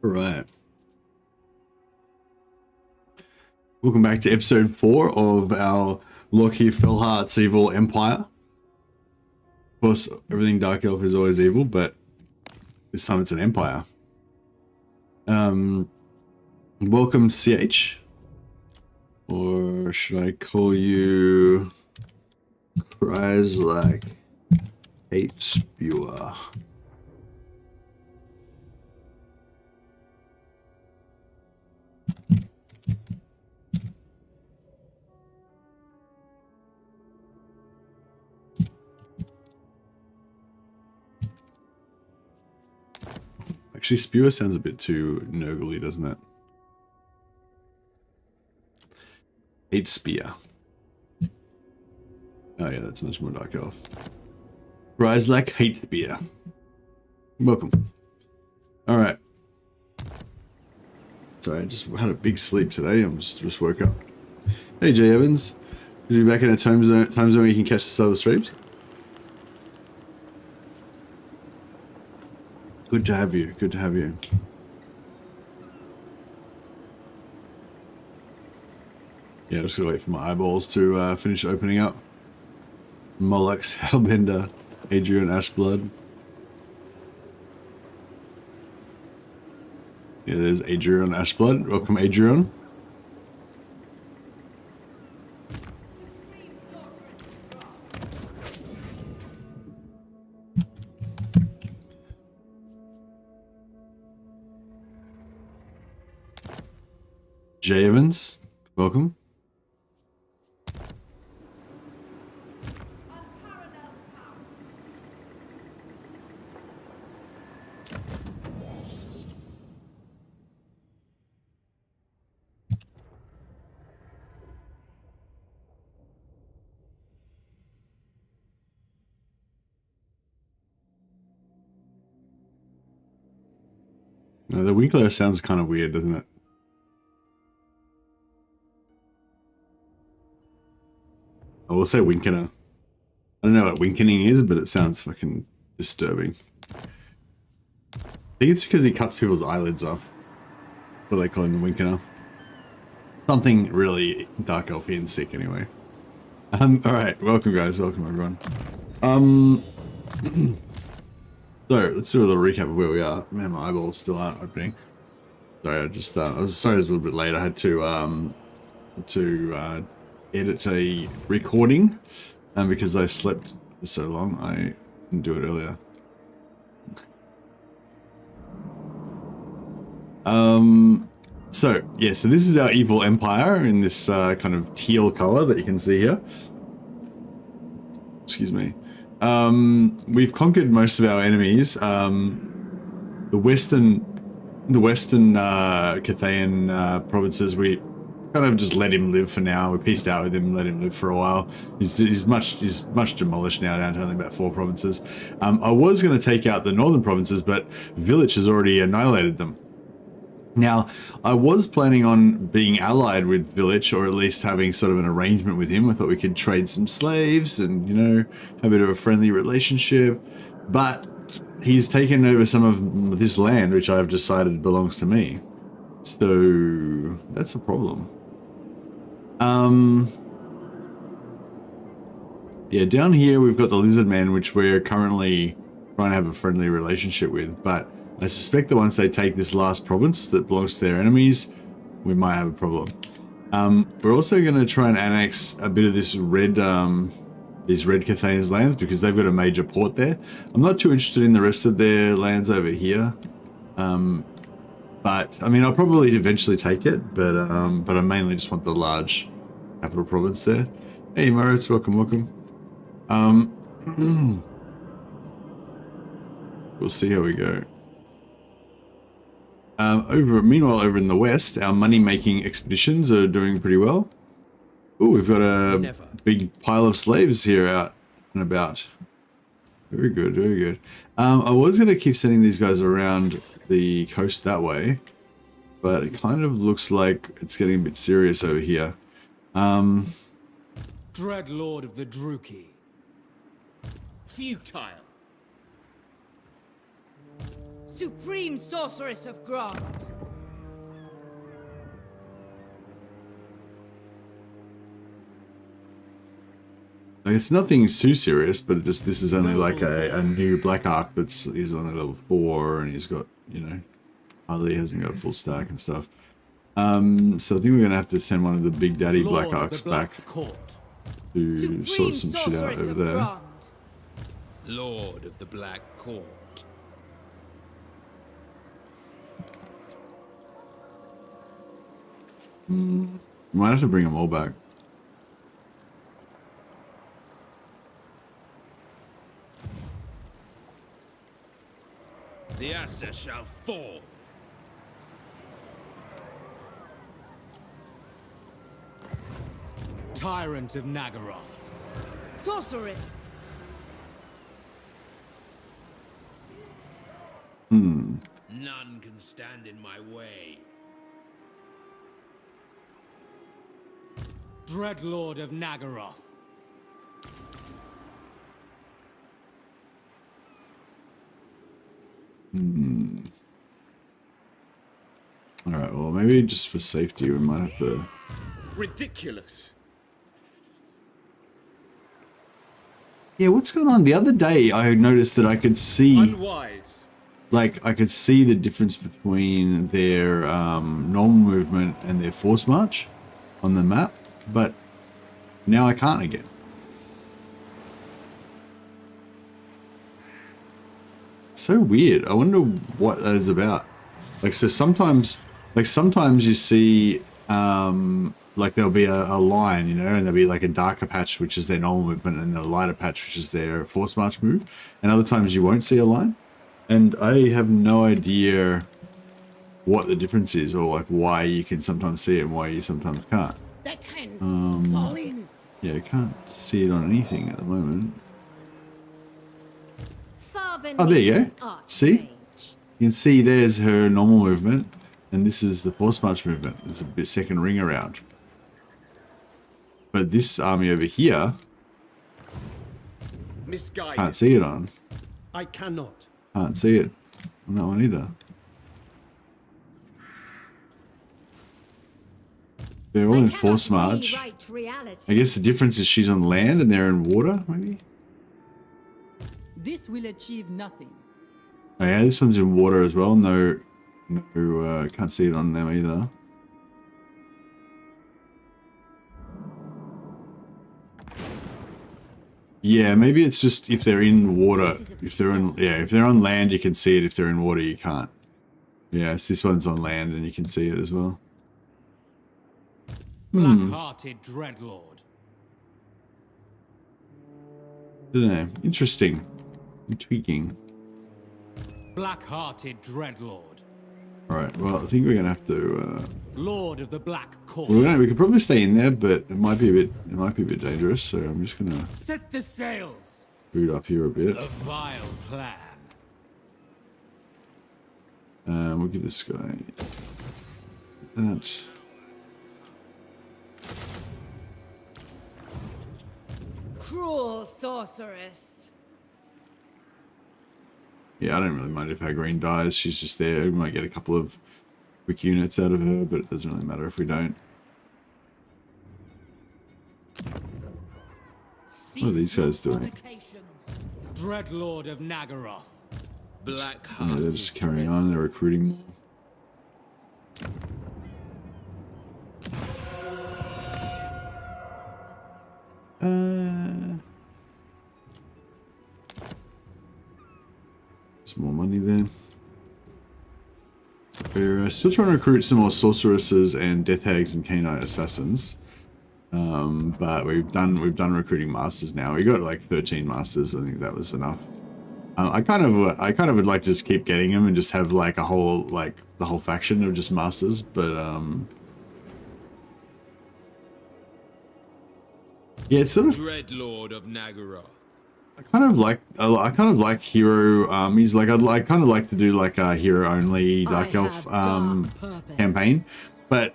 All right. Welcome back to episode 4 of our LOKHIR FELLHEART's Evil Empire. Of course, everything Dark Elf is always evil, but this time it's an empire. Welcome CH. Or should I call you Cries Like Hate Spewer? Actually, Spewer sounds a bit too nogly, doesn't it? Hate Spear. Oh yeah, that's much more Dark Elf. Rise like Hate Spear. Welcome. Alright. Sorry, I just had a big sleep today. I'm just woke up. Hey Jay Evans. Are you back in a time zone where you can catch the other streams? Good to have you. Good to have you. Yeah, just gotta wait for my eyeballs to finish opening up. Moloch's Hellbender, Adrian Ashblood. Yeah, there's Adrian Ashblood. Welcome, Adrian. Jay Evans, welcome. No, the Winkler sounds kind of weird, doesn't it? I will say Winkener. I don't know what winkening is, but it sounds fucking disturbing. I think it's because he cuts people's eyelids off. What they call him, the Winkener. Something really Dark Elfy and sick anyway. Alright, welcome guys, welcome everyone. So, let's do a little recap of where we are. Man, my eyeballs still aren't opening. Sorry, I was sorry I was a little bit late. I had to edit a recording, and because I slept for so long, I didn't do it earlier. So yeah, so this is our evil empire in this kind of teal color that you can see here. Excuse me. We've conquered most of our enemies. The western Cathayan provinces, we kind of just let him live for now. We pieced out with him, let him live for a while. He's much demolished now, down to only about 4 provinces. I was going to take out the northern provinces, but Village has already annihilated them. Now, I was planning on being allied with Village, or at least having sort of an arrangement with him. I thought we could trade some slaves and, you know, have a bit of a friendly relationship. But he's taken over some of this land, which I've decided belongs to me. So that's a problem. Yeah, down here we've got the Lizard Men, which we're currently trying to have a friendly relationship with, but I suspect that once they take this last province that belongs to their enemies, we might have a problem. We're also going to try and annex a bit of this red, these red Cathayan's lands, because they've got a major port there. I'm not too interested in the rest of their lands over here. But I mean, I'll probably eventually take it, but I mainly just want the large capital province there. Hey Moritz, welcome, welcome. We'll see how we go. Meanwhile, over in the west, our money-making expeditions are doing pretty well. Oh, we've got a big pile of slaves here out and about. Very good, very good. I was going to keep sending these guys around the coast that way, but it kind of looks like it's getting a bit serious over here. Dread Lord of the Druki. Futile. Supreme Sorceress of Grant. Like, it's nothing too serious, but just this is only like a new Black Arc he's only level 4, and he's got, you know, hardly hasn't got a full stack and stuff. So I think we're gonna have to send one of the Big Daddy Black Arcs back to sort some shit out over there. Lord of the Black Court. Might have to bring them all back. The Assa shall fall. Tyrant of Nagaroth. Sorceress. None can stand in my way. Dreadlord of Nagaroth. Alright, well, maybe just for safety we might have to... Ridiculous. Yeah, what's going on? The other day I noticed that I could see... Unwise. Like, I could see the difference between their normal movement and their force march on the map, but now I can't again. So weird. I wonder what that is about. Like, so sometimes you see, like there'll be a line, you know, and there'll be like a darker patch, which is their normal movement, and a lighter patch, which is their force march move. And other times you won't see a line. And I have no idea what the difference is, or like why you can sometimes see it and why you sometimes can't. That can fall in. Yeah, I can't see it on anything at the moment. Oh, there you go. See? You can see there's her normal movement, and this is the force march movement. There's a bit second ring around. But this army over here, Misguided. can't see it on. I cannot. Can't see it on that one either. They're all in force march. I guess the difference is she's on land and they're in water, maybe? This will achieve nothing. Oh yeah, this one's in water as well. No, can't see it on them either. Yeah, maybe it's just if they're in water. If they're on land, you can see it. If they're in water, you can't. Yes, this one's on land and you can see it as well. Black-hearted Dreadlord. Don't know. Interesting. Tweaking. Black-hearted Dreadlord. Alright, well, I think we're gonna have to Lord of the Black Court. we could probably stay in there, but it might be a bit dangerous, so I'm just gonna Set the sails. boot up here a bit. A vile plan. We'll give this guy that. Cruel sorceress. Yeah, I don't really mind if our green dies. She's just there. We might get a couple of quick units out of her, but it doesn't really matter if we don't. What are these guys doing? Dreadlord of Nagaroth. Black Oh, they're just carrying on. They're recruiting more. Some more money there. We're still trying to recruit some more sorceresses and death hags and canine assassins. But we've done recruiting masters now. We got like 13 masters. I think that was enough. I kind of would like to just keep getting them and just have like the whole faction of just masters, but yeah, it's sort of Dreadlord of Nagaroth. I kind of like hero armies. Like I'd kind of like to do like a hero only Dark Elf campaign, But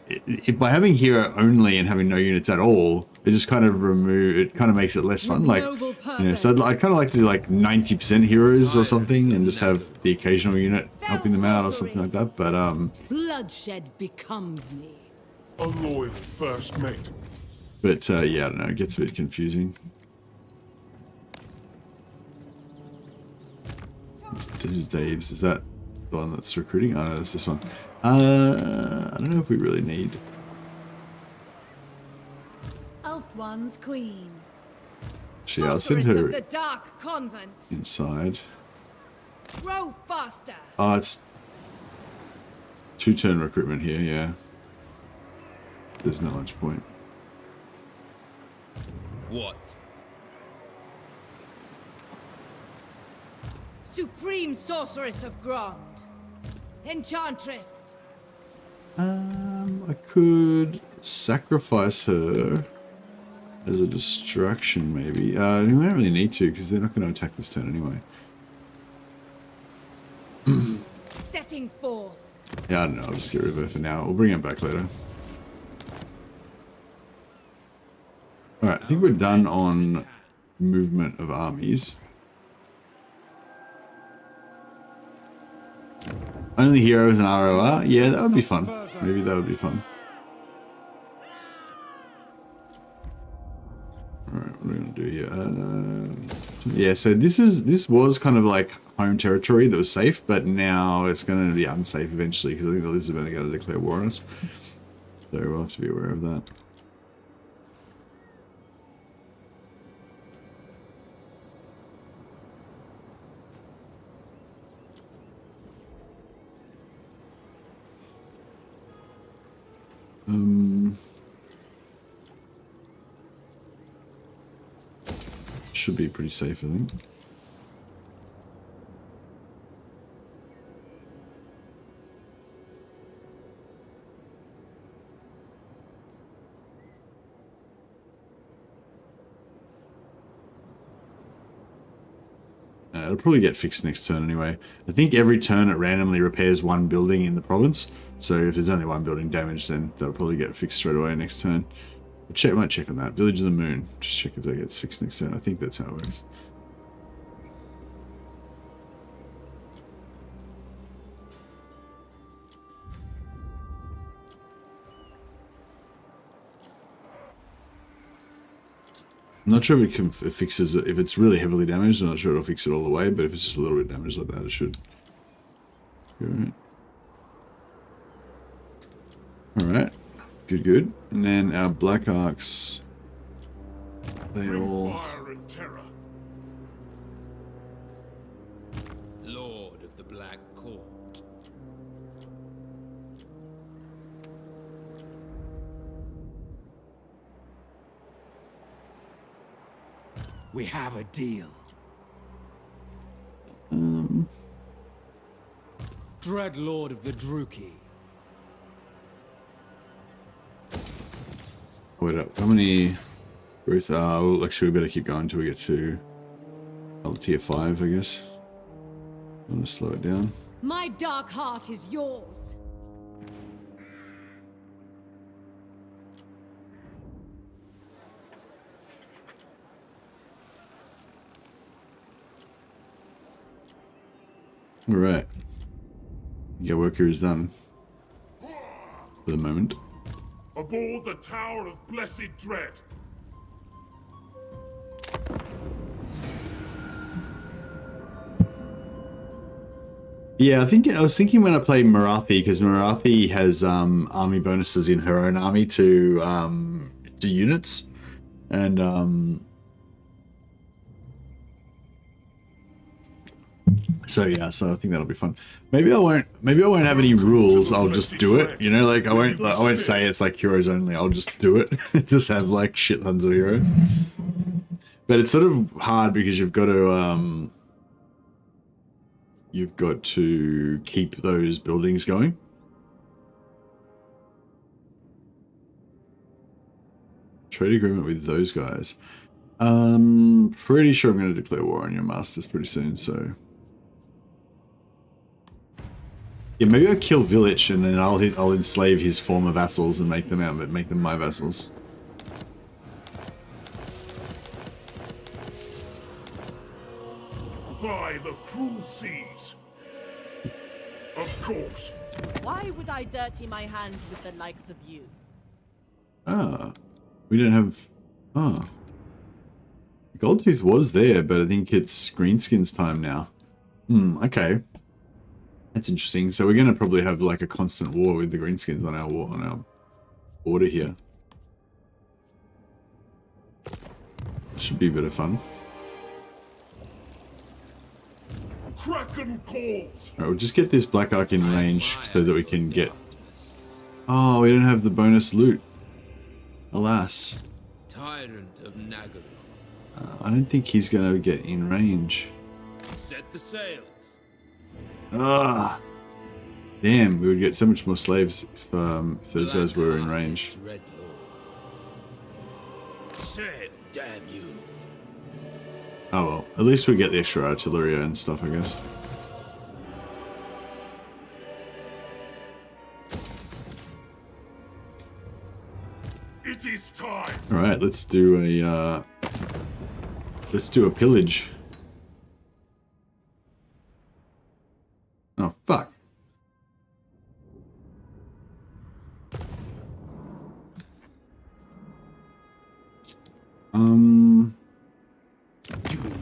by having hero only and having no units at all, it just kind of makes it less fun. Like, you know, so I'd kind of like to do like 90% heroes or something, and just have the occasional unit helping them out or something like that. But Bloodshed becomes me. A loyal first mate. But yeah, I don't know. It gets a bit confusing. Who's Dave's? Is that the one that's recruiting? Oh, no, it's this one. I don't know if we really need. Elf One's queen. Actually, I'll send Sorceress her of the Dark Convent. inside. Grow faster. Oh, it's 2-turn recruitment here, yeah. There's not much point. What? Supreme Sorceress of Grond. Enchantress. I could sacrifice her as a distraction, maybe. We don't really need to, because they're not going to attack this turn anyway. Setting forth. Yeah, I don't know. I'll just get rid of her for now. We'll bring her back later. Alright, I think we're done on movement of armies. Only heroes and ROR? Yeah, that would be fun. Maybe that would be fun. Alright, what are we gonna do here? Yeah, so this was kind of like home territory that was safe, but now it's gonna be unsafe eventually, because I think the lizards are gonna declare war on us. So we'll have to be aware of that. Should be pretty safe, I think. It'll probably get fixed next turn anyway. I think every turn it randomly repairs one building in the province. So if there's only one building damaged, then that'll probably get fixed straight away next turn. Might check on that. Village of the Moon. Just check if that gets fixed next turn. I think that's how it works. I'm not sure if it fixes it. If it's really heavily damaged, I'm not sure it'll fix it all the way, but if it's just a little bit damaged like that, it should. Alright. Alright. Good, good. And then our Black Arcs. They all... Fire and terror. Lord of the Black Court. We have a deal. Dread Lord of the Druki. Wait up. How many... Growth? Well, actually, we better keep going until we get to tier 5, I guess. I'm gonna slow it down. My dark heart is yours. Alright. Yeah, work here is done. For the moment. Aboard the Tower of Blessed Dread. Yeah, I was thinking when I play Marathi, because Marathi has army bonuses in her own army to units, and so yeah, so I think that'll be fun. Maybe I won't have any rules. I'll just do it. You know, like I won't say it's like heroes only. I'll just do it. Just have like shit tons of heroes. But it's sort of hard because you've got to keep those buildings going. Trade agreement with those guys. Pretty sure I'm going to declare war on your masters pretty soon, so... Yeah, maybe I'll kill Village and then I'll enslave his former vassals and make them my vassals. By the cruel seas. Of course. Why would I dirty my hands with the likes of you? Ah, we don't have. Ah, Goldtooth was there, but I think it's Greenskins time now. Okay. That's interesting. So we're going to probably have like a constant war with the Greenskins on our border here. Should be a bit of fun. Kraken calls. Alright, we'll just get this Black Ark in range so that we can get... Oh, we don't have the bonus loot. Alas. Tyrant of Nagaron. I don't think he's going to get in range. Set the sails. Ah, damn! We would get so much more slaves if those guys were in range. Dread Lord. Sail, damn you. Oh well, at least we get the extra artillery and stuff, I guess. It is time. All right, let's do a pillage. Oh fuck! Do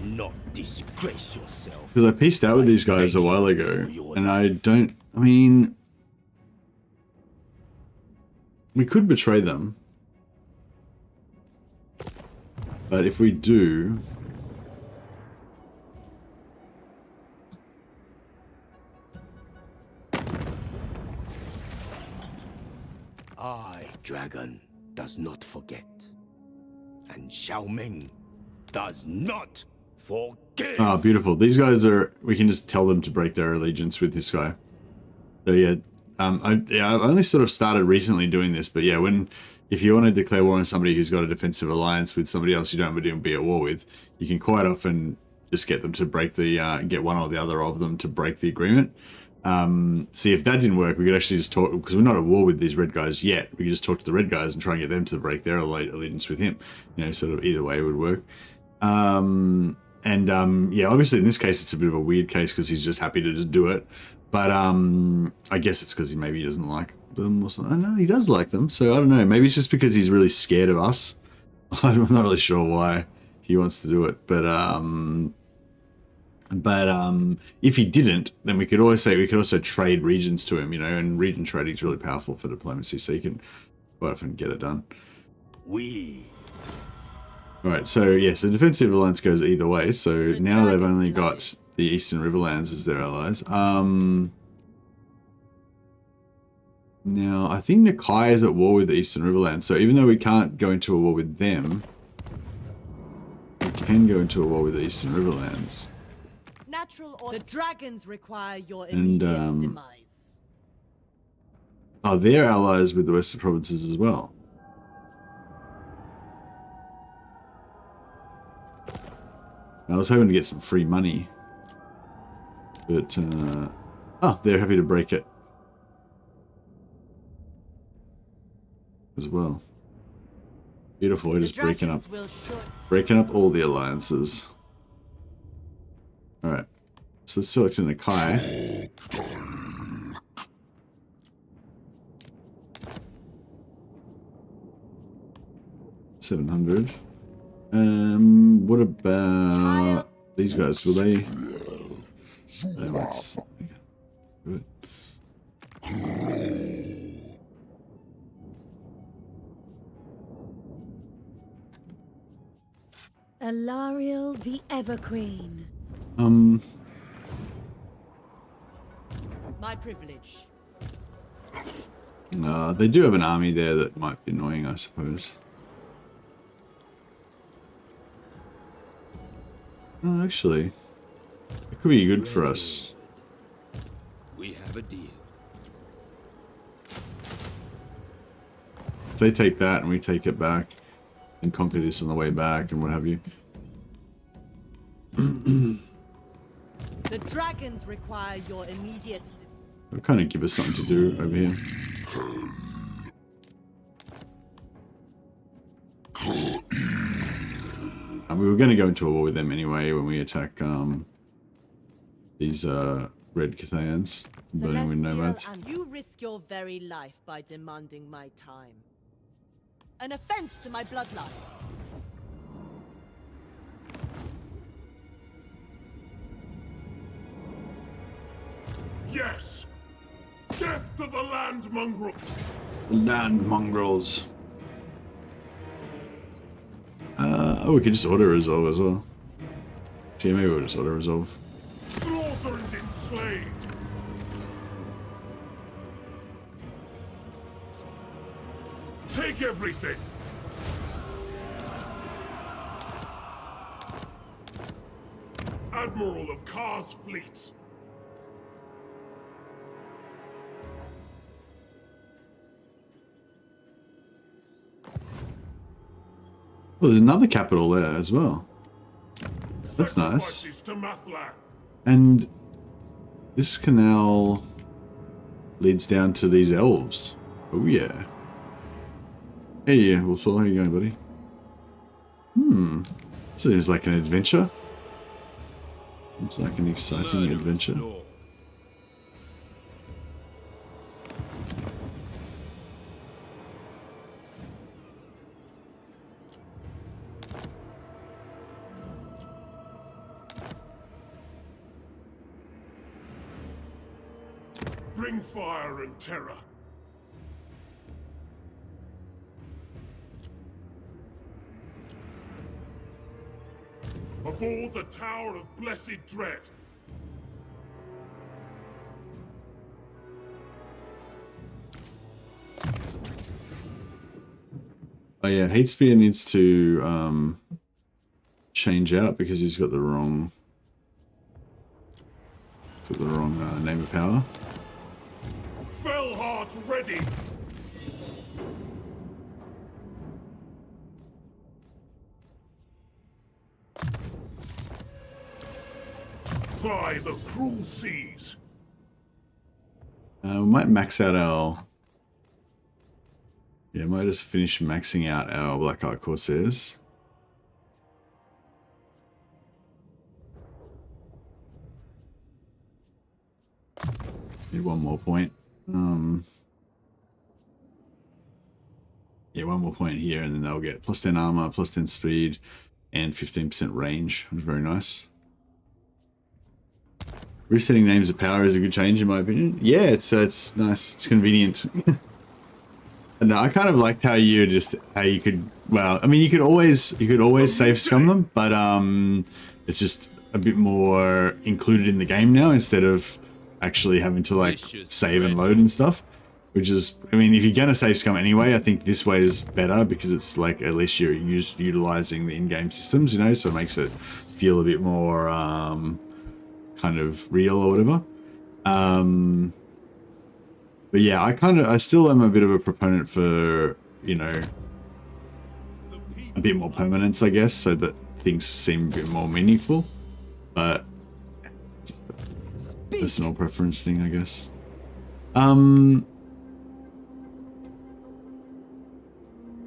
not disgrace yourself. Because I pieced out with these guys a while ago, and I mean, we could betray them, but if we do, Dragon does not forget, and Xiaoming does not forget. oh, beautiful. These guys are, we can just tell them to break their allegiance with this guy. So yeah, I've only sort of started recently doing this, but yeah, if you want to declare war on somebody who's got a defensive alliance with somebody else you don't want to be at war with, you can quite often just get them to break the, get one or the other of them to break the agreement. See, if that didn't work, we could actually just talk, because we're not at war with these red guys yet. We could just talk to the red guys and try and get them to break their allegiance with him. You know, sort of either way would work. Yeah, obviously in this case it's a bit of a weird case because he's just happy to just do it. But I guess it's because maybe he doesn't like them or something. No, he does like them. So I don't know. Maybe it's just because he's really scared of us. I'm not really sure why he wants to do it, but if he didn't, then we could always say we could also trade regions to him, you know, and region trading is really powerful for diplomacy, so you can quite often get it done. Alright, so yes, the defensive alliance goes either way, so now they've only got the Eastern Riverlands as their allies. Now, I think Nakai is at war with the Eastern Riverlands, so even though we can't go into a war with them, we can go into a war with the Eastern Riverlands. Natural or the dragons require your immediate demise. Oh, they're allies with the Western provinces as well. I was hoping to get some free money, but oh, they're happy to break it as well. Beautiful. We're just breaking up all the alliances. All right, so let's select an Akai. $700. What about these guys? Will they? Let's do it. Alariel the Everqueen. My privilege. They do have an army there that might be annoying, I suppose. Oh, actually, it could be good for us. We have a deal. If they take that and we take it back and conquer this on the way back and what have you. The dragons require your immediate... It'll kind of give us something to do over here. We were going to go into a war with them anyway when we attack these red Cathayans, burning wind nomads. And you risk your very life by demanding my time. An offense to my bloodline. Yes! Death to the land mongrel! Land mongrels. Oh, we could just auto-resolve as well. Gee, maybe we'll just auto-resolve. Slaughter is enslaved! Take everything! Admiral of Kar's fleets! Well, there's another capital there as well. That's nice. To Mathlan. And this canal leads down to these elves. Oh yeah. Hey, Wolfswell, how you going, buddy? Seems like an adventure. Looks like an exciting adventure. Bring fire and terror. Aboard the Tower of Blessed Dread. Oh yeah, Hatespear needs to change out because he's got the wrong name of power. FELLHEART ready. By the cruel seas. We might max out our... Yeah, might just finish maxing out our Black Art Corsairs. Need one more point. Yeah, one more point here, and then they'll get plus 10 armor, plus 10 speed, and 15% range, which is very nice. Resetting names of power is a good change in my opinion. Yeah, it's nice, it's convenient. And I kind of liked how you could, well, I mean, you could always save scum them, but it's just a bit more included in the game now instead of actually having to like save and load and stuff. Which is, I mean, if you're gonna save scum anyway, I think this way is better because it's like at least you're utilizing the in-game systems, you know, so it makes it feel a bit more kind of real or whatever. But yeah, I still am a bit of a proponent for, you know, a bit more permanence, I guess, so that things seem a bit more meaningful. But just a personal preference thing, I guess.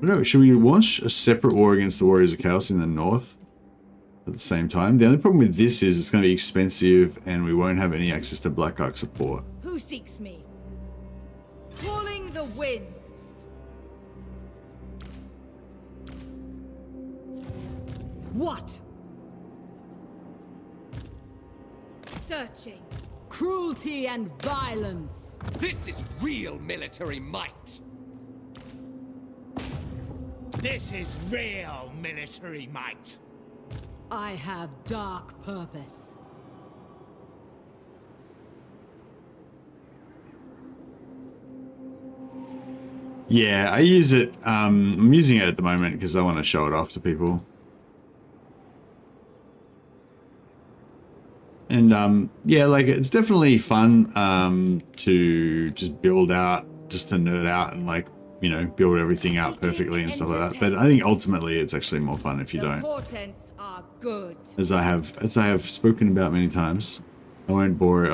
No, should we launch a separate war against the Warriors of Chaos in the north at the same time? The only problem with this is it's going to be expensive and we won't have any access to Black Ark support. Who seeks me? Calling the winds. What? Searching. Cruelty and violence. This is real military might. This is real military might. I have dark purpose. Yeah, I use it. I'm using it at the moment because I want to show it off to people. And yeah, like it's definitely fun to just build out, just to nerd out and like, you know, build everything out perfectly and stuff like that. But I think ultimately it's actually more fun if you don't. Portents are good. As I have spoken about many times. I won't bore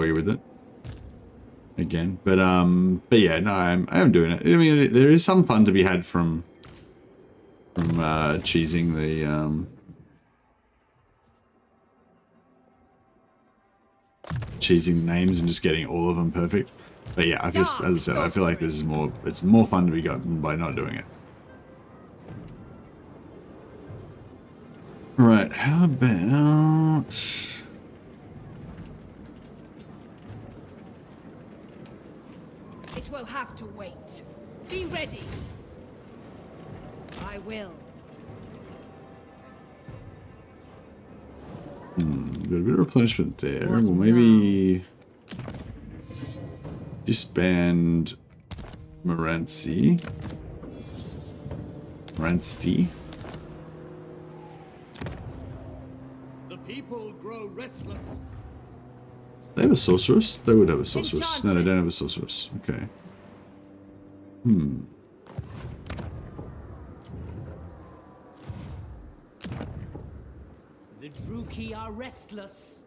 you with it. again. But yeah, no, I am doing it. I mean, there is some fun to be had from cheesing the names and just getting all of them perfect. But yeah, I just, as I said, I feel like this is more, it's more fun to be gotten by not doing it. Right, how about... It will have to wait. Be ready. I will. Got a bit of replenishment there. Well, maybe disband Morancy. The people grow restless. They have a sorceress? They would have a sorceress. No, they don't have a sorceress. Okay. The Druki are restless.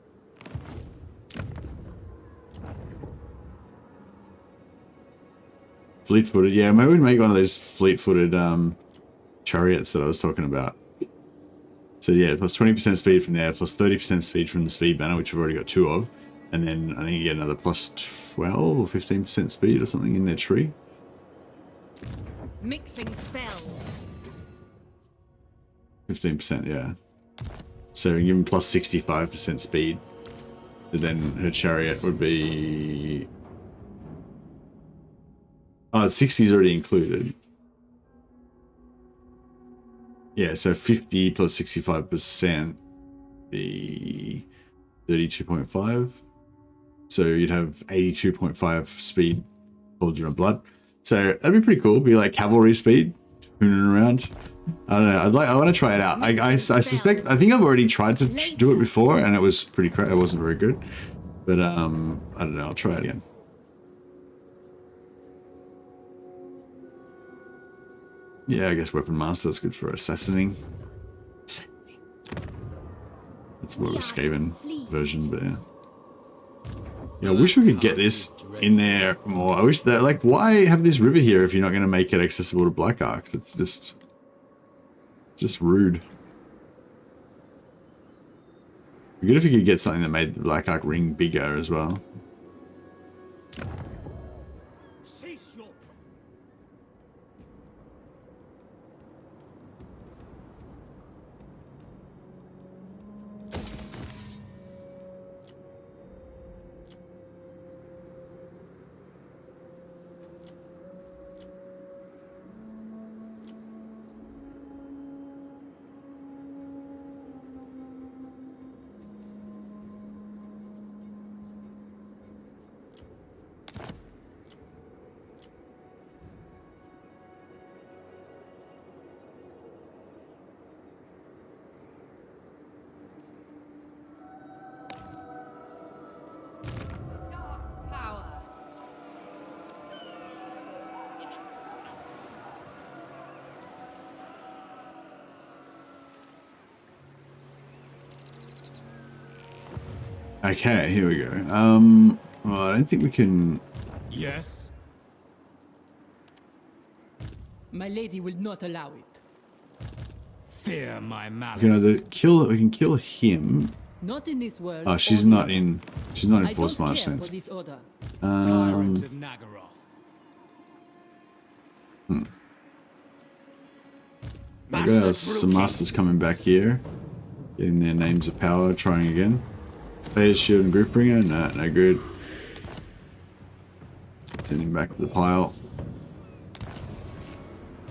Fleet-footed. Yeah, maybe we'd make one of those fleet-footed chariots that I was talking about. So yeah, plus 20% speed from there, plus 30% speed from the speed banner, which we've already got 2 of. And then I think you get another plus 12 or 15% speed or something in their tree. Mixing spells. 15%, yeah. So we give him plus 65% speed. So then her chariot would be... Oh, 60 is already included. Yeah, so 50 plus 65% be 32.5. So you'd have 82.5 speed, Soldier of Blood. So that'd be pretty cool. Be like cavalry speed, hooning around. I don't know. I want to try it out. I suspect. I think I've already tried to do it before, and it was pretty crap. It wasn't very good. But I don't know. I'll try it again. Yeah, I guess Weapon Master is good for assassinating. It's more of a Skaven version, but yeah. Yeah, I wish we could get this in there more. I wish that, like, why have this river here if you're not going to make it accessible to Black Arcs? It's just rude. It'd be good if you could get something that made the Black Arc ring bigger as well. Okay, here we go. Well, I don't think we can... Yes? My lady will not allow it. Fear my malice. We can either kill... We can kill him. Not in this world. Oh, she's not in... She's not in forced march sense. This order. I got some masters coming back here. Getting their names of power, trying again. Beta Shield and Groupbringer? Nah, no good. Send him back to the pile.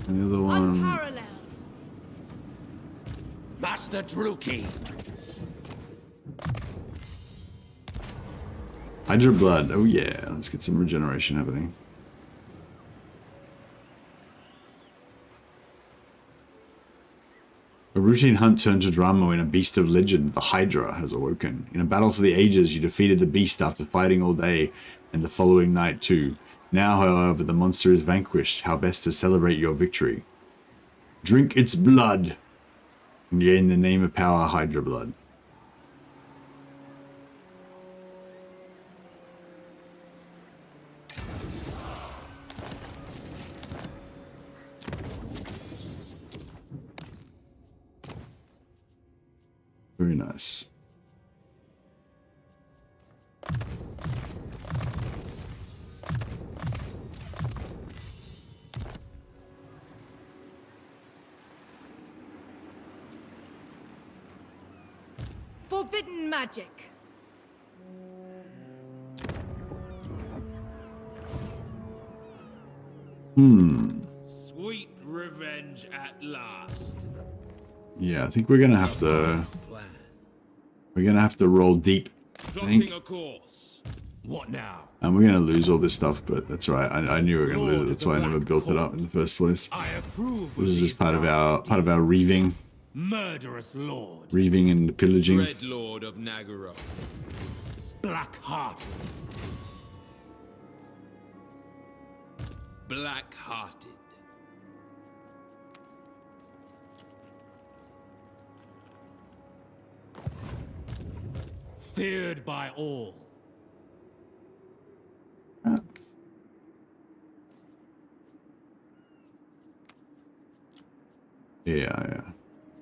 And the other one... Unparalleled. Master Druki. Hydra Blood. Oh yeah, let's get some regeneration happening. A routine hunt turned to drama when a beast of legend, the Hydra, has awoken. In a battle for the ages, you defeated the beast after fighting all day, and the following night too. Now, however, the monster is vanquished. How best to celebrate your victory? Drink its blood, and gain the name of power, Hydra Blood. Very nice. Forbidden magic. Sweet revenge at last. Yeah, I think we're gonna have to. Plan. We're gonna have to roll deep. I Plotting think. a course. What now? And we're gonna lose all this stuff, but that's right. I knew we were gonna lose it. That's why I never built it up in the first place. I approve. This is just part of our reaving, Murderous lord. reaving and pillaging. Red Lord of Nagaroth. Black-hearted. Black-hearted. Feared by all. Yeah.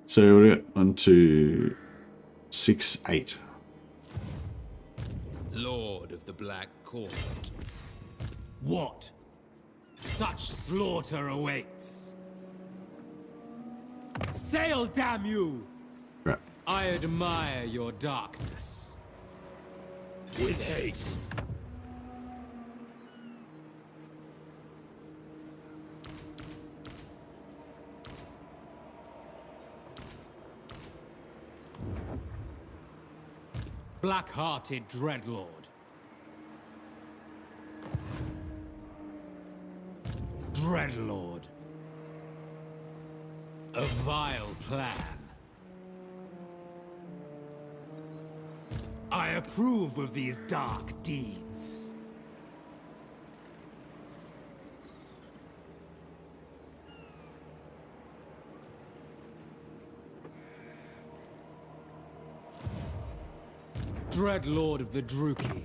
So we'll get on to 6, 8. Lord of the Black Court. What? Such slaughter awaits. Sail, damn you! Crap. I admire your darkness. With haste. Black-hearted Dreadlord. Dreadlord. A vile plan. I approve of these dark deeds. Dreadlord of the Druki.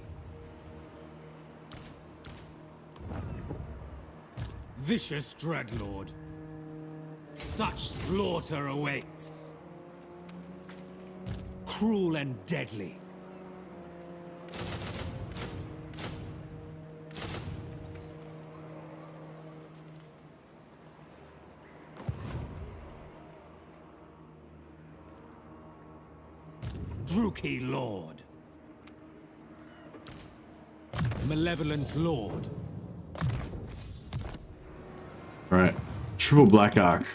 Vicious Dreadlord. Such slaughter awaits. Cruel and deadly. Druki Lord. Malevolent Lord. All right. Triple Black Arc.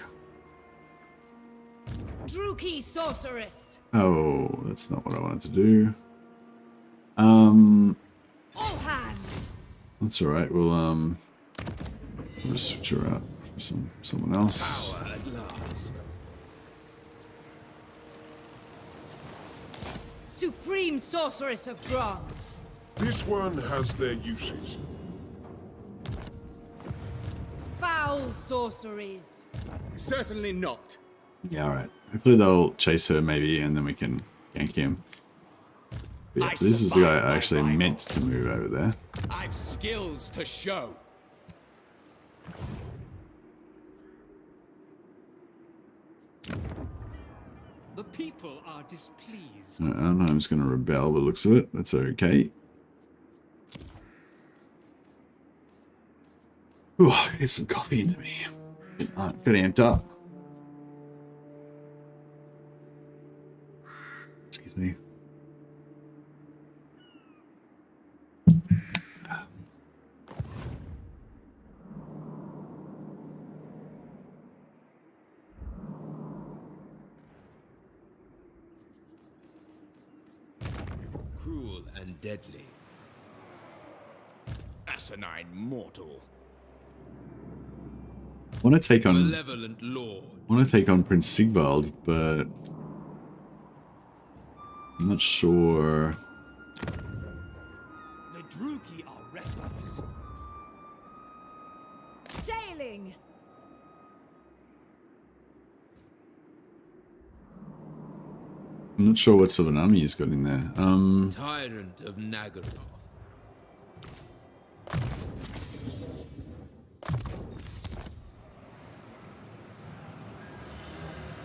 Druki sorceress. Oh, that's not what I wanted to do. All hands. That's all right. We'll just switch her out for someone else. Power at last. Supreme sorceress of Grant. This one has their uses. Foul sorceries. Certainly not. Yeah, all right. Hopefully they'll chase her maybe, and then we can gank him. But yeah, this is the guy I actually meant to move over there. I've skills to show. The people are displeased. I'm just going to rebel, but looks of it. That's okay. Ooh, get some coffee into me. Get amped up. Excuse me. Cruel and deadly. Asinine mortal. I want to take on Malevolent Lord. Prince Sigvald, but I'm not sure. The Druki are restless. Sailing. I'm not sure what sort of an army he's got in there. Tyrant of Nagaroth.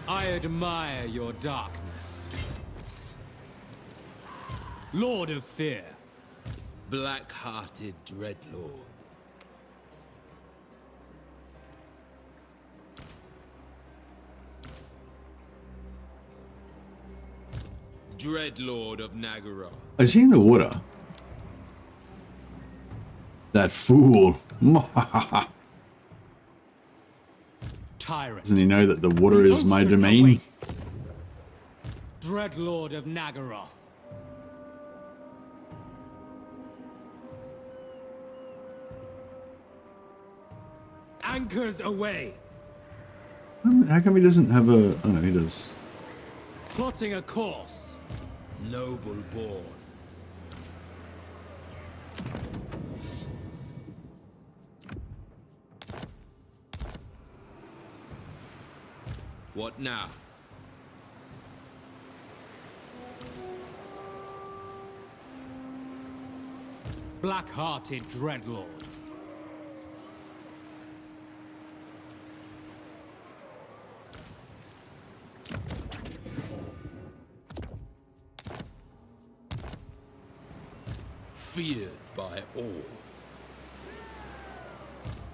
I admire your darkness. Lord of Fear. Black-hearted dreadlord. Dreadlord of Nagaroth. I see in the water. That fool. Tyrant. Doesn't he know that the water is my ocean domain? awaits. Dreadlord of Nagaroth. Anchors away. How come he doesn't have a... Oh no, he does. Plotting a course. Noble born. What now? Black-hearted dreadlord. Feared by all.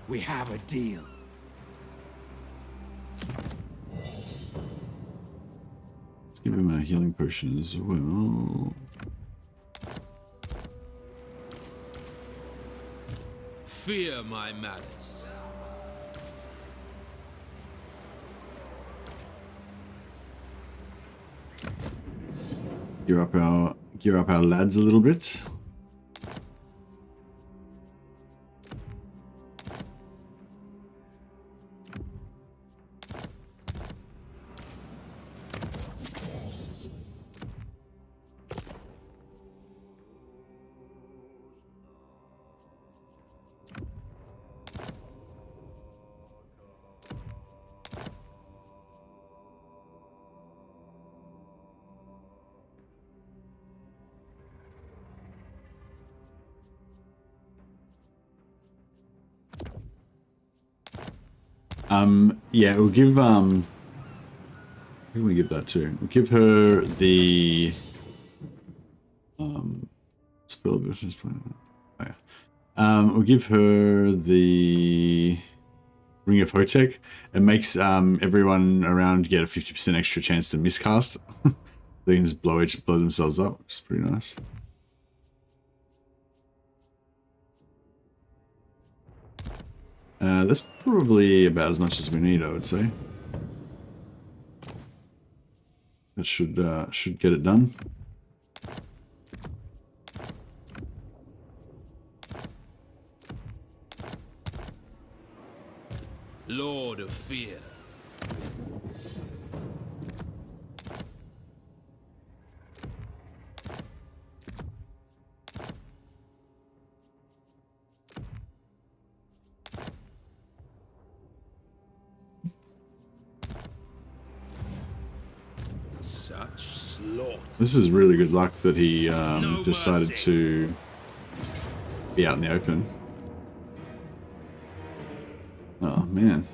We have a deal. Let's give him a healing potion as well. Fear my malice. Gear up our lads a little bit. Yeah, we'll give who can we give that to? We'll give her the spell business plan. Oh, yeah. We'll give her the Ring of Hotek. It makes everyone around get a 50% extra chance to miscast. They can just blow themselves up, which is pretty nice. That's probably about as much as we need, I would say. That should get it done. Lord of Fear. Such slaughter. This is really good luck that he decided to be out in the open. Oh man,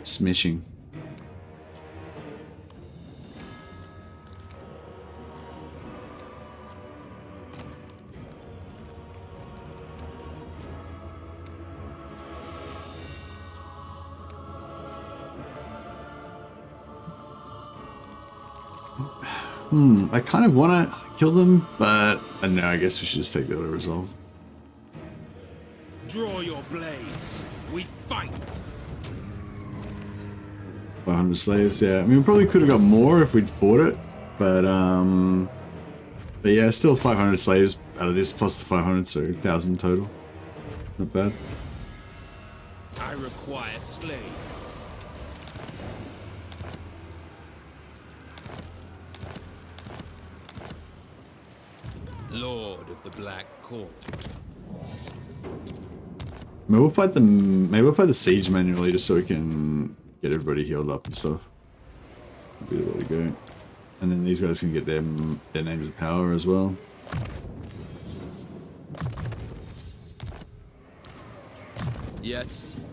smishing. I kind of want to kill them, but I don't know, I guess we should just take the auto resolve. Draw your blades. We fight. 500 slaves, yeah. I mean, we probably could have got more if we'd fought it, but yeah, still 500 slaves out of this plus the 500, so 1,000 total. Not bad. I require slaves. Lord of the Black Court. Maybe we'll fight the siege manually just so we can get everybody healed up and stuff. That'd be the way to go. And then these guys can get their names of power as well. Yes.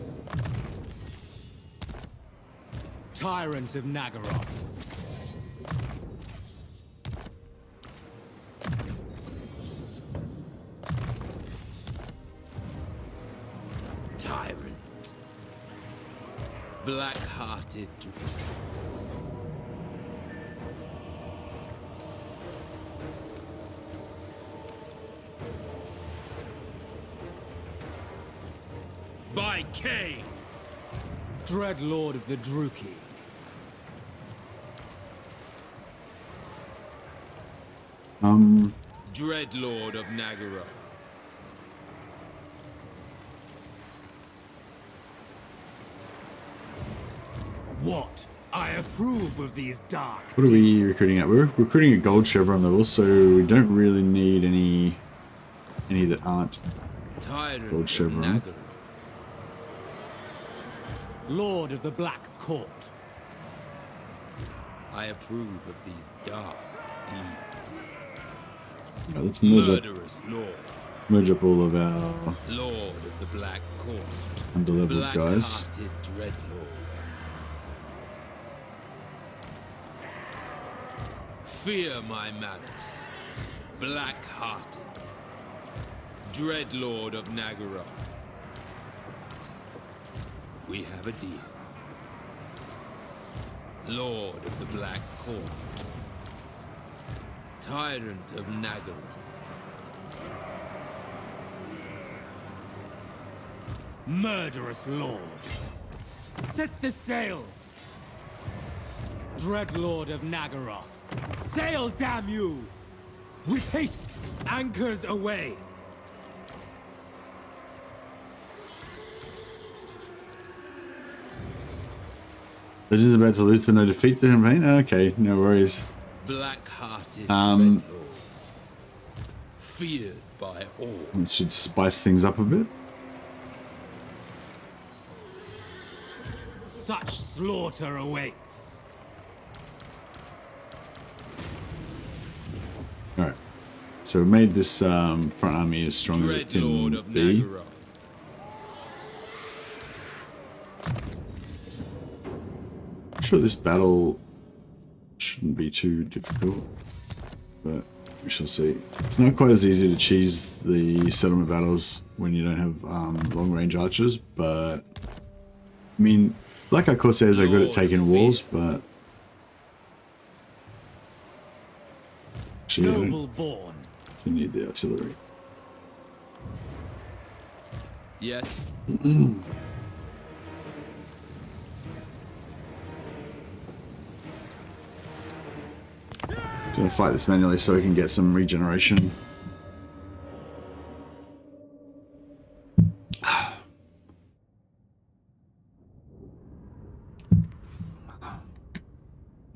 Tyrant of Nagaroth. Black-hearted. By Cain, Dreadlord of the Druki. Dreadlord of Nagara. What? I approve of these dark. What are we recruiting at? We're recruiting at gold chevron level, so we don't really need any that aren't Tyrant gold of chevron. Nagara. Lord of the Black Court. I approve of these dark deeds. Yeah, let's merge up all of our Lord of the Black Court. underleveled guys. Black-hearted Dreadlord. Fear my malice. Black-hearted. Dreadlord of Nagara. We have a deal. Lord of the Black Court. Tyrant of Nagara. Murderous Lord. Set the sails. Dreadlord of Nagaroth. Sail, damn you! With haste, anchors away. Legends about to lose to no defeat the campaign? Okay, no worries. Black-hearted Dreadlord. Feared by all. It should spice things up a bit. Such slaughter awaits. Alright. So we made this front army as strong as it Dreadlord can of be. Nagara. I'm sure this battle shouldn't be too difficult, but we shall see. It's not quite as easy to cheese the settlement battles when you don't have long-range archers, but I mean, like our Corsairs are good at taking walls, but actually Noble born. you need the artillery. Yes. I'm gonna fight this manually so we can get some regeneration.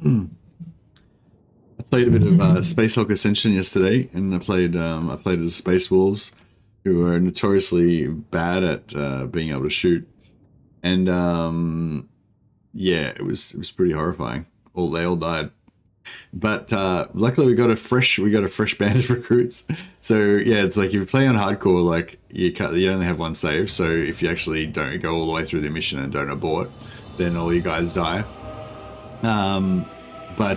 I played a bit of Space Hulk Ascension yesterday, and I played as Space Wolves, who are notoriously bad at being able to shoot, and yeah, it was pretty horrifying. They all died. But luckily we got a fresh band of recruits. So yeah, it's like if you play on hardcore, like you only have one save. So if you actually don't go all the way through the mission and don't abort, then all you guys die. But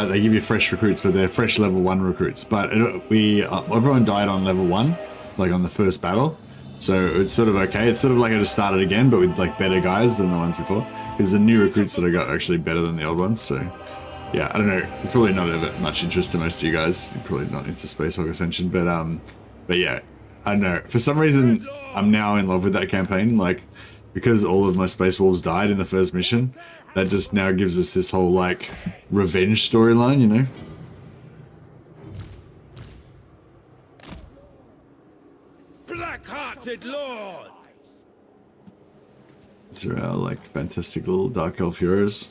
they give you fresh recruits, but they're fresh level 1 recruits. But everyone died on level 1, like on the first battle. So it's sort of okay. It's sort of like I just started again, but with like better guys than the ones before. Because the new recruits that I got are actually better than the old ones. So yeah, I don't know. It's probably not of much interest to most of you guys. You're probably not into Space Hulk Ascension, but yeah, I don't know. For some reason, I'm now in love with that campaign. Like, because all of my Space Wolves died in the first mission, that just now gives us this whole like revenge storyline, you know? Black-hearted Lord. These are our like fantastical Dark Elf heroes.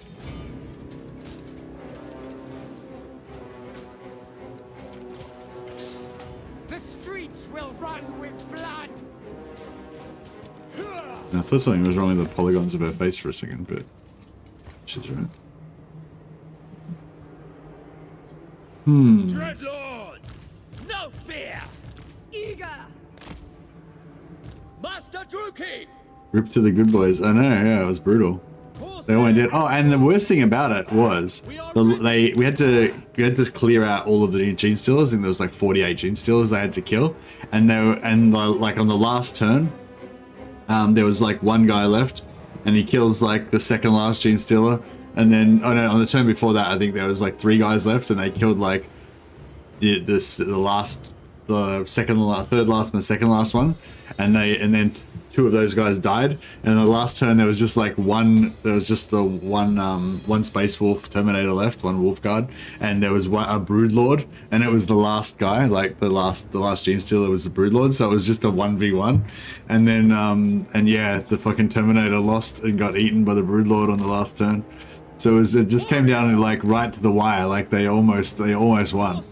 I thought something was wrong with the polygons of her face for a second, but she's right. Dreadlord! No fear! Eager! Master Druki! Rip to the good boys. I know, yeah, it was brutal. They all went dead. Oh, and the worst thing about it was we had to clear out all of the gene stealers, and there was like 48 gene stealers they had to kill, and like on the last turn, there was like one guy left, and he kills like the second last Gene Stealer. And then, oh no, on the turn before that, I think there was like 3 guys left, and they killed like the third last and the second last one, and then 2 of those guys died. And the last turn there was just like one Space Wolf Terminator left, one Wolf Guard, and there was a Brood Lord, and it was the last guy, like the last Gene Stealer was the Brood Lord, so it was just a 1v1. And then and yeah, the fucking Terminator lost and got eaten by the Brood Lord on the last turn. So it just came down to like right to the wire, like they almost won,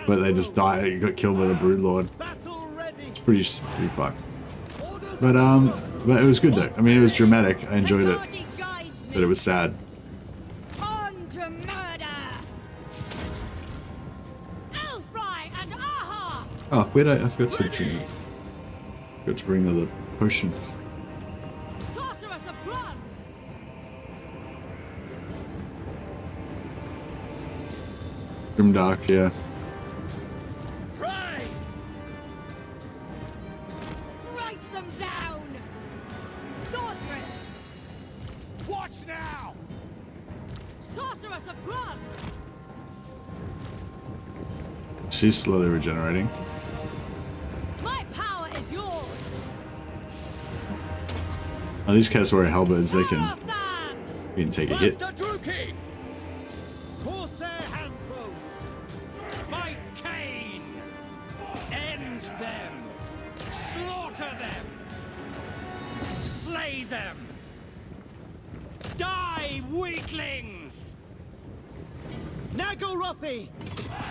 but they just died, got killed by the Brood Lord. It's pretty fucked. But it was good though. I mean, it was dramatic. I enjoyed it, but it was sad. On to murder! Elfry and Aha! Oh, wait, I forgot to bring another potion. Sorceress of blood! Grimdark, yeah. Pray! Strike them down! Sorceress! Watch now! Sorceress of blood! She's slowly regenerating. My power is yours! Oh, these cats wear halberds, they can Sarathan! you can take a hit. Corsair handbows! By Cain! End them! Slaughter them! Slay them! Die, weaklings! Nagorothi!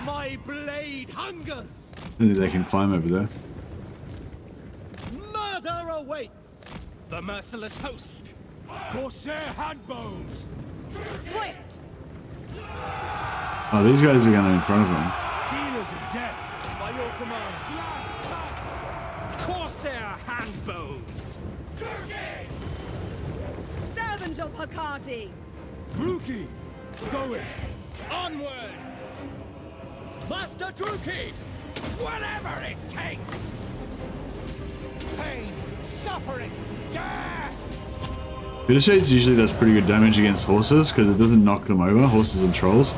My blade hungers! Maybe they can climb over there. Murder awaits! The merciless host! Corsair handbows! Swift! Oh, these guys are going in front of them. Dealers in death! By your command! Corsair handbows! Servant of Hecate! Druki! Going! Onward! Master Druki! Whatever it takes! Pain! Suffering! Death! Bitter Shades usually does pretty good damage against horses because it doesn't knock them over, horses and trolls.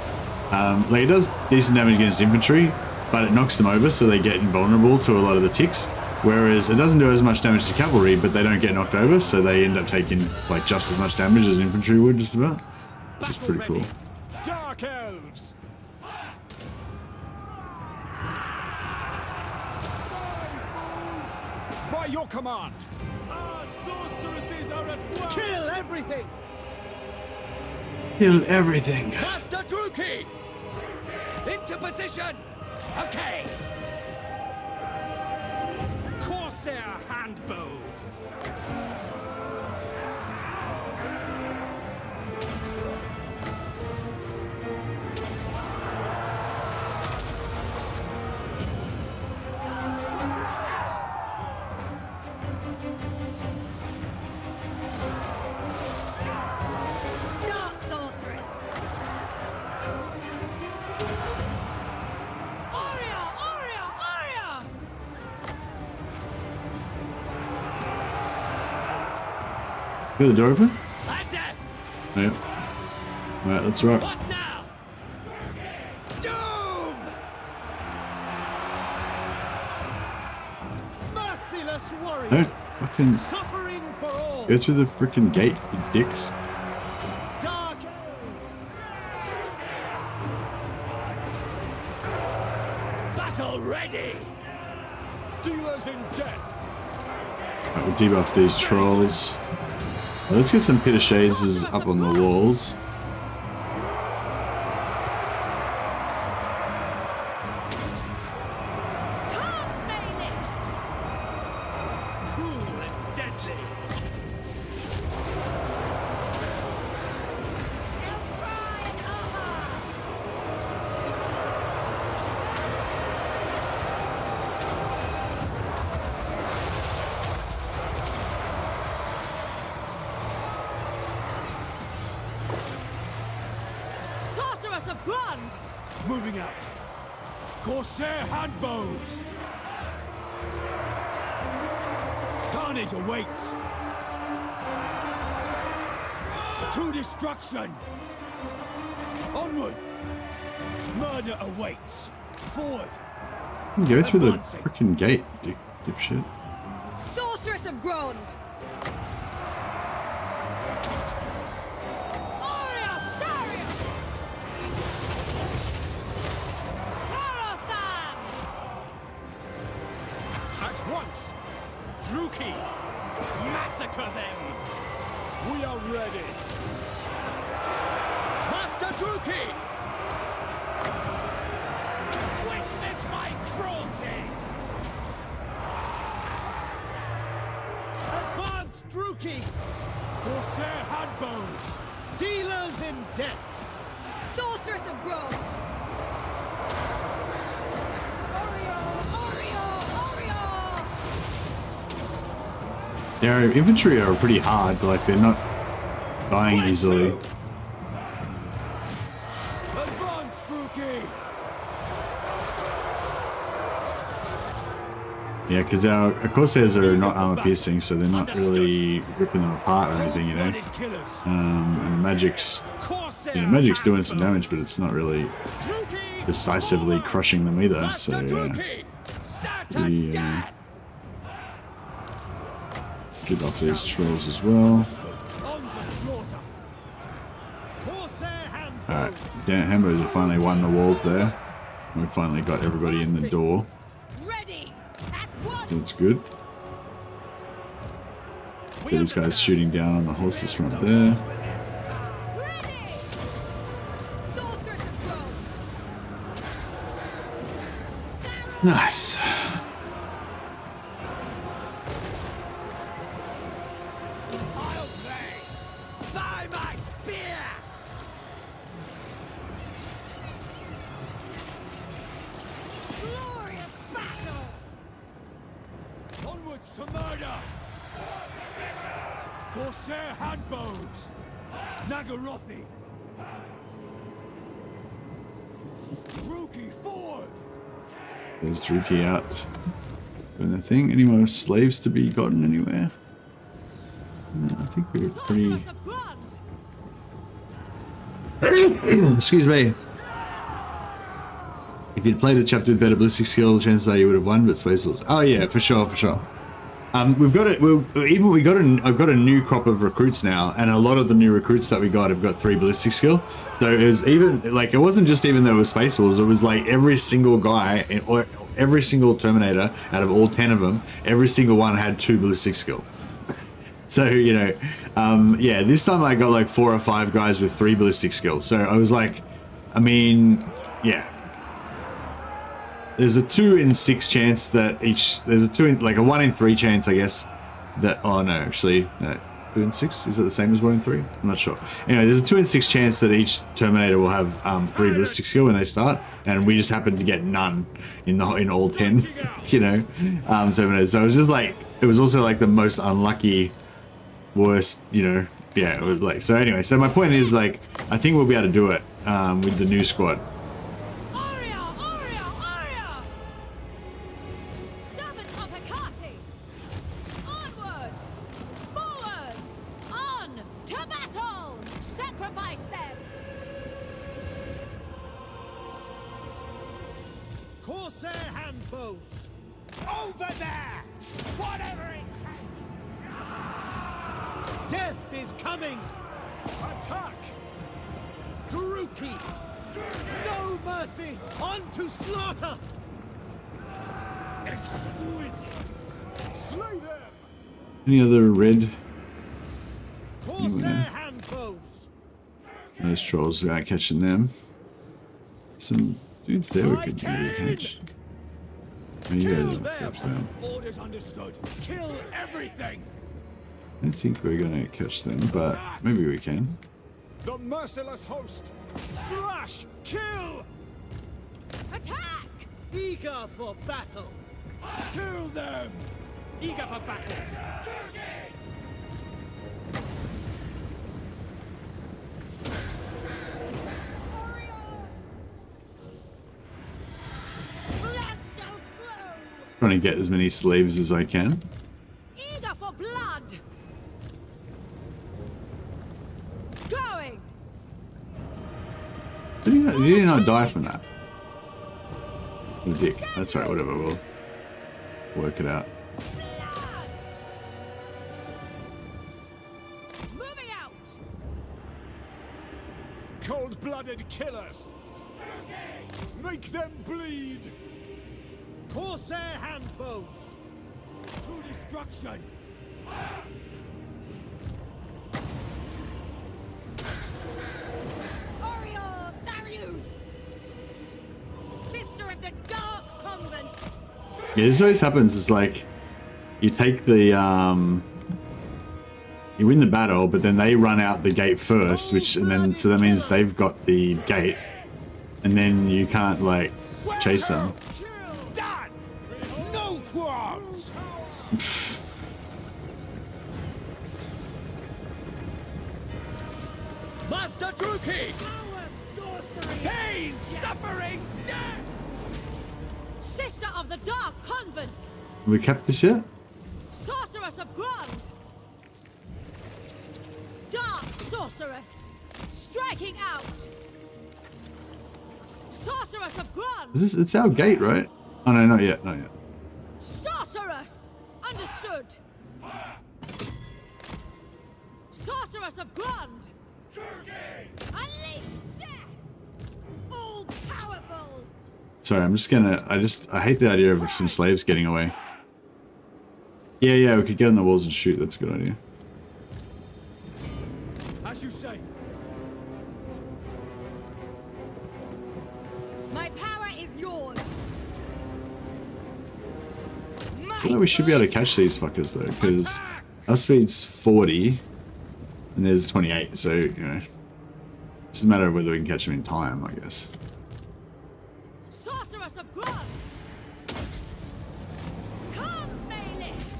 Like it does decent damage against infantry, but it knocks them over so they get invulnerable to a lot of the ticks. Whereas it doesn't do as much damage to cavalry, but they don't get knocked over, so they end up taking like just as much damage as infantry would, just about. Which is pretty cool. Dark elves! By your command! Our sorceresses are at work! Kill everything! Kill everything. Master Druki! Into position! Okay! Corsair handbows! Dark sorceress! Aria! Aria! Aria! Got the door open? Adept! Yeah. Alright, let's rock. What now? Doom! Merciless warriors! Don't fucking Suffering for all! go through the freaking gate, you dicks. Dark elves! Battle ready! Dealers in death! Alright, we'll debuff these trolls. Well, let's get some Bitter Shades up on the walls. Come, Bailiff! Cruel and deadly! Elfry and Aha! Sorceress of Grund! Moving out! Corsair handbows! Carnage awaits! To destruction! Onward! Murder awaits! Forward! Go through the Advancing. freaking gate, dipshit. Sorceress of Grond! Aria Saria! Sarathan! At once! Druki! Massacre them! We are ready! Master Druki! Witness my cruelty! Advance Druki! Corsair handbows! Dealers in death! Sorceress of Grond! Aria! Aria! Aria! Their infantry are pretty hard, but like they're not dying easily. Advance Druki! Yeah, because our Corsairs are not armor piercing, so they're not really ripping them apart or anything, you know. Blooded killers! And magic's, Corsair you know, magic's doing some handbows. damage, but it's not really Druki! decisively crushing them either. Master So yeah, Druki! Satan we death! get off these trolls as well. On to slaughter! Corsair handbows! Alright, Hambos have finally won the walls there. We finally got everybody in the door, Ready! At once! so it's good. We Get these guys shooting down on the horses front there. Ready! Sorceress of Grond! Nice. I'll play! By my spear! Glorious battle! Onwards to murder! Corsair handbows! Nagarothi! Druki forward! There's Druki out doing the thing. Any more slaves to be gotten anywhere? No, I think we're pretty... Sorceress of Grond! Excuse me. If you'd played a chapter with better ballistic skill, chances are you would have won, but Space Wolves. Oh yeah, for sure, for sure. We've got it. I've got a new crop of recruits now, and a lot of the new recruits that we got have got 3 ballistic skill. So it was even like it wasn't just even though it was Space Wolves. It was like every single guy or every single Terminator out of all 10 of them, every single one had 2 ballistic skill. So you know, yeah, this time I got like 4 or 5 guys with 3 ballistic skill. So I was like, I mean, yeah. There's a 2 in 6 chance that each. There's a 2 in like a 1 in 3 chance, I guess. That oh no, actually no, 2 in 6. Is it the same as 1 in 3? I'm not sure. Anyway, there's a 2 in 6 chance that each Terminator will have 3 ballistic skill when they start, and we just happen to get none in all 10. You know, Terminators. So it was just like it was also like the most unlucky, worst. You know, yeah. It was like so. Anyway, so my point is like I think we'll be able to do it with the new squad. Aria! Aria! Aria! Servant of Hecate! Onward! Forward! On! To battle! Sacrifice them! Corsair handbows! Over there! Whatever it takes! Death is coming! Attack! Druki! No mercy! On to slaughter! Exquisite! Slay them! Any other red? Corsair handbows! Those trolls are out catching them. Some dudes there we could maybe catch. Oh, you guys Kill don't them! catch them. Orders understood. Kill everything! I don't think we're gonna catch them, but maybe we can. The merciless host! Slash! Kill! Attack! Eager for battle! Kill them! Eager for battle! Blood shall flow! Trying to get as many slaves as I can. Eager for blood! did he not die from that? What a dick. That's right, whatever, we'll work it out. Moving out. Cold-blooded killers! Make them bleed! Corsair handbows! To destruction! Oriole Sarius. Sister of the Dark Convent. Yeah, this always happens. It's like you take the you win the battle, but then they run out the gate first, and then so that means they've got the gate, and then you can't like chase them. Done! No qualms! Master Druki! Pain, suffering, death! Sister of the Dark Convent. Have we kept this yet? Sorceress of Grund. Dark Sorceress. Striking out. Sorceress of Grund. Is this? It's our gate, right? Oh no, not yet, not yet. Sorceress. Understood. Sorceress of Grund. Unleash death. All powerful. Sorry, I'm just gonna. I hate the idea of some slaves getting away. Yeah, we could get on the walls and shoot. That's a good idea. As you say. My power is yours. I feel like we should be able to catch these fuckers though, because our speed's 40 and there's 28, so you know, it's just a matter of whether we can catch them in time, I guess. Sorceress of Grund. Come, Bailiff.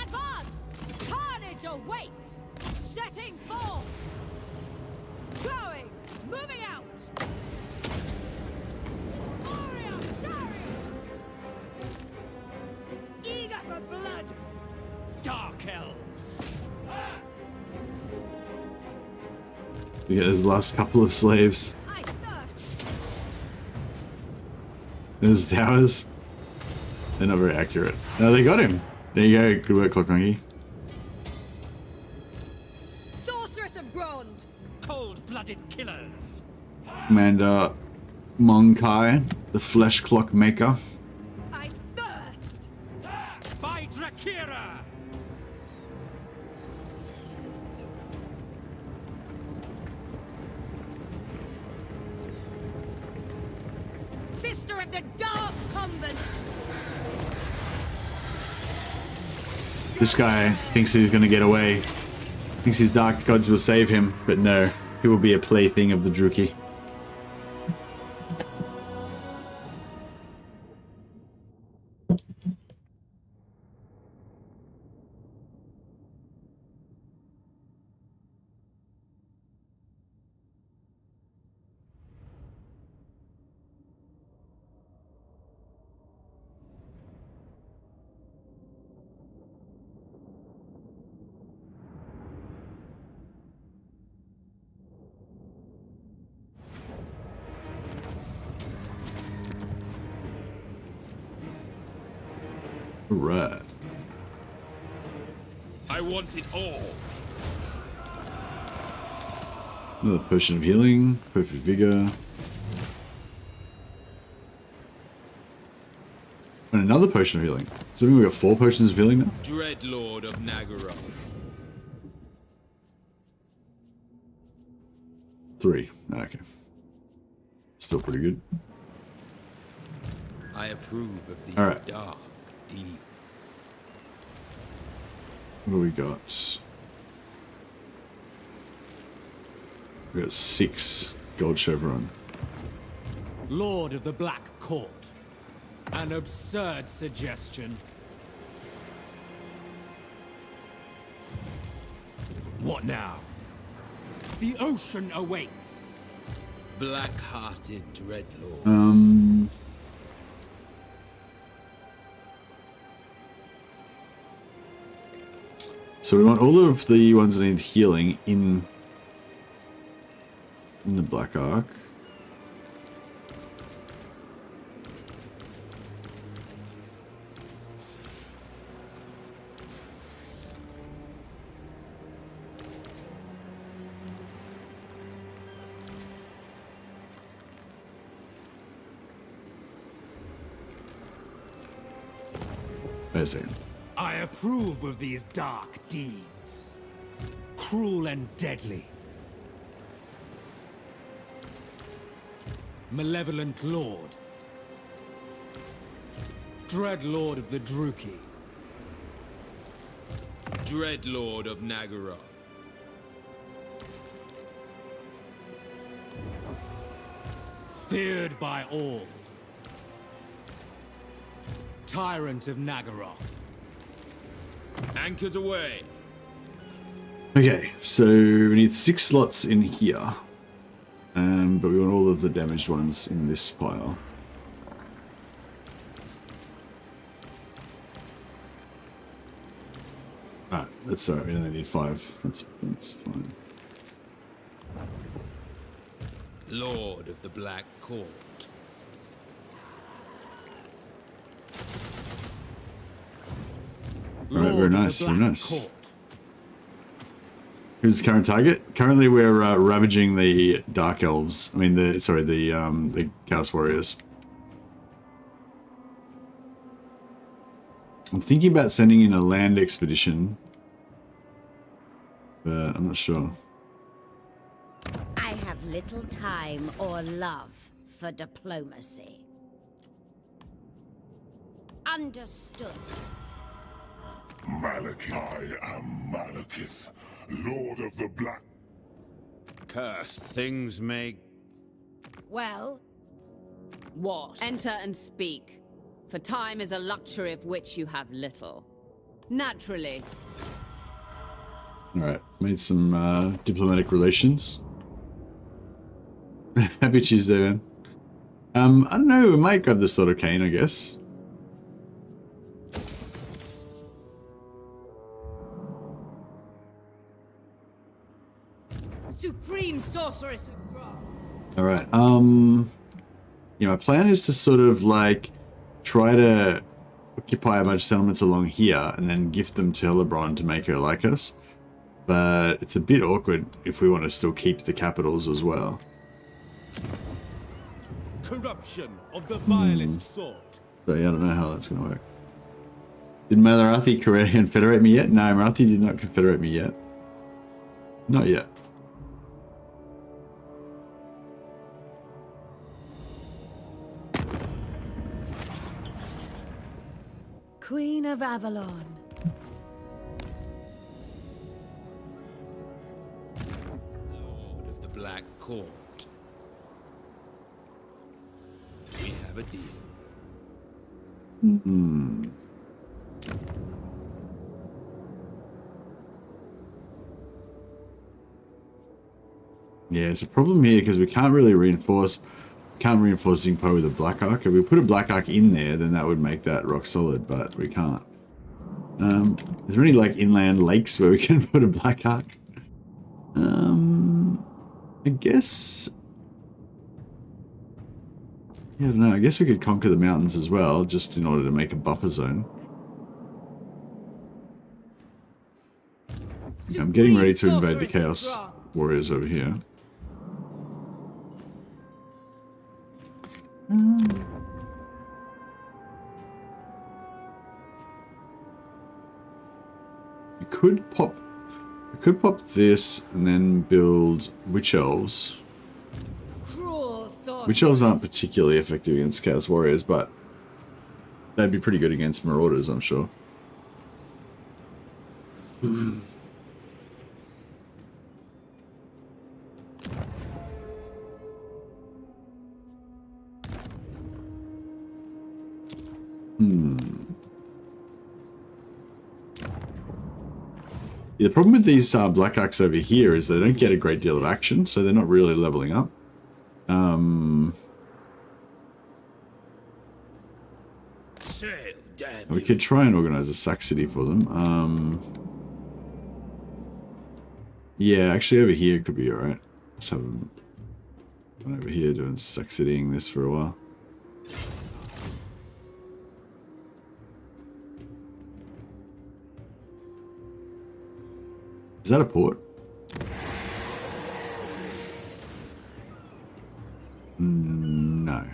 Advance. Carnage awaits. Setting forth. Going. Moving out. Oriole Sarius. Eager for blood. Dark elves! We get his last couple of slaves. I thirst. There's towers. They're not very accurate. No, they got him. There you go. Good work, Clock Monkey. Sorceress of Grund. Cold-blooded killers! Commander Monkai, the Flesh Clock Maker. I thirst. By Drakira! Sister of the Dark Convent. This guy thinks he's going to get away. Thinks his dark gods will save him, but no. He will be a plaything of the Druki. Right. I want it all. Another potion of healing, perfect vigor. And another potion of healing. So I think we got 4 potions of healing now? Dreadlord of Nagara. 3. Okay. Still pretty good. I approve of these All right. dark deeds. What do we got? We got 6 gold chevron. Lord of the Black Court. An absurd suggestion. What now? The ocean awaits. Black-hearted Dreadlord. So we want all of the ones that need healing in the Black Ark. Wait a second. I approve of these dark deeds. Cruel and deadly. Malevolent Lord. Dread Lord of the Druki. Dreadlord of Nagaroth. Feared by all. Tyrant of Nagaroth. Anchors away. Okay, so we need 6 slots in here. But we want all of the damaged ones in this pile. Alright, that's sorry, we only need 5. That's fine. Lord of the Black Court. Alright, very Lord of the nice, very Black nice. Court. Who's the current target? Currently, we're ravaging the Dark Elves. I mean, the Chaos Warriors. I'm thinking about sending in a land expedition, but I'm not sure. I have little time or love for diplomacy. Understood. Malekith. I am Malekith, Lord of the Black. Cursed things make... Well, What? Enter and speak, for time is a luxury of which you have little. Naturally. Alright, made some diplomatic relations. Happy Tuesday, man. I don't know, we might grab the Sword of Cain, I guess. supreme sorceress of God. Alright, yeah, my plan is to sort of like try to occupy a bunch of settlements along here and then gift them to Hellebron to make her like us. But it's a bit awkward if we want to still keep the capitals as well. Corruption of the vilest sort. So yeah, I don't know how that's going to work. Did Malarathi confederate me yet? No, Marathi did not confederate me yet. Not yet. Queen of Avalon. Lord of the Black Court. We have a deal. Yeah, it's a problem here because we can't really reinforce. Can't reinforce Zingpo with a Black Arc. If we put a Black Arc in there, then that would make that rock solid, but we can't. Is there any like inland lakes where we can put a Black Arc? I guess. Yeah, I don't know. I guess we could conquer the mountains as well, just in order to make a buffer zone. I'm getting ready to invade the Chaos Warriors over here. You could pop this and then build Witch Elves. Cruel sorceress. Witch Elves aren't particularly effective against Chaos Warriors, but they'd be pretty good against Marauders, I'm sure. Yeah, the problem with these Black Arcs over here is they don't get a great deal of action, so they're not really leveling up. Sail, damn We you. could try and organize a sack city for them. Yeah, actually over here could be alright. Let's have them over here doing sack citying this for a while. Is that a port? No.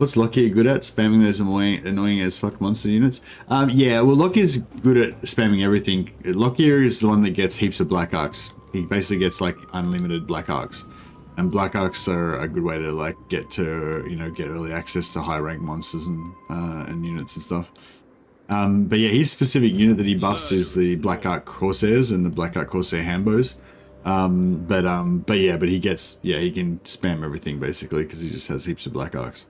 What's LOKHIR good at? Spamming those annoying as fuck monster units. Yeah, well, LOKHIR's good at spamming everything. LOKHIR is the one that gets heaps of black arcs. He basically gets like unlimited black arcs, and black arcs are a good way to like get to, you know, get early access to high rank monsters and units and stuff. But yeah, his specific unit that he buffs is the Black Arc Corsairs and the Black Arc Corsair Hambos. But he gets, yeah, he can spam everything basically because he just has heaps of Black Arcs.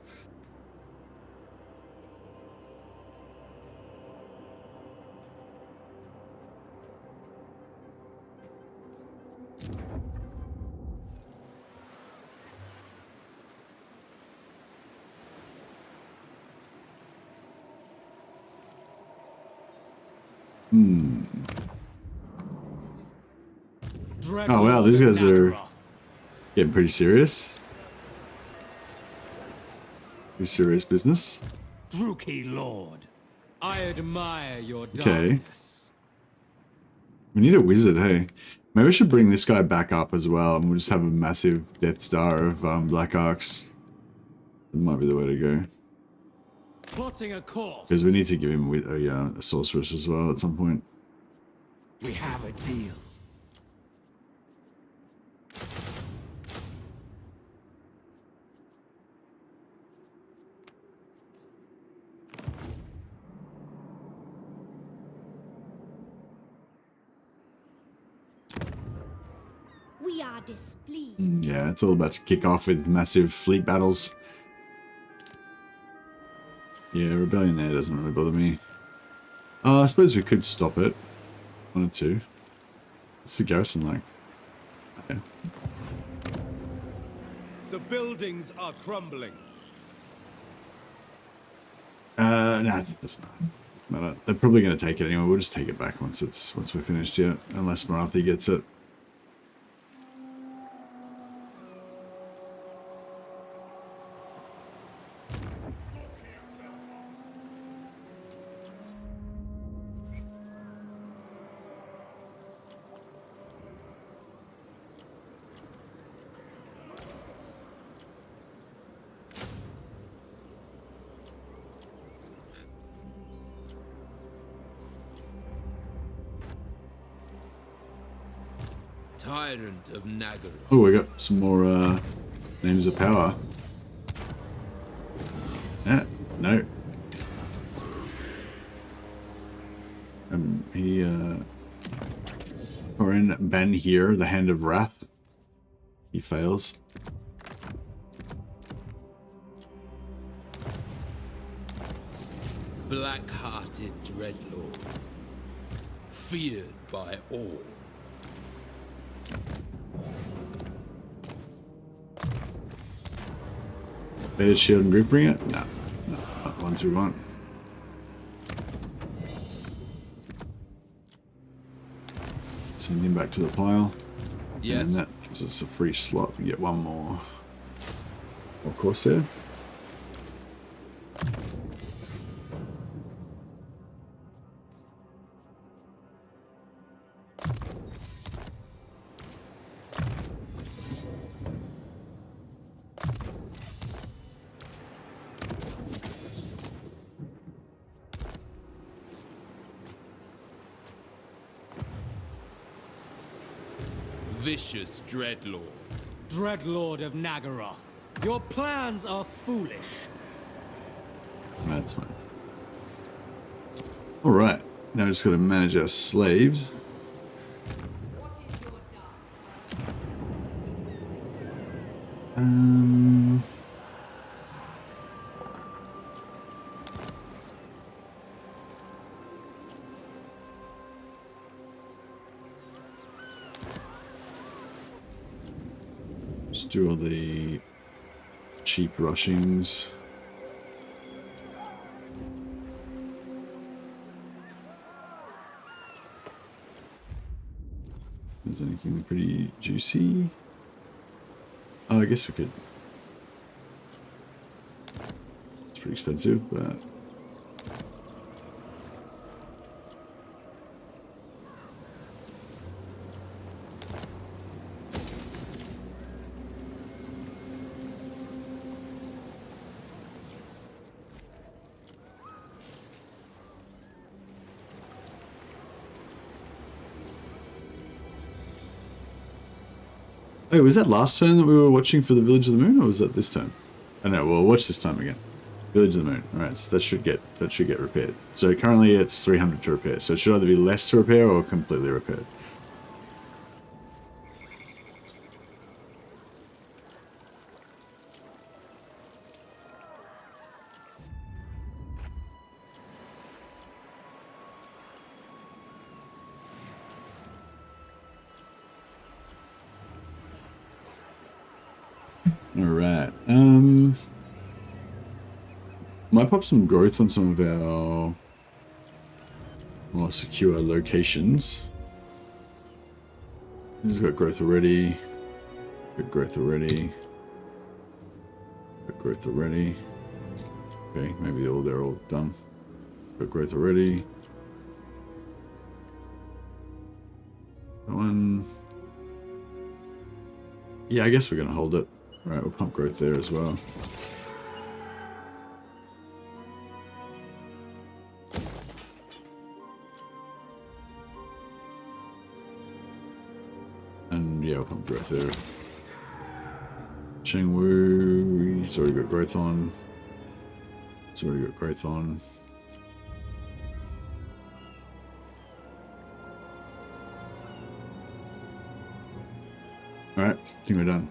Oh wow, these guys are getting pretty serious. Pretty serious business. Drookie Lord, I admire your Okay. darkness. We need a wizard, hey. Maybe we should bring this guy back up as well, and we'll just have a massive Death Star of Black Arcs. That might be the way to go. Plotting a course. Because we need to give him a sorceress as well at some point. We have a deal. We are displeased. Yeah, it's all about to kick off with massive fleet battles. Yeah, rebellion there doesn't really bother me. I suppose we could stop it. 1 or 2. What's the garrison like? Okay. The buildings are crumbling. Nah, that's not. They're probably going to take it anyway. We'll just take it back once we're finished. Yeah, unless Marathi gets it. Tyrant of Nagaroth. Oh, we got some more names of power. Yeah, no. Corin Ben here, the Hand of Wrath. He fails. Black-hearted dreadlord, feared by all. Better shield and Gripbringer? No, not the ones we want. Send him back to the pile. Yes. And that gives us a free slot. We get one more Corsair. Vicious dreadlord. Dreadlord of Nagaroth, your plans are foolish. That's fine. Alright, now we're just going to manage our slaves. Just do all the cheap rushings. Is anything pretty juicy? Oh, I guess we could. It's pretty expensive, but Oh, was that last turn that we were watching for the Village of the Moon, or was that this turn? I know. We'll watch this time again. Village of the Moon. All right, so that should get repaired. So currently it's 300 to repair. So it should either be less to repair or completely repaired. All right. Might pop some growth on some of our more secure locations. He's got growth already. Got growth already. Got growth already. Okay, maybe they're all done. Got growth already. One. Yeah, I guess we're gonna hold it. All right, we'll pump growth there as well. And yeah, we'll pump growth there. Chengwu, he's already got growth on. He's already got growth on. Alright, I think we're done.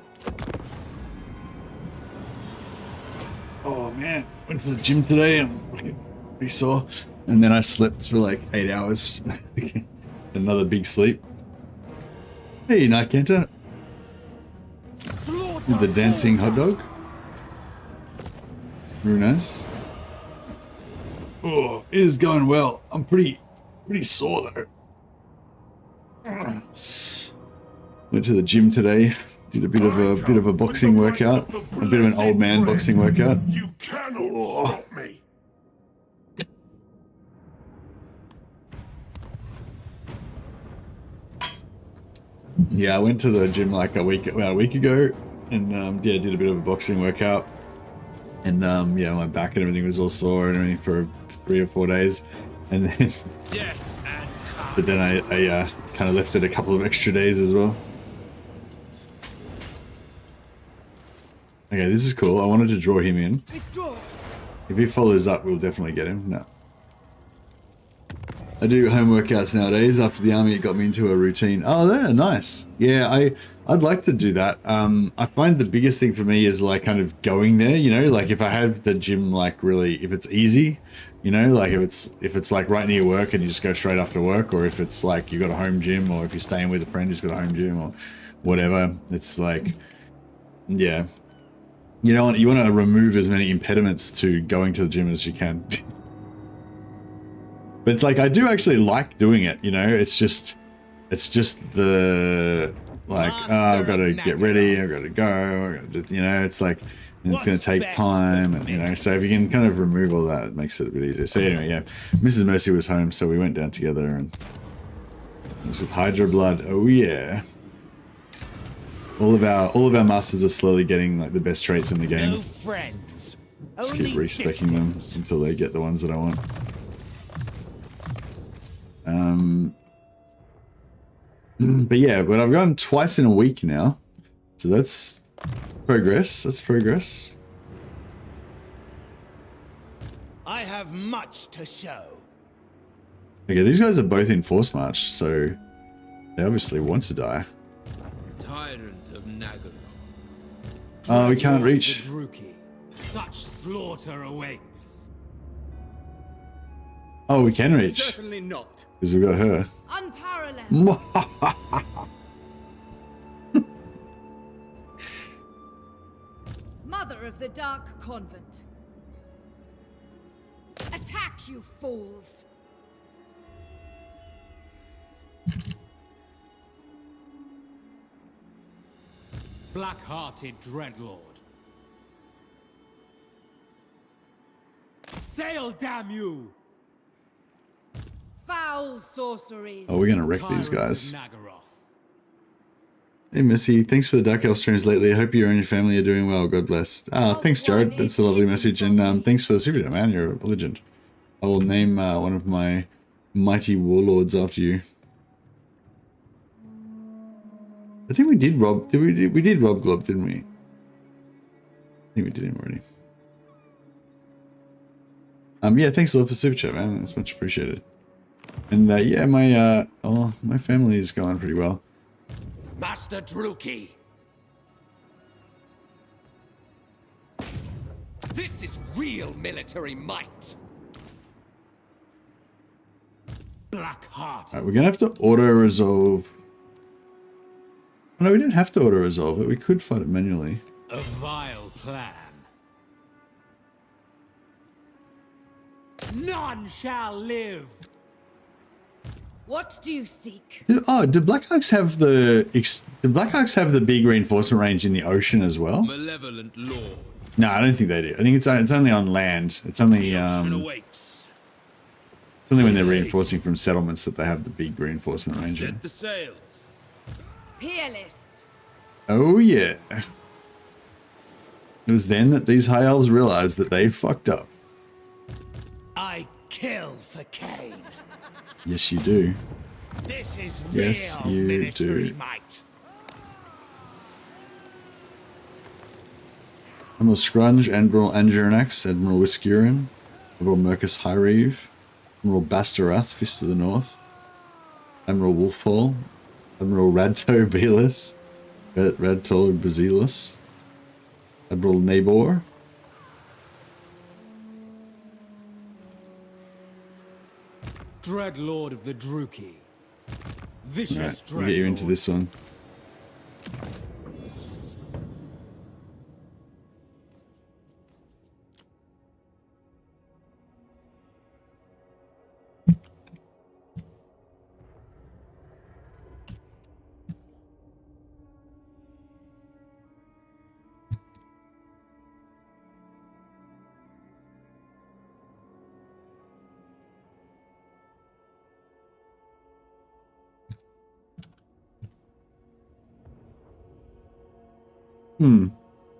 Oh man, went to the gym today and I'm pretty sore. And then I slept for like 8 hours. Another big sleep. Hey, Night Kenta. With the dancing hot dog. Very nice. Oh, it is going well. I'm pretty sore though. Went to the gym today. Did a bit of a boxing workout. A bit of an old man boxing workout. You cannot stop me. Yeah, I went to the gym like about a week ago, and yeah, did a bit of a boxing workout, and yeah, my back and everything was all sore and everything for 3 or 4 days, and then but then I kind of left it a couple of extra days as well. Okay, this is cool. I wanted to draw him in. Withdraw. If he follows up, we'll definitely get him. No. I do home workouts nowadays. After the army, it got me into a routine. Oh, they're nice. Yeah, I'd like to do that. I find the biggest thing for me is like kind of going there, you know, like if I had the gym, like really, if it's easy, you know, like if it's like right near work and you just go straight after work, or if it's like you got a home gym, or if you're staying with a friend who's got a home gym or whatever, it's like, yeah, you know, you want to remove as many impediments to going to the gym as you can. But it's like, I do actually like doing it, you know, it's just the, like, oh, I've got to get ready, I've got to go, you know, it's like, and it's going to take time, and, you know, so if you can kind of remove all that, it makes it a bit easier. So anyway, yeah, Mrs. Mercy was home, so we went down together, and it was with Hydra Blood, oh yeah. All of our masters are slowly getting, like, the best traits in the game. No friends. Just keep respecing them until they get the ones that I want. But yeah, but I've gone twice in a week now, so that's progress. That's progress. I have much to show. Okay, these guys are both in force march, so they obviously want to die. Tyrant of Nagaroth. Oh, we can't reach. Such slaughter awaits. Oh, we can reach. Certainly not. Because we've got her. Unparalleled. Mother of the Dark Convent. Attack, you fools! Black-hearted dreadlord. Sail, damn you! Foul sorceries. Oh, we're gonna wreck these guys. Nagaroth. Hey Missy, thanks for the Dark Elf streams lately. I hope you and your family are doing well. God bless. Thanks Jared, that's a lovely message, and thanks for the super chat, man. You're a legend. I will name one of my mighty warlords after you. I think we did rob. We did rob Glob, didn't we? I think we did him already. Yeah, thanks a lot for super chat, man. That's much appreciated. And yeah, my family is going pretty well. Master Druki. This is real military might. Blackheart. Alright, we're gonna have to auto-resolve. No, we don't have to auto-resolve it. We could fight it manually. A vile plan. None shall live. What do you seek? Oh, do Blackhawks have the big reinforcement range in the ocean as well? Malevolent lord. No, I don't think they do. I think it's only on land. It's only Awaits. only when they're reinforcing from settlements that they have the big reinforcement range in. Set the sails. Peerless. Oh yeah. It was then that these high elves realized that they fucked up. I kill for Cain. Yes, you do. This is Yes, real you military do. might. Admiral Scrunge, Admiral Angerinax, Admiral Wiscurin, Admiral Mercus Hyreeve, Admiral Bastarath, Fist of the North, Admiral Wolfpaul, Admiral Radto Belis, Radto Basilis, Admiral Nabor, Dread Lord of the Druki. Vicious Alright, we'll Dread get you into Lord. this one.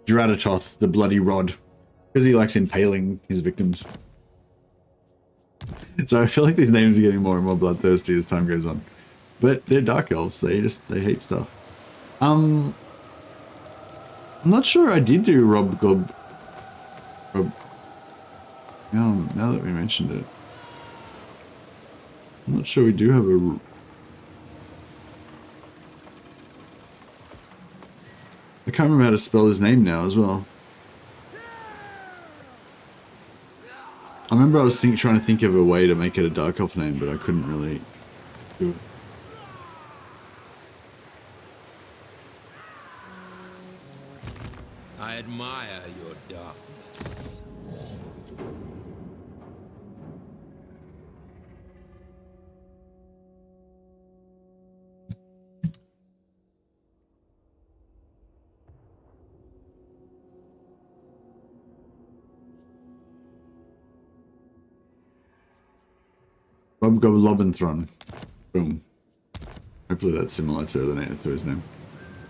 Dradatoth, the bloody rod. Because he likes impaling his victims. So I feel like these names are getting more and more bloodthirsty as time goes on. But they're dark elves, they hate stuff. I'm not sure I did do Rob Glob. Now that we mentioned it. I'm not sure we do have a... I can't remember how to spell his name now as well. I remember I was trying to think of a way to make it a Dark Elf name, but I couldn't really do it. I admire your darkness. Rob Lobenthron. Boom. Hopefully that's similar to his name.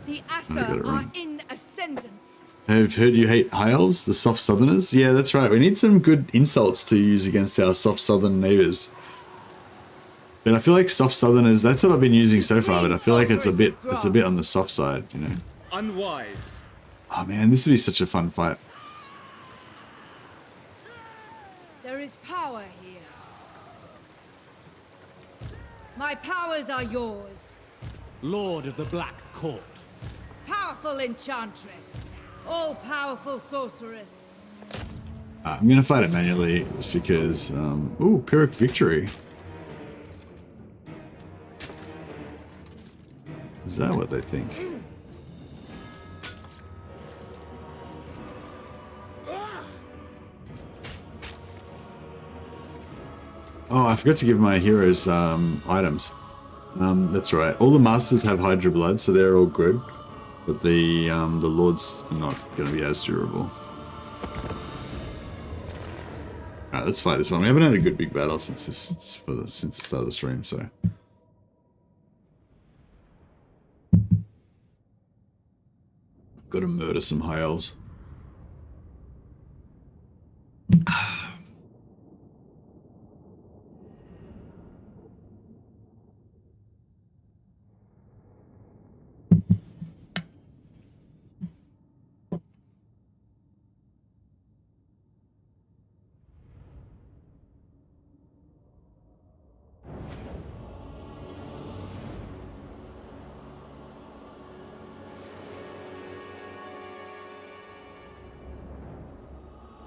The got it Asa are wrong. in ascendance. I've heard you hate high elves, the soft southerners. Yeah, that's right. We need some good insults to use against our soft southern neighbors. But I feel like soft southerners, that's what I've been using so far, but I feel like it's a bit on the soft side, you know. Unwise. Oh man, this would be such a fun fight. There is power here. My powers are yours. Lord of the Black Court. Powerful enchantress. All-powerful sorceress. I'm gonna fight it manually just because, ooh, Pyrrhic Victory. Is that what they think? Oh, I forgot to give my heroes items. That's right. All the masters have Hydra Blood, so they're all good. But the lords are not going to be as durable. Alright, let's fight this one. We haven't had a good big battle since the start of the stream, so. Got to murder some high elves.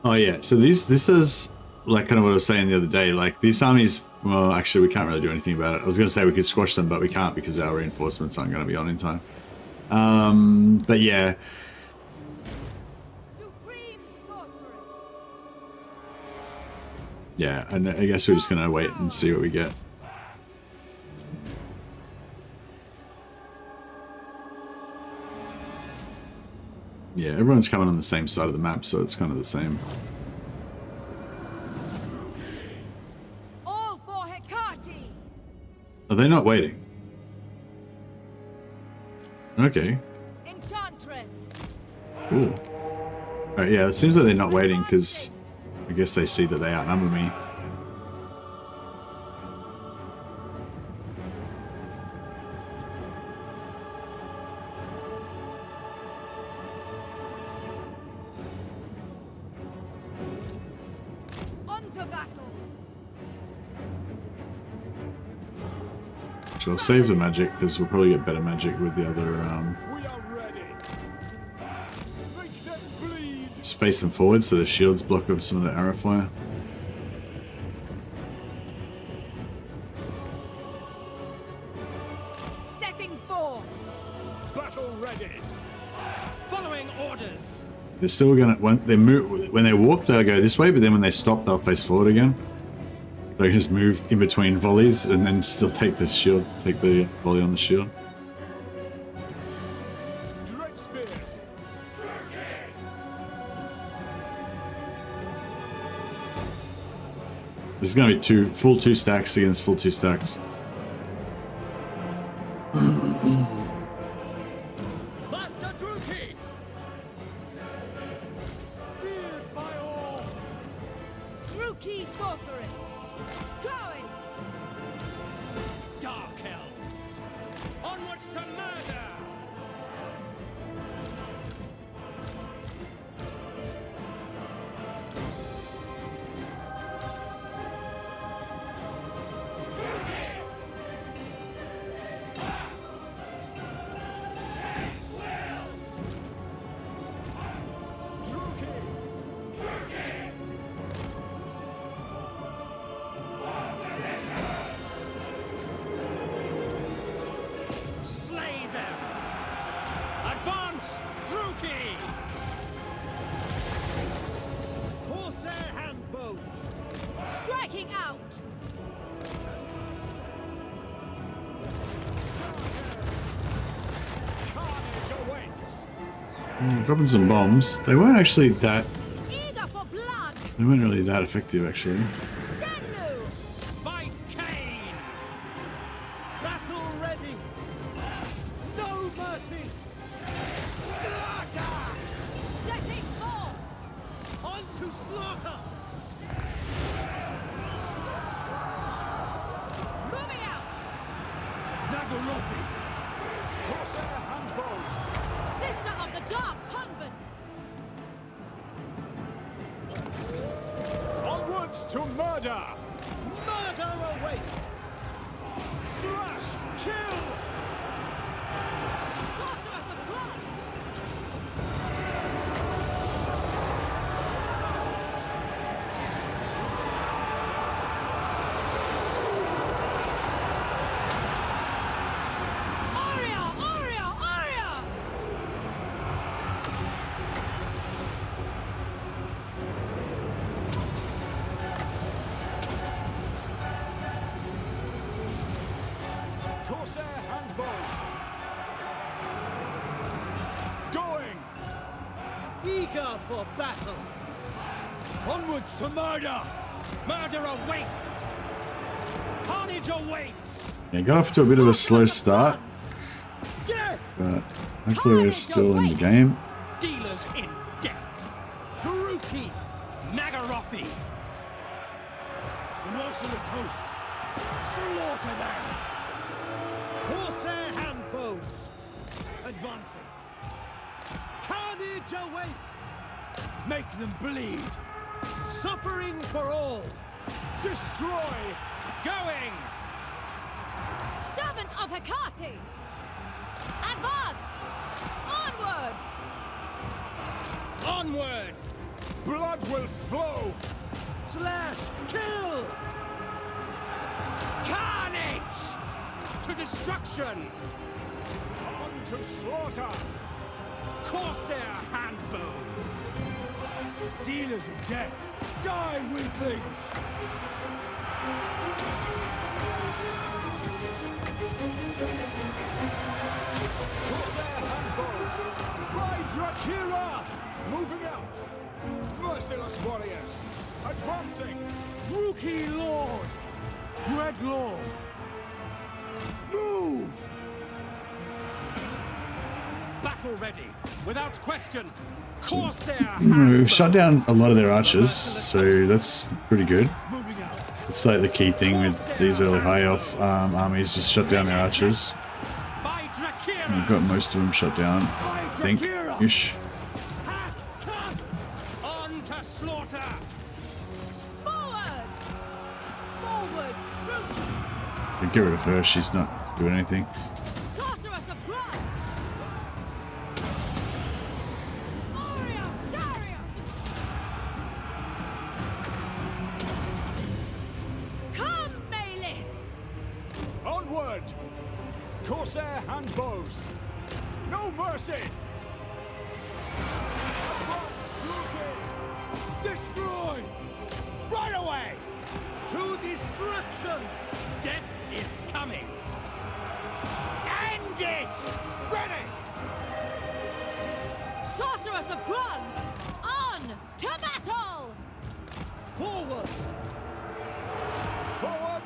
Oh yeah, so this is like kind of what I was saying the other day. Like these armies, well, actually we can't really do anything about it. I was going to say we could squash them, but we can't because our reinforcements aren't going to be on in time. But yeah. Yeah, and I guess we're just going to wait and see what we get. Yeah, everyone's coming on the same side of the map, so it's kind of the same. All for Hecate! Are they not waiting? Okay. Enchantress! Cool. Alright, yeah, it seems like they're not waiting because I guess they see that they outnumber me. So I'll save the magic because we'll probably get better magic with the other. We are ready. Make them bleed. Just face them forward so the shields block up some of the arrow fire. Setting forth. Battle ready. Following orders. They're still gonna when they walk they'll go this way, but then when they stop they'll face forward again. They just move in between volleys and then still take the shield, take the volley on the shield. Dread spears. This is gonna be full two stacks against full two stacks. Master Druki. Feared by all. Druki sorceress. Going. Dark elves. Onwards to murder. Slay them! Advance! Druki! Corsair handbows! Striking out. Carnage awaits! Dropping some bombs. They weren't actually that. Eager for blood. They weren't really that effective actually. Shenlu. By Cain! Battle ready! No mercy! Slaughter! Setting forth. On to slaughter! Moving out. Nagarothi! Corsair handbows! Sister of the Dark Convent. Onwards to murder! Murder awaits! Slash! Kill! Sorceress of blood. Aria! Aria! Aria! Corsair handbows! Going! Eager for battle! Onwards to murder! Murder awaits! Carnage awaits! Yeah, got off to a bit of a slow start, Death! but hopefully we're still in the game. Dealers in death! Druki! Nagarothi! The merciless host! Slaughter them! Corsair handbows! Advancing! Carnage awaits! Make them bleed! Suffering for all! Destroy! Going! Servant of Hecate. Advance. Onward. Onward! Blood will flow! Slash! Kill! Carnage! To destruction! On to slaughter! Corsair handbows! Dealers of death! Die, weaklings! Corsair handbows! By Drakira! Moving out! Merciless warriors! Advancing! Rookie Lord! Dread Lord! Move! Battle ready, without question. Corsair We've shut down a lot of their archers, so that's pretty good. Moving out! It's like the key thing with these early high elf armies, just shut down their archers. By Drakira! We've got most of them shut down, I think, ish. On to slaughter! Forward! Forward! Through! Get rid of her, she's not doing anything. Sorceress of Blood! Warrior Chariot! Come, Melee! Onward! Corsair handbows! No mercy! Destroy! Right away! To destruction! Death is coming! End it! Ready! Sorceress of Grund! On to battle! Forward! Forward!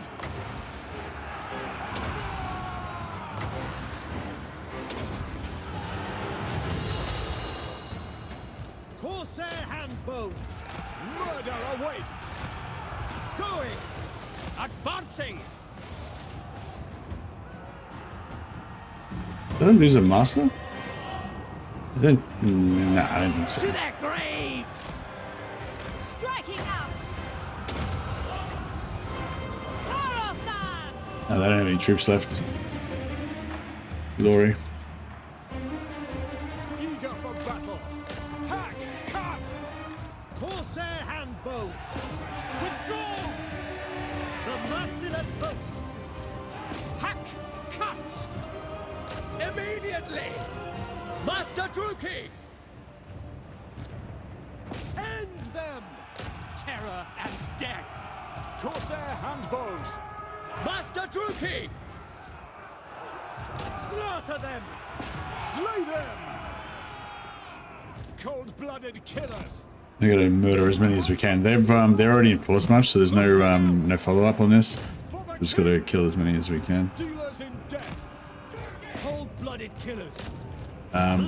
Corsair handbows! Murder awaits! Going! Advancing! Did I lose a master? I don't, nah, I don't think so. To their graves! Striking out! Sarathan! No, they don't have any troops left. Glory. Eager for battle! Hack! Cut! Corsair handbows! Withdraw! The merciless host! Hack! Cut! Immediately! Master Druki! End them! Terror and death! Corsair handbows! Master Druki! Slaughter them! Slay them! Cold-blooded killers! We gotta murder as many as we can. They're already in force march, so there's no follow up on this. We just gotta kill as many as we can. Dealers in death! Cold-blooded killers!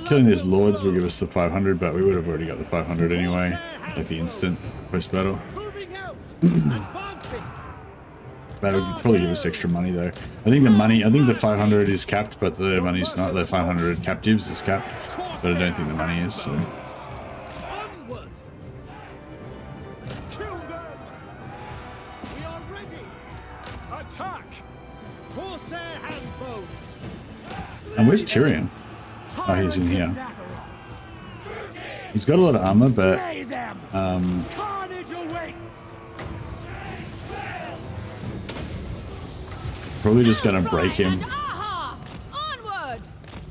Killing these lords will give us the 500, but we would have already got the 500 anyway, like the instant post battle. Moving out! Advancing! That would probably give us extra money though. I think the 500 is capped, but the money's not. The 500 captives is capped, but I don't think the money is. So. Onward! Kill them! We are ready! Attack! Corsair handbows! And where's Tyrion? Oh, he's in here. He's got a lot of armor, but Carnage awaits! probably just gonna break him. And aha! Onward!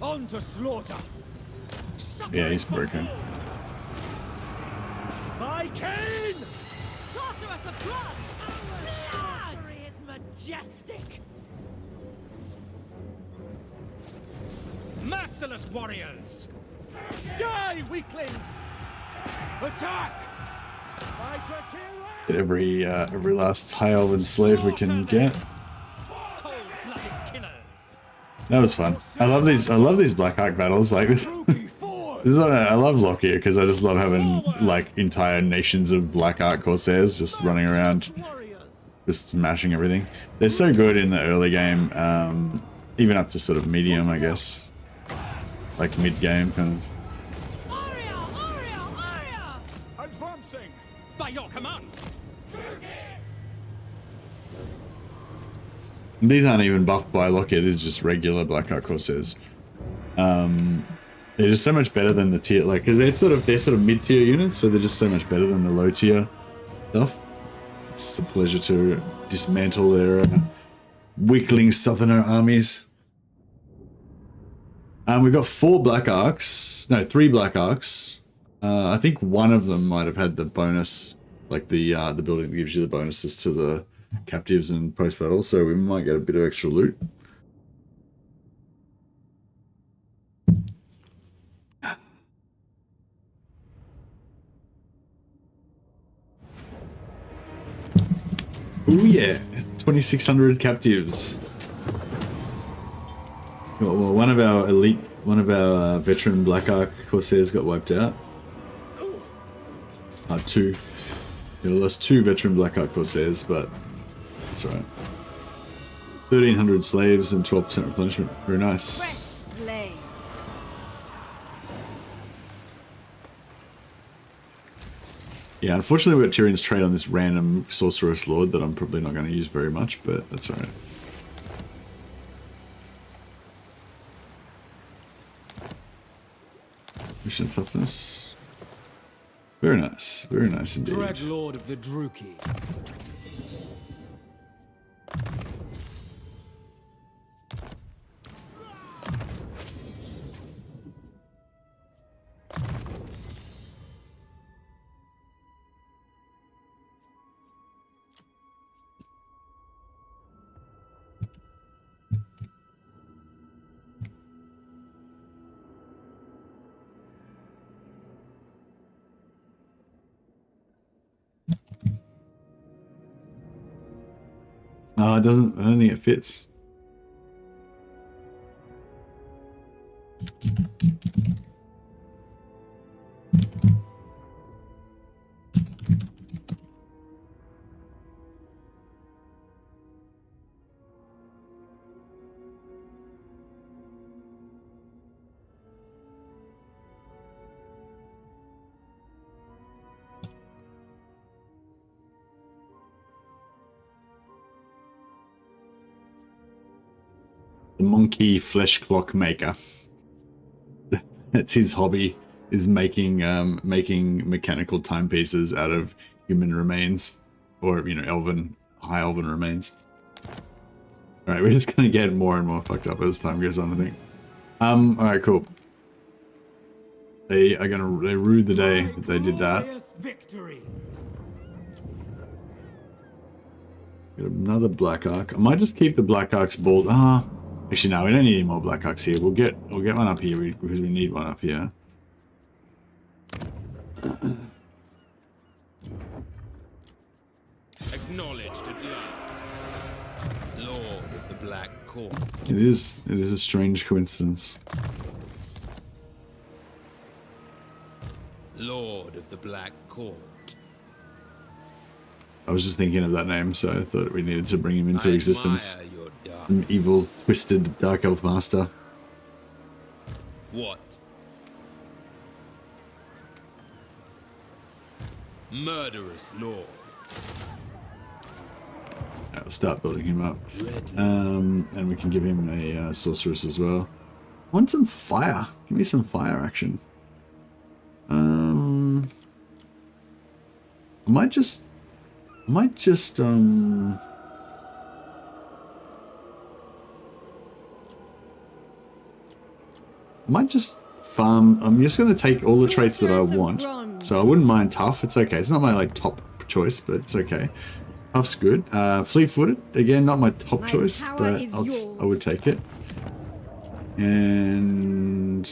On to slaughter! Yeah, he's broken. By Cain! Sorceress of Blood! Blood is majestic! Merciless warriors! Die, weaklings! Attack! By Drakira! Get every last high elven slave we can get. Cold-blooded killers! That was fun. I love these Black Ark battles like this. This is what I love LOKHIR because I just love having like entire nations of Black Ark Corsairs just running around, just smashing everything. They're so good in the early game, even up to sort of medium, I guess. Like mid-game, kind of. Aria! Aria! Aria! Advancing! By your command! These aren't even buffed by LOKHIR, these are just regular Black Ark Corsairs. They're just so much better than the tier, like, because they're sort of mid-tier units, so they're just so much better than the low-tier stuff. It's just a pleasure to dismantle their weakling southerner armies. We've got 4 black arcs, no, 3 black arcs. I think one of them might have had the bonus, like the building that gives you the bonuses to the captives and post-battle, so we might get a bit of extra loot. Oh yeah, 2,600 captives. Well, one of our veteran Black Ark Corsairs got wiped out. 2. We lost 2 veteran Black Ark Corsairs, but that's alright. 1,300 slaves and 12% replenishment. Very nice. Fresh slaves. Yeah, unfortunately we've got Tyrion's trade on this random Sorceress Lord that I'm probably not going to use very much, but that's alright. Mission toughness. Very nice indeed. Dread Lord of the Druki. No, it doesn't. I don't think it fits. The monkey flesh clock maker. That's his hobby, is making mechanical timepieces out of human remains, or high elven remains. All right, we're just gonna get more and more fucked up as time goes on, I think. All right, cool. They rue the day that they did that. Victory. Got another Black Arc. I might just keep the Black Arcs bald. Actually, no, we don't need any more Black Arcs here. We'll get one up here because we need one up here. Acknowledged at last. Lord of the Black Court. It is a strange coincidence. Lord of the Black Court. I was just thinking of that name, so I thought we needed to bring him into existence. Admire your dark. An evil, twisted Dark Elf Master. What? Murderous Lord. I'll start building him up. And we can give him a sorceress as well. I want some fire. Give me some fire action. I might just farm. I'm just going to take all the traits that I want. So I wouldn't mind tough. It's okay. It's not my top choice, but it's okay. Tough's good. Fleet-footed, again, not my top choice, but I would take it. And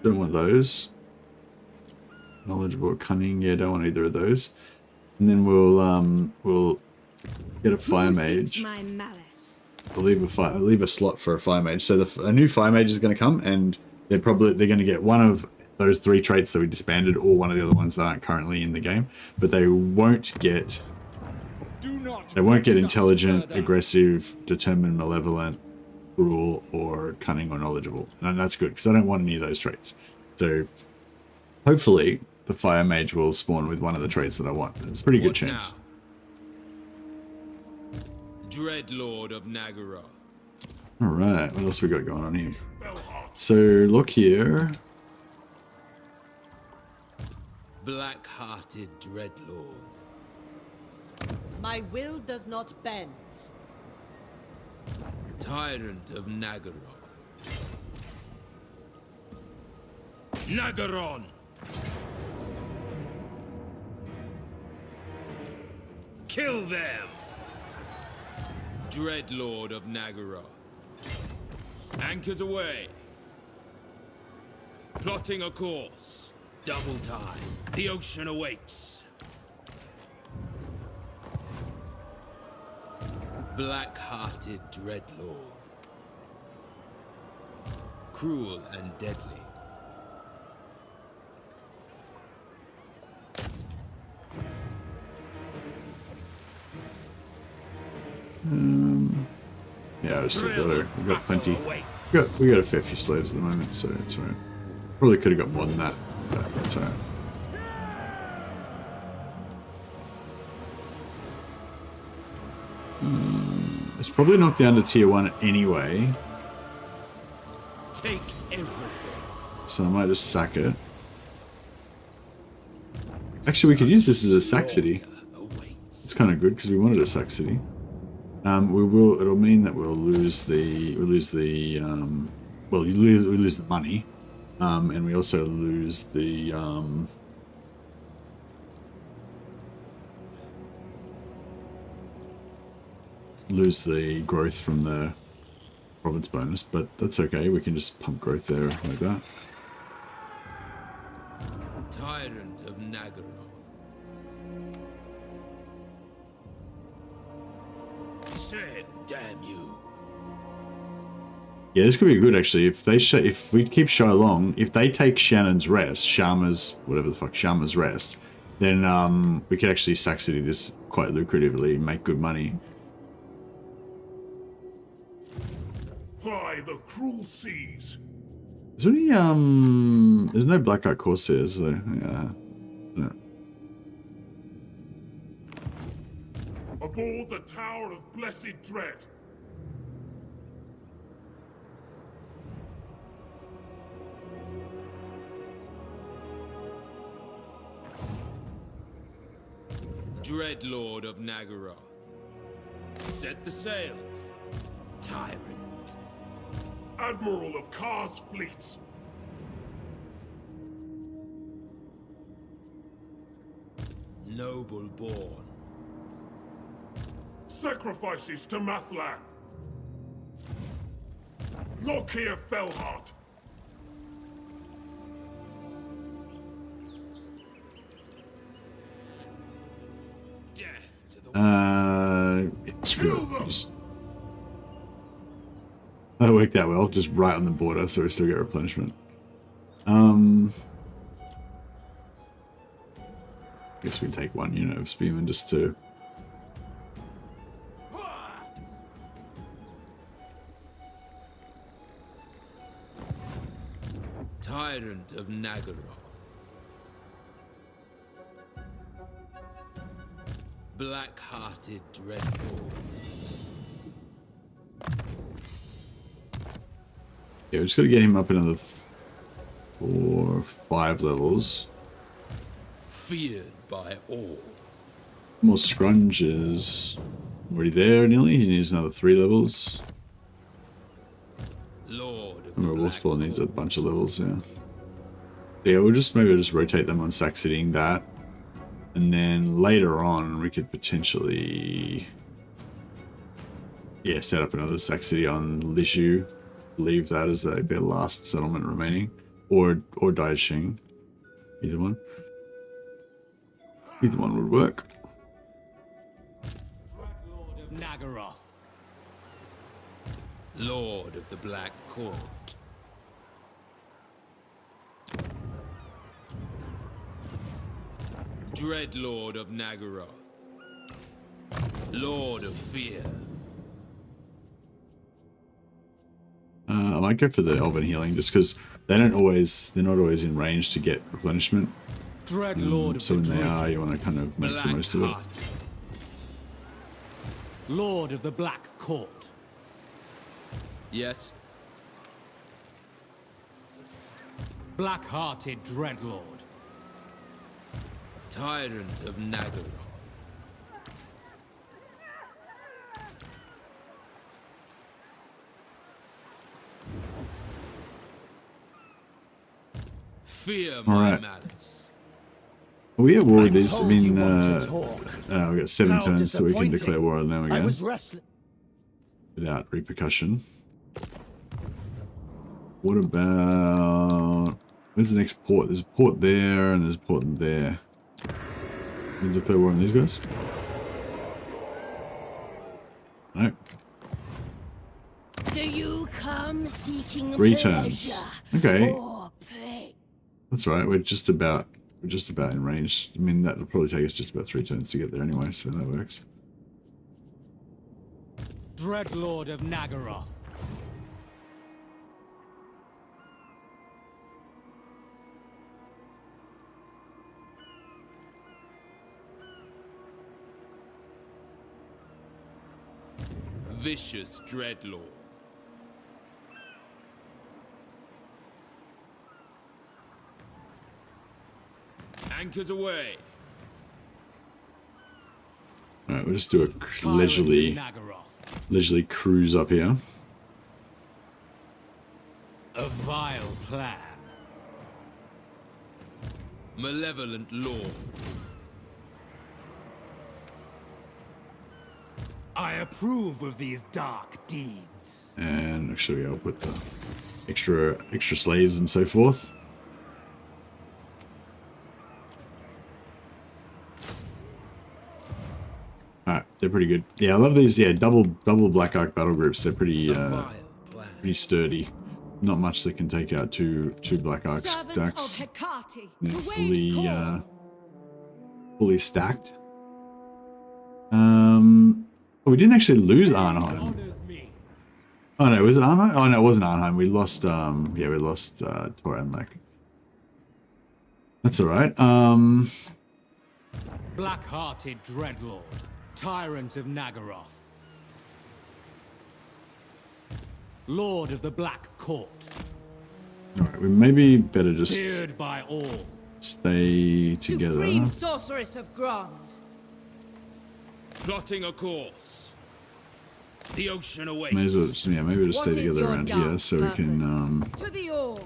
don't want those. Knowledgeable, cunning. Yeah, don't want either of those. And then we'll get a fire mage. I'll leave a slot for a fire mage. So a new fire mage is going to come, and they're going to get one of those 3 traits that we disbanded, or one of the other ones that aren't currently in the game. But they won't get intelligent, aggressive, determined, malevolent, cruel, or cunning or knowledgeable. And that's good, because I don't want any of those traits. So hopefully the fire mage will spawn with one of the traits that I want. There's a pretty good chance. Dread Lord of Nagaroth. Alright, what else we got going on here? So, look here. Black-hearted dreadlord. My will does not bend. Tyrant of Nagaroth. Nagaron! Kill them! Dreadlord of Nagaroth. Anchors away. Plotting a course. Double time. The ocean awaits. Black-hearted dreadlord. Cruel and deadly. Yeah, we've got plenty. We got a fair few slaves at the moment, so it's alright. Probably could have got more than that, but it's alright. It's probably knocked down to tier 1 anyway. Take everything. So I might just sack it. Actually, we could use this as a sack city. It's kind of good because we wanted a sack city. It'll mean that we'll lose the money, and we also lose the growth from the province bonus, but that's okay. We can just pump growth there like that. Tyrant of Nagaroth. Sail, damn you. Yeah, this could be good actually. If we keep Shylong, if they take Shannon's Rest, Sharma's Rest, then we could actually sack city this quite lucratively and make good money. Ply the cruel seas. Is there any there's no Blackheart Corsairs, so yeah. No. Aboard the Tower of Blessed Dread. Dreadlord of Nagaroth. Set the sails. Tyrant. Admiral of Kar's fleets. Noble born. Sacrifices to Mathlan. LOKHIR FELLHEART. Death to the it's good. That worked out well, just right on the border, so we still get replenishment. Guess we take one unit of spearmen just to. Tyrant of Nagaroth. Black-hearted dreadlord. Yeah, we just gotta get him up another 4 or 5 levels. Feared by all. More scrunges. Already there nearly. He needs another 3 levels. Lord of Remember, the Wolfspaw Black needs a bunch of levels, yeah. Yeah, we'll just maybe just rotate them on sack sitting that. And then later on we could potentially set up another sack city on Lishu. Leave that as their last settlement remaining. Or Daishing. Either one. Either one would work. Lord of Nagaroth. Lord of the Black Court. Dreadlord of Nagaroth. Lord of Fear. I might go for the Elven Healing just because they're not always in range to get replenishment. Dreadlord So of when the they Dread. are, you want to kind of make the most of it. Black-hearted. Lord of the Black Court. Yes. Black-hearted Dreadlord. Tyrant of Nagaroth. Fear my Right. malice. Are we at war with this? I told mean, you want to talk. we've got 7 How turns so we can disappointing. declare war on them I again was wrestling. without repercussion. What about... Where's the next port? There's a port there and there's a port there. Can we declare war on these guys? No. Do you come seeking 3 turns. pleasure Okay. or pain? That's right. We're just about in range. I mean, that'll probably take us just about 3 turns to get there anyway, so that works. Dreadlord of Nagaroth. Vicious Dreadlord. Anchors away. Alright, we'll just do a Tyrant leisurely of Nagaroth. leisurely cruise up here. A vile plan. Malevolent Lord. I approve of these dark deeds. And actually, I'll put the extra slaves and so forth. Alright, they're pretty good. Yeah, I love these. Yeah, double Black Ark battle groups. They're pretty Vile plan. pretty sturdy. Not much that can take out two Black Ark Servant stacks. of Hecate, They're the waves call. fully stacked. Oh, we didn't actually lose Arnheim. Honors me. Oh no, was it Arnheim? Oh no, it wasn't Arnheim. We lost yeah, we lost Toranlek. That's alright. Black-hearted Dreadlord, Tyrant of Nagaroth. Lord of the Black Court, Alright, we maybe better just feared by all. stay together. Supreme sorceress of Grond. Plotting a course. The ocean awaits. May as well just, yeah, maybe we'll just What stay is together your around dark here so we can purpose? To the oars.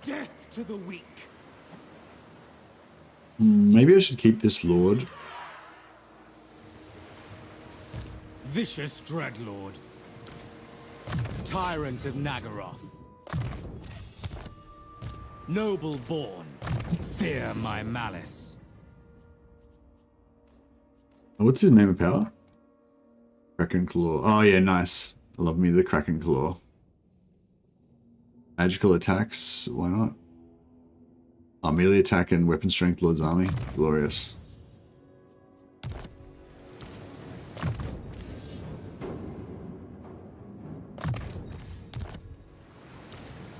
Death to the weak. maybe I should keep this lord. Vicious Dreadlord, Tyrant of Nagaroth. Noble born, fear my malice. Oh, what's his name of power? Kraken Claw. Oh yeah, nice. I love me the Kraken Claw. Magical attacks, why not? Oh, melee attack and weapon strength, Lord's Army. Glorious.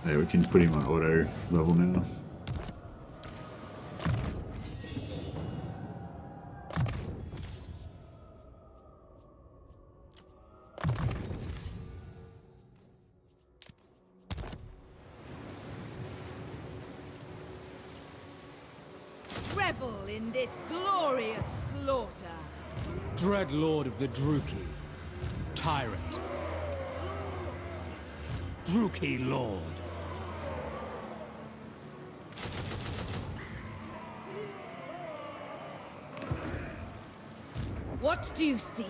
Yeah, we can put him on auto level now. Revel in this glorious slaughter. Dreadlord of the Druki, Tyrant. Druki Lord. What do you seek?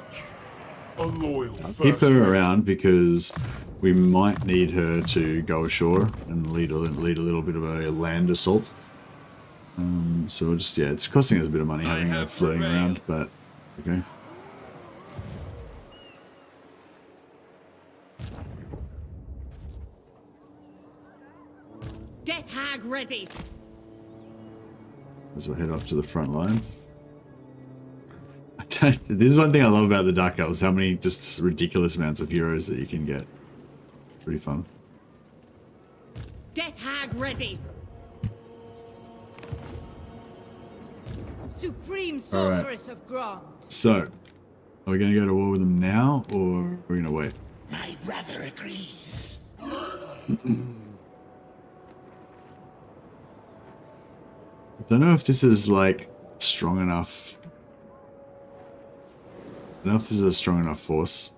A loyal Keep first her around because we might need her to go ashore and lead a little bit of a land assault. So we'll just, yeah, it's costing us a bit of money having her have floating around, prevailed. but okay. Death Hag ready. As we'll head off to the front line. This is one thing I love about the Dark Elves, how many just ridiculous amounts of heroes that you can get. Pretty fun. Death Hag ready. Supreme sorceress of Grond. So, are we going to go to war with them now, or are we going to wait? My brother agrees. Don't know if this is like strong enough. I don't know if this is a strong enough force.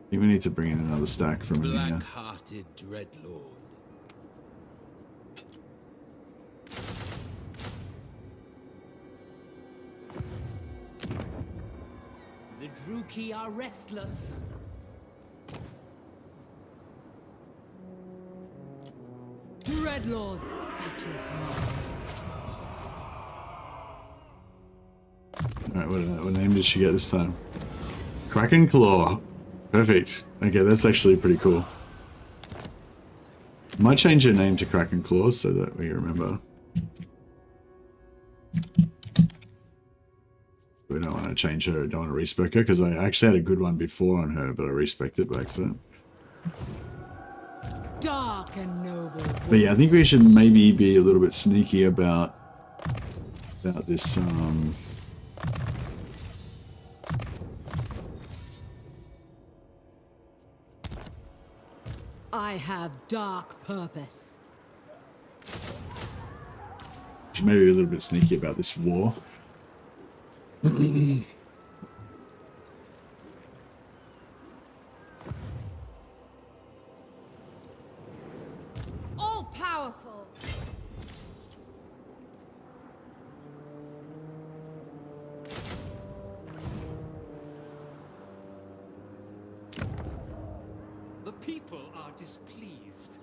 I think we need to bring in another stack from in here. Black-hearted dreadlord. The Druki are restless. Dreadlord, at your command. Alright, what name did she get this time? Kraken Claw. Perfect. Okay, that's actually pretty cool. Might change her name to Kraken Claw so that we remember. We don't want to change her, don't want to respec her, because I actually had a good one before on her, but I respected it by accident. Dark and noble. But yeah, I think we should maybe be a little bit sneaky about this, I have dark purpose. should maybe be a little bit sneaky about this war. All powerful. The people are displeased.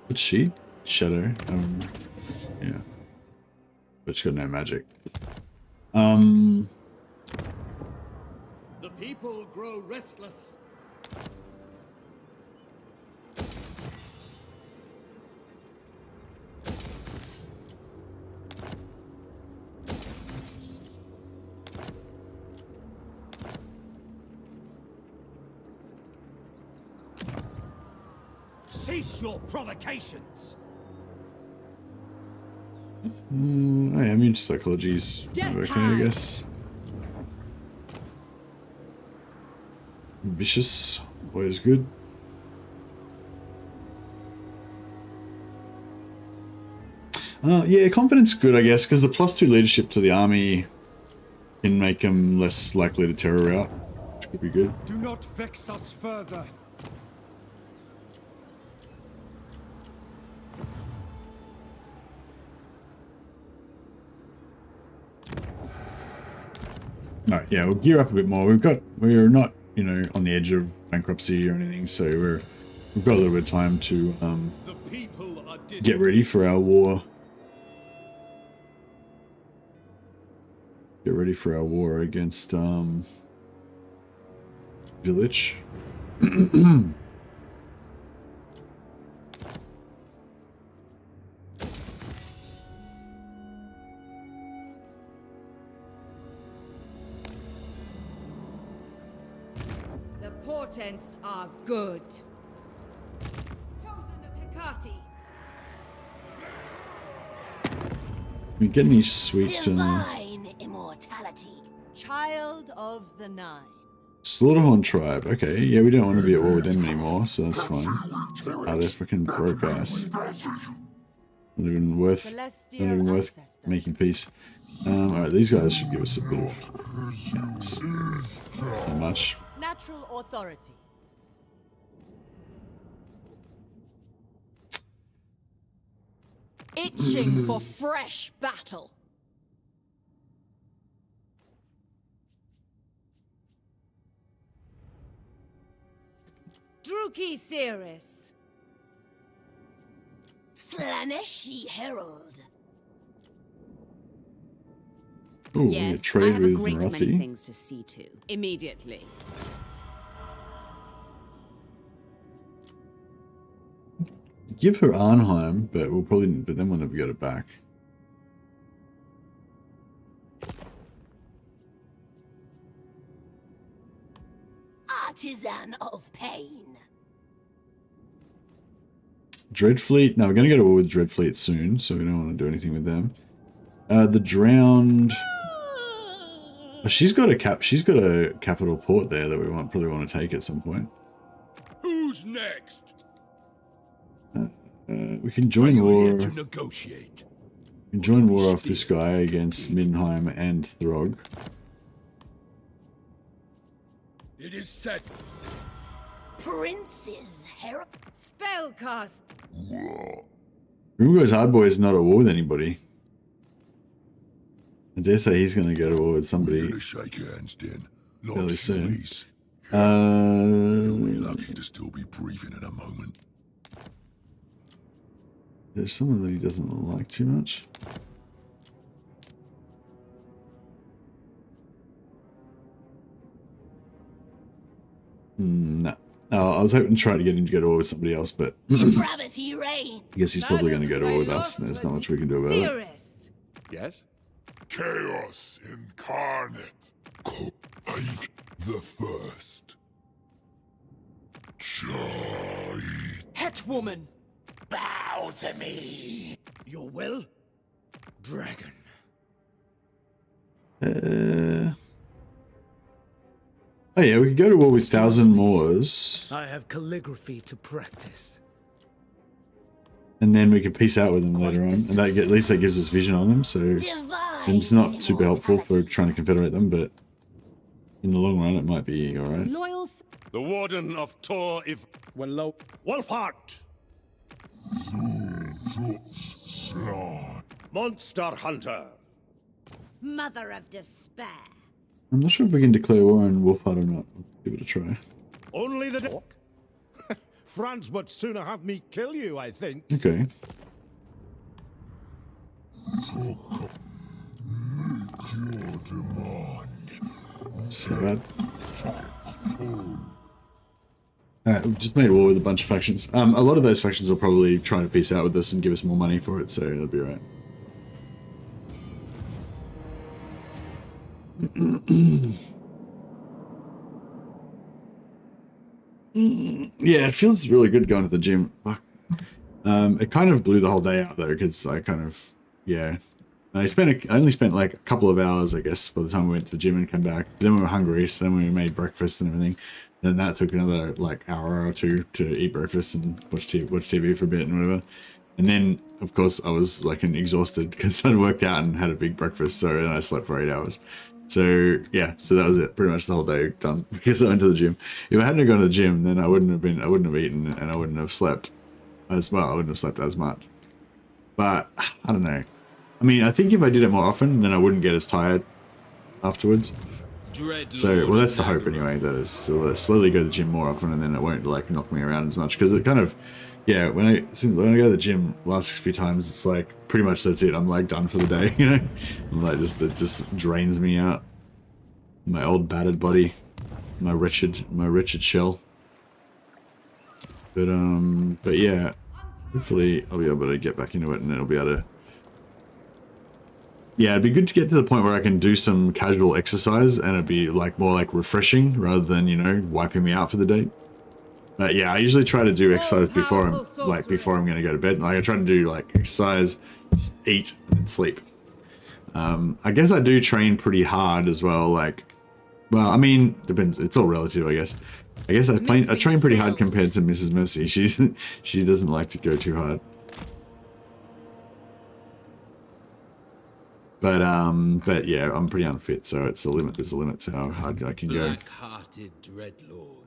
What's she? Shadow. Yeah. But she's got no magic. The people grow restless. Cease your provocations. I mean, psychology's kind of okay, I guess. Vicious, always good. Yeah, confidence good, I guess, because the +2 leadership to the army can make them less likely to terror out, which could be good. Do not vex us further. Alright, yeah, we'll gear up a bit more. We're not, you know, on the edge of bankruptcy or anything, so we've got a little bit of time to The people are get ready for our war. Get ready for our war against Village. The portents are good. Chosen of Hecate. We get any sweet Divine immortality. Child of the Nine. Slaughterhorn tribe. Okay, yeah, we don't want to be at war with them anymore, so that's fine. Oh, they're freaking broke ass. Not even worth making peace. Alright, these guys should give us a bit of chance. Not much. Natural authority. Itching for fresh battle. Druki Cirrus. Slaneshi Herald. Ooh, we Yes, get I trade have a with great many Marathi. things to see to. Immediately. Give her Arnheim, but then we'll never get it back. Artisan of pain. Dreadfleet. No, we're going to go to war with Dreadfleet soon, so we don't want to do anything with them. The Drowned. She's got a capital port there that we probably want to take at some point. Who's next? We can join war. Here to negotiate. We can join war off this guy against Middenheim and Throg. It is set. Prince's herald. Spellcast. Rumgo's Hardboy is not at war with anybody. I dare say he's going to go to war with somebody We're gonna shake hands then. fairly soon. Achilles. Uh, We're lucky to still be breathing at a moment. there's someone that he doesn't like too much. No. Oh, I was hoping to try to get him to go to war with somebody else, but I Depravity reign. guess he's probably going to go to war with us, and there's not much we can do about it. Cirrus. Yes? Chaos incarnate. Age the first. Child. Hetwoman! Bow to me. Your will? Dragon. Oh yeah, we could go to war with 1,000 Moors, I have calligraphy to practice. and then we can peace out with them later on, and that at least that gives us vision on them. So Divine. it's not super helpful for immortality. trying to confederate them, but in the long run, it might be all right. Loyal. The Warden of Tor if When low. Wolfheart! Monster Hunter. Mother of despair. I'm not sure if we can declare war on Wolfheart or not. We'll give it a try. Only the dog? Franz would sooner have me kill you, I think. Okay. So bad. Alright, we've just made war with a bunch of factions. A lot of those factions will probably try to peace out with us and give us more money for it, so that'll be alright. Yeah, it feels really good going to the gym. Fuck. It kind of blew the whole day out though, because I kind of, yeah. I only spent like a couple of hours, I guess, by the time we went to the gym and came back. Then we were hungry, so then we made breakfast and everything. Then that took another like hour or two to eat breakfast and watch TV for a bit and whatever. And then, of course, I was like exhausted because I'd worked out and had a big breakfast, so then I slept for 8 hours. So yeah, so that was it. Pretty much the whole day done because I went to the gym. If I hadn't gone to the gym, then I wouldn't have eaten and I wouldn't have slept as well. I wouldn't have slept as much. But I don't know. I mean, I think if I did it more often, then I wouldn't get as tired afterwards. So, well, that's the hope anyway, that is slowly go to the gym more often and then it won't like knock me around as much, because it kind of, yeah, when I go to the gym last few times, it's like pretty much that's it. I'm like done for the day, you know. I'm like it just drains me out. My old battered body, my wretched shell. But yeah, hopefully I'll be able to get back into it and then I'll be able to. Yeah, it'd be good to get to the point where I can do some casual exercise and it'd be like more like refreshing rather than, you know, wiping me out for the day. But yeah, I usually try to do exercise before I'm going to go to bed. Like I try to do like exercise, eat, and then sleep. I guess I do train pretty hard as well. Like, well, I mean, depends. It's all relative, I guess. I guess I train pretty hard compared to Mrs. Mercy. She doesn't like to go too hard. But yeah, I'm pretty unfit, so it's a limit. There's a limit to how hard I can go. Black-hearted Dreadlord,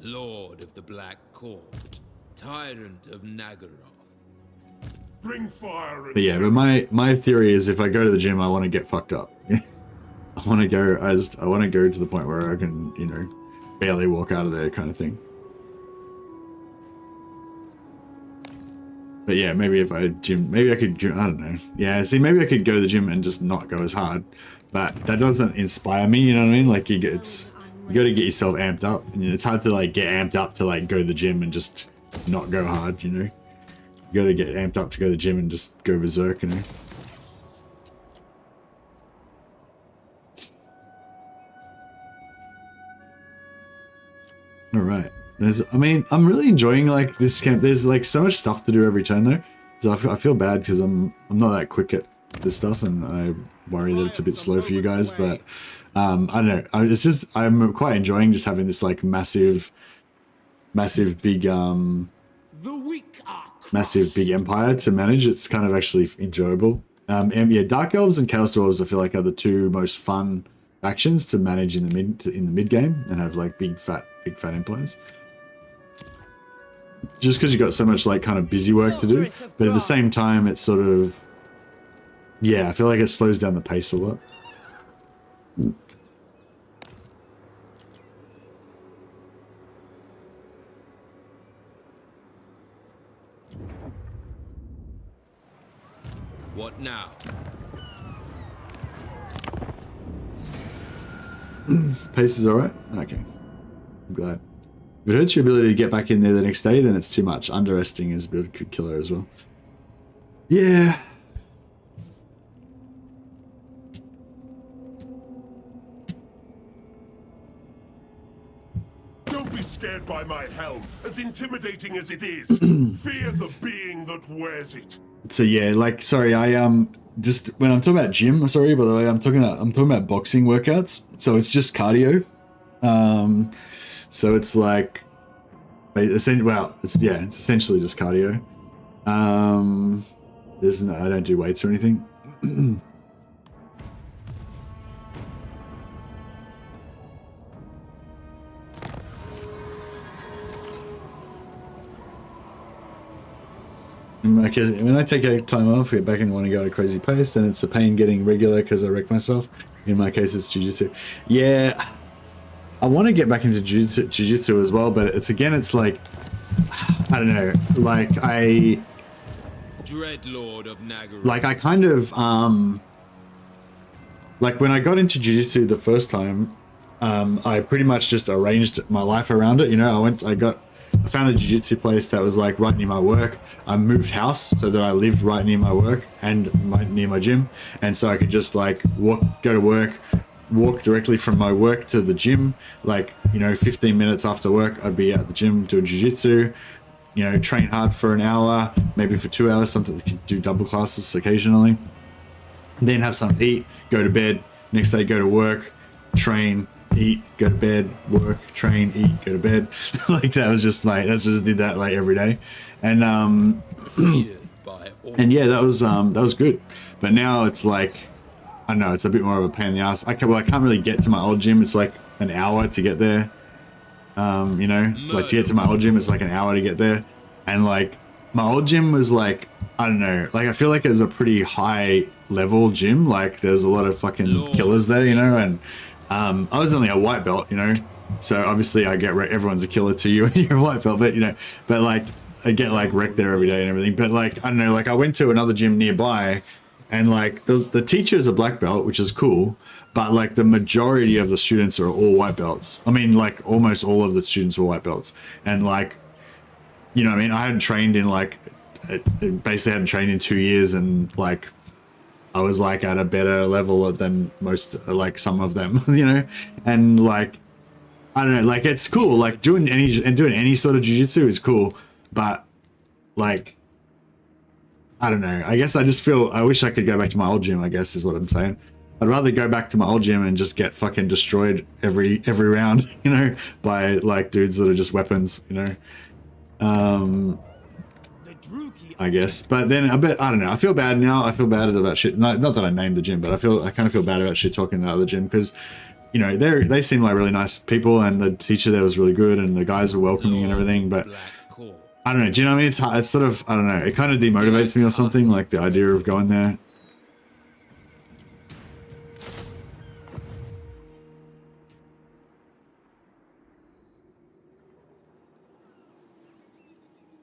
Lord of the Black Court, Tyrant of Nagaroth. Bring fire and But yeah, but my theory is if I go to the gym, I want to get fucked up. I want to go to the point where I can, you know, barely walk out of there, kind of thing. But yeah, maybe if I could, I don't know. Yeah, see, maybe I could go to the gym and just not go as hard, but that doesn't inspire me. You know what I mean? Like you got to get yourself amped up, and it's hard to like get amped up to like go to the gym and just not go hard. You know, you got to get amped up to go to the gym and just go berserk. You know. All right. I'm really enjoying like this camp. There's like so much stuff to do every turn though, so I feel bad because I'm not that quick at this stuff, and worry that it's a bit slow for you guys, but I don't know. It's just I'm quite enjoying just having this like massive big massive big empire to manage. It's kind of actually enjoyable. And yeah, Dark Elves and Chaos Dwarves I feel like are the two most fun factions to manage in the mid game and have like big fat empires. Just because you got so much like kind of busy work to do, but at the same time it's sort of, yeah, I feel like it slows down the pace a lot. What now? Pace is alright? Okay. I'm glad. If it hurts your ability to get back in there the next day, then it's too much. Underresting is a bit killer as well. Yeah. Don't be scared by my helm, as intimidating as it is. Fear the being that wears it. So yeah, like, sorry, I just when I'm talking about gym, sorry, by the way, I'm talking about boxing workouts. So it's just cardio. So it's like, well, it's essentially just cardio. I don't do weights or anything. When I take a time off, get back and want to go at a crazy pace, then it's a pain getting regular because I wreck myself. In my case, it's jiu-jitsu. Yeah, I want to get back into jiu-jitsu as well, but it's like, I don't know, like Dreadlord of Nagaru. Like I kind of, like when I got into jiu-jitsu the first time, I pretty much just arranged my life around it. You know, I found a jiu-jitsu place that was like right near my work. I moved house so that I lived right near my work and near my gym. And so I could just like go to work, walk directly from my work to the gym. Like, you know, 15 minutes after work, I'd be at the gym doing jiu-jitsu, you know, train hard for an hour, maybe for 2 hours, something do double classes occasionally. Then have something to eat, go to bed, next day go to work, train, eat, go to bed, work, train, eat, go to bed. Like that was just did that like every day. And and yeah, that was good. But now it's like, I don't know, it's a bit more of a pain in the ass. I can't really get to my old gym. It's like an hour to get there. You know, like to get to my old gym, it's like an hour to get there. And like my old gym was like, I don't know, like I feel like it was a pretty high level gym. Like there's a lot of fucking killers there, you know, and I was only a white belt, you know, so obviously I get everyone's a killer to you when you're a white belt, but you know, but like I get like wrecked there every day and everything. But like, I don't know, like I went to another gym nearby and like the teacher is a black belt, which is cool, but like the majority of the students are all white belts. I mean, like almost all of the students were white belts. And like, you know what I mean? I hadn't trained in like, basically hadn't trained in 2 years, and like I was like at a better level than most, like some of them, you know? And like, I don't know, like it's cool, like doing any sort of jiu-jitsu is cool, but like, I don't know, I guess I wish I could go back to my old gym, I guess is what I'm saying. I'd rather go back to my old gym and just get fucking destroyed every round, you know, by like dudes that are just weapons, you know? I guess, but then I don't know, I feel bad now. I feel bad about shit. Not that I named the gym, but I kind of feel bad about shit talking to the other gym because, you know, they seem like really nice people, and the teacher there was really good, and the guys were welcoming and everything. But I don't know. Do you know what I mean? It's sort of, I don't know. It kind of demotivates me or something, like the idea of going there.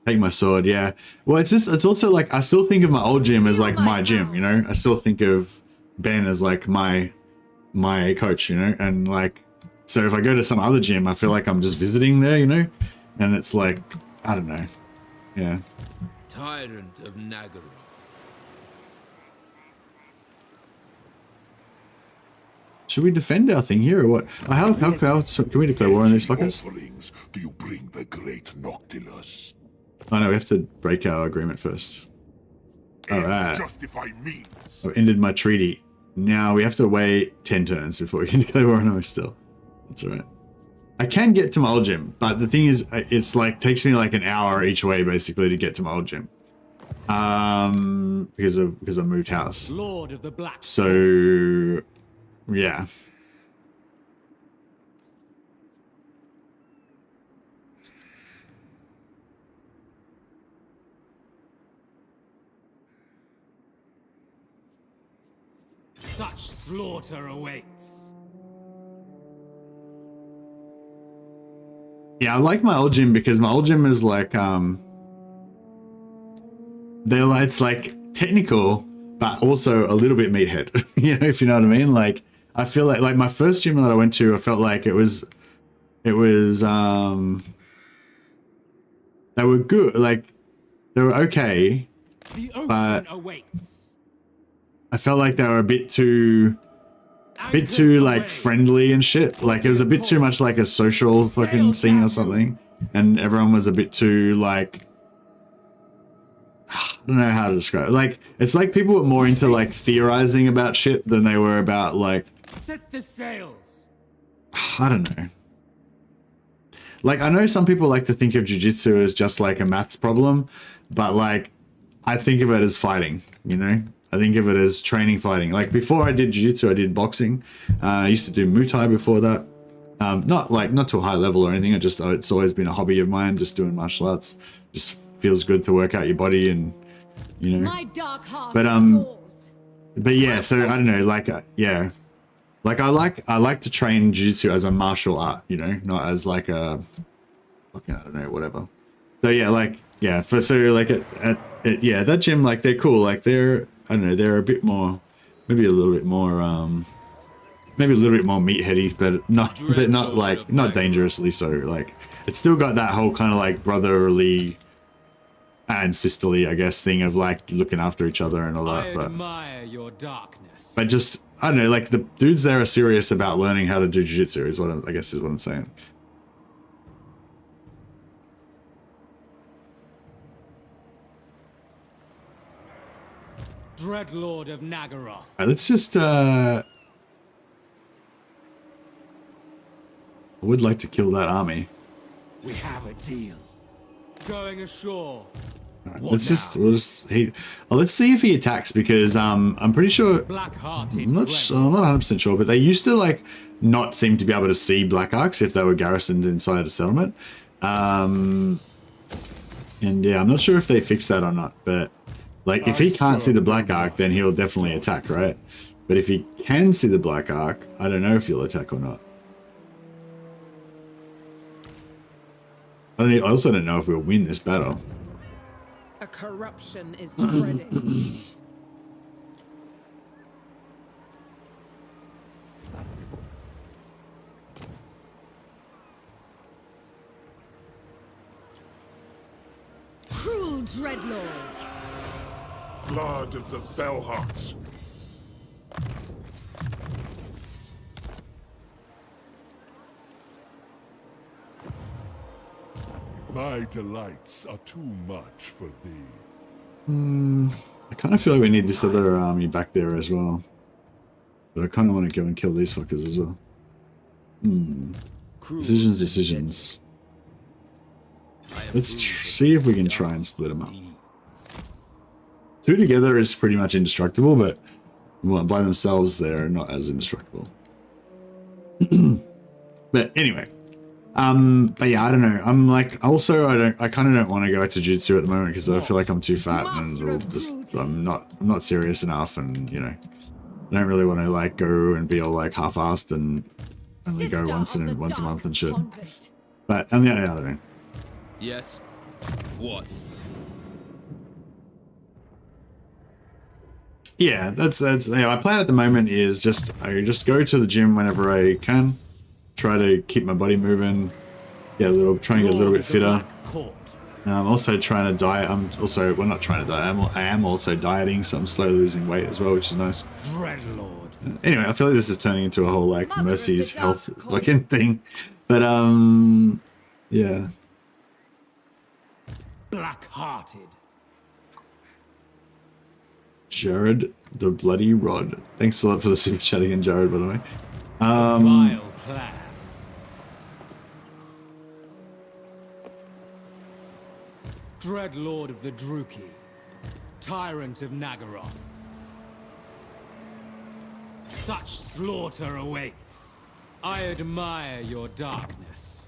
Take my sword, yeah. Well, it's also like, I still think of my old gym as like my gym, you know? I still think of Ben as like my coach, you know? And like, so if I go to some other gym, I feel like I'm just visiting there, you know? And it's like, I don't know. Yeah. Tyrant of Nagaru. Should we defend our thing here or what? How can we declare war on these fuckers? Offerings do you bring the great Noctilus? Oh no, we have to break our agreement first. Alright. Justify means. I've ended my treaty. Now we have to wait 10 turns before we can declare war on them still. That's alright. I can get to my old gym, but the thing is, it's like takes me like an hour each way basically to get to my old gym. Because I moved house. Lord of the Black. So yeah. Such slaughter awaits. Yeah, I like my old gym because my old gym is like it's like technical but also a little bit meathead. You know, if you know what I mean. Like I feel like my first gym that I went to, I felt like it was they were good, like they were okay, The ocean but awaits. I felt like they were a bit too like friendly and shit. Like it was a bit too much like a social fucking scene or something, and everyone was a bit too like, I don't know how to describe it. Like it's like people were more into like theorizing about shit than they were about like, Set the sails. I don't know. Like I know some people like to think of jiu-jitsu as just like a maths problem, but like I think of it as fighting, you know? I think of it as training fighting. Like before I did jiu-jitsu, I did boxing. I used to do Muay Thai before that. Not to a high level or anything. It's always been a hobby of mine, just doing martial arts. Just feels good to work out your body and, you know. My dark heart But is yours. but yeah, so I don't know, like yeah. Like I like to train jiu-jitsu as a martial art, you know, not as like a fucking, I don't know, whatever. So yeah, like yeah, yeah, that gym, like they're cool, like they're, I don't know, they're a bit more, maybe a little bit more meatheady, but not dangerously so. Like it's still got that whole kind of like brotherly and sisterly, I guess, thing of like looking after each other and all that. I But admire your darkness. but just, I don't know, like the dudes there are serious about learning how to do jiu-jitsu is what I guess is what I'm saying. Dreadlord of Nagaroth. All right, let's just I would like to kill that army. We have a deal. Going ashore. Right, we'll just let's see if he attacks, because I'm pretty sure, Black-hearted. I'm not 100% sure, but they used to like not seem to be able to see Black Arcs if they were garrisoned inside a settlement. And yeah, I'm not sure if they fixed that or not, but like if he can't see the Black Arc, then he'll definitely attack, right? But if he can see the Black Arc, I don't know if he'll attack or not. I also don't know if we'll win this battle. A corruption is spreading. Cruel Dreadlord. Blood of the FELLHEART. My delights are too much for thee. I kind of feel like we need this other army back there as well. But I kind of want to go and kill these fuckers as well. Decisions. Let's see if we can try and split them up. Two together is pretty much indestructible, but by themselves they're not as indestructible. But anyway. But yeah, I don't know. I'm like, also, I kind of don't want to go back to jiu-jitsu at the moment because I feel like I'm too fat and I'm not serious enough, and you know, I don't really want to like go and be all like half-assed and only go once a month and shit. But yeah, I don't know. Yes. What? Yeah, that's yeah, my plan at the moment is I just go to the gym whenever I can. Try to keep my body moving, trying to get a little bit fitter. I'm also trying to diet. Well, not trying to diet. I am also dieting, so I'm slowly losing weight as well, which is nice. Dreadlord. Anyway, I feel like this is turning into a whole like Mercy's health fucking thing, but yeah. Black-hearted. Jared the Bloody Rod. Thanks a lot for the super chat again, Jared, by the way. Vile plan. Dread Lord of the Druki, Tyrant of Nagaroth. Such slaughter awaits. I admire your darkness.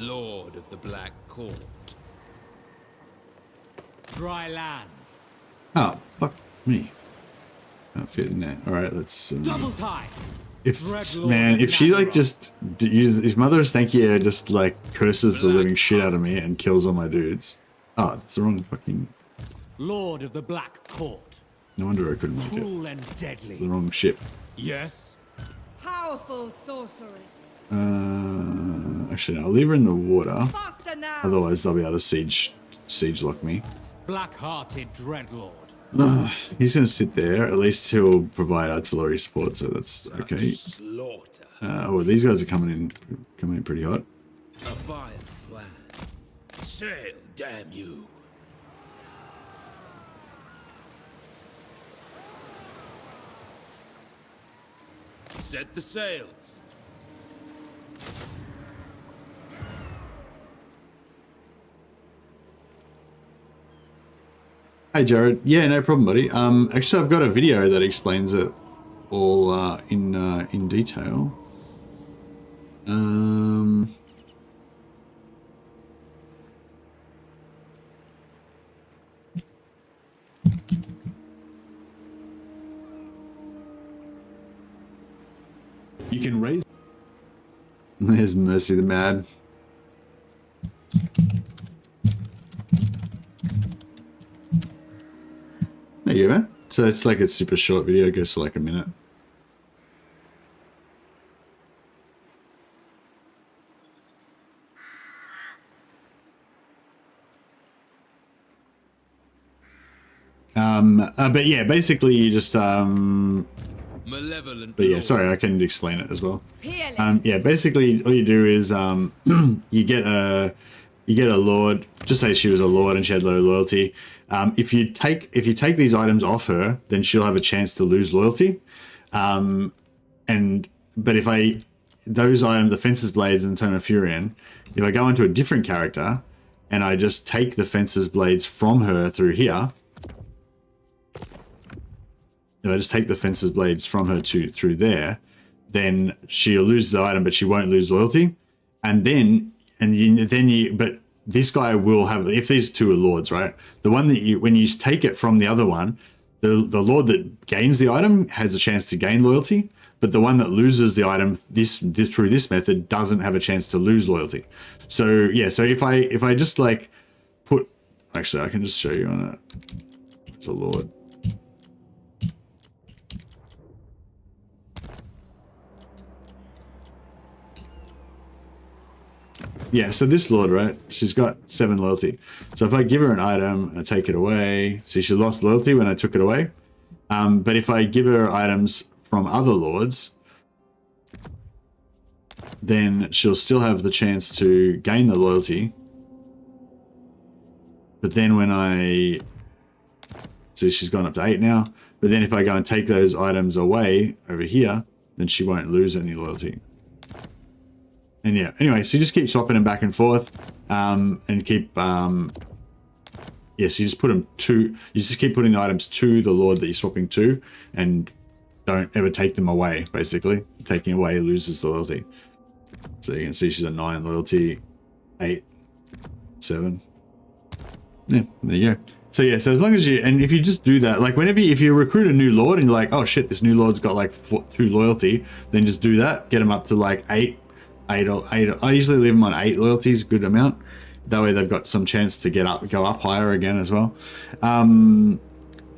Lord of the Black Court. Dry land. Oh, fuck me. Not fit in there. Alright, let's... Double time. If she like just uses, if Mother of Stanky Air just like curses the living shit out of me and kills all my dudes. Oh, it's the wrong fucking... Lord of the Black Court. No wonder I couldn't make it. Cruel and deadly. It's the wrong ship. Yes. Powerful sorceress. Actually, no, I'll leave her in the water. Faster now. Otherwise, they'll be able to siege lock me. Black-hearted Dreadlord. He's going to sit there. At least he'll provide artillery support, so that's okay. Slaughter. Oh, these guys are coming in pretty hot. A vile plan. Sail, damn you. Set the sails. Hey Jared, yeah, no problem, buddy. Actually, I've got a video that explains it all in detail. You can raise. There's Mercy the Mad. There you go, man. So it's like a super short video, it goes for like a minute. But yeah, basically you just Malevolent. but yeah, Lord. sorry, I can explain it as well. Peerless. Yeah, basically all you do is you get a lord. Just say she was a lord and she had low loyalty. If you take these items off her, then she'll have a chance to lose loyalty. But if those items, the Fencer's Blades and Tome of Furion, if I go into a different character and I just take the Fencer's Blades from her through here, if I just take the Fencer's Blades from her through there, then she'll lose the item, but she won't lose loyalty. But this guy will have, if these two are lords, right? The one that when you take it from the other one, the lord that gains the item has a chance to gain loyalty, but the one that loses the item through this method doesn't have a chance to lose loyalty. So yeah, so if I just like put, actually I can just show you on it. It's a lord. Yeah, so this lord, right? She's got 7 loyalty. So if I give her an item, I take it away. See, she lost loyalty when I took it away. But if I give her items from other lords, then she'll still have the chance to gain the loyalty. But then when I... See, she's gone up to 8 now. But then if I go and take those items away over here, then she won't lose any loyalty. And yeah, anyway, so you just keep swapping them back and forth, and keep, so you just put them you just keep putting the items to the lord that you're swapping to, and don't ever take them away, basically. Taking away loses the loyalty. So you can see she's a 9 loyalty, 8, 7. Yeah, there you go. So yeah, so as long as and if you just do that, like if you recruit a new lord and you're like, oh shit, this new lord's got like 2 loyalty, then just do that, get them up to like 8. I usually leave them on 8 loyalties, good amount. That way they've got some chance to go up higher again as well. And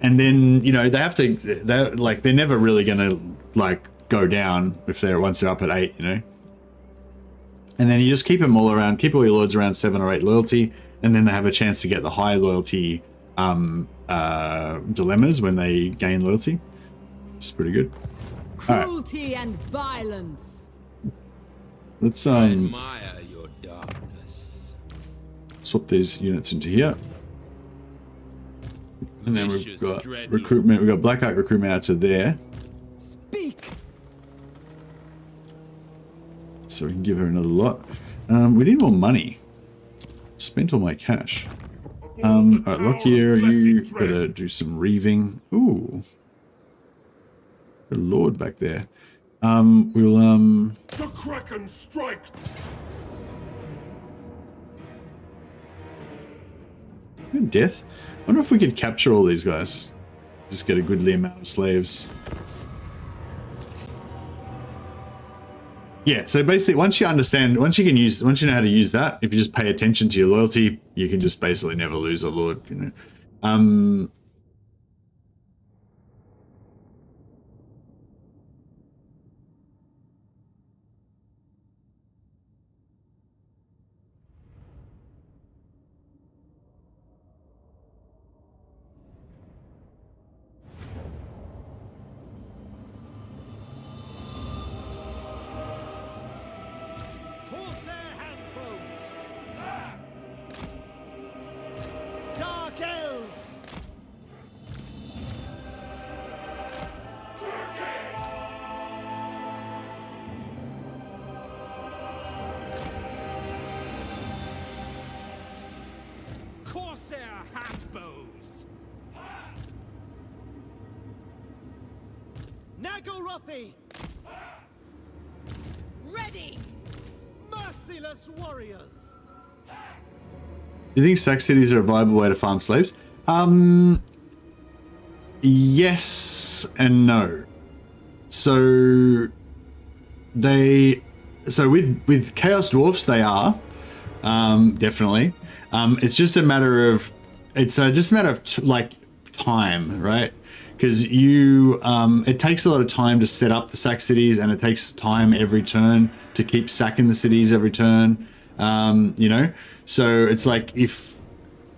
then, you know, they're never really gonna like go down once they're up at 8, you know. And then you just keep them all around, keep all your lords around 7 or 8 loyalty, and then they have a chance to get the high loyalty dilemmas when they gain loyalty. Which is pretty good. Cruelty and violence. Let's Admire your darkness. swap these units into here. And then we've Vicious got dread recruitment. We've got Black Ark recruitment out to there. Speak. So we can give her another lot. We need more money. Spent all my cash. Alright, LOKHIR, you better do some reaving. Ooh. Got a lord back there. We'll The Kraken strikes. death. I wonder if we could capture all these guys. Just get a goodly amount of slaves. Yeah, so basically once you understand, once you know how to use that, if you just pay attention to your loyalty, you can just basically never lose a lord, you know. Corsair handbows. Dark elves. Corsair handbows. Nagorothi. Ready! Merciless warriors. Do you think sack cities are a viable way to farm slaves? Yes and no. So with Chaos Dwarfs they are definitely. It's just a matter of like time, right? Because it takes a lot of time to set up the sack cities, and it takes time every turn to keep sacking the cities every turn. You know, so it's like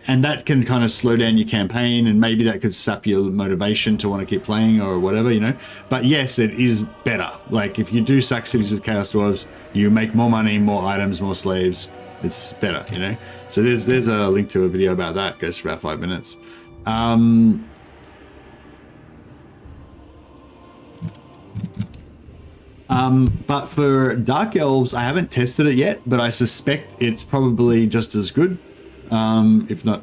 and that can kind of slow down your campaign, and maybe that could sap your motivation to want to keep playing or whatever, you know. But yes, it is better. Like if you do sack cities with Chaos Dwarves, you make more money, more items, more slaves. It's better, you know. So there's a link to a video about that. It goes for about 5 minutes. But for Dark Elves, I haven't tested it yet, but I suspect it's probably just as good, if not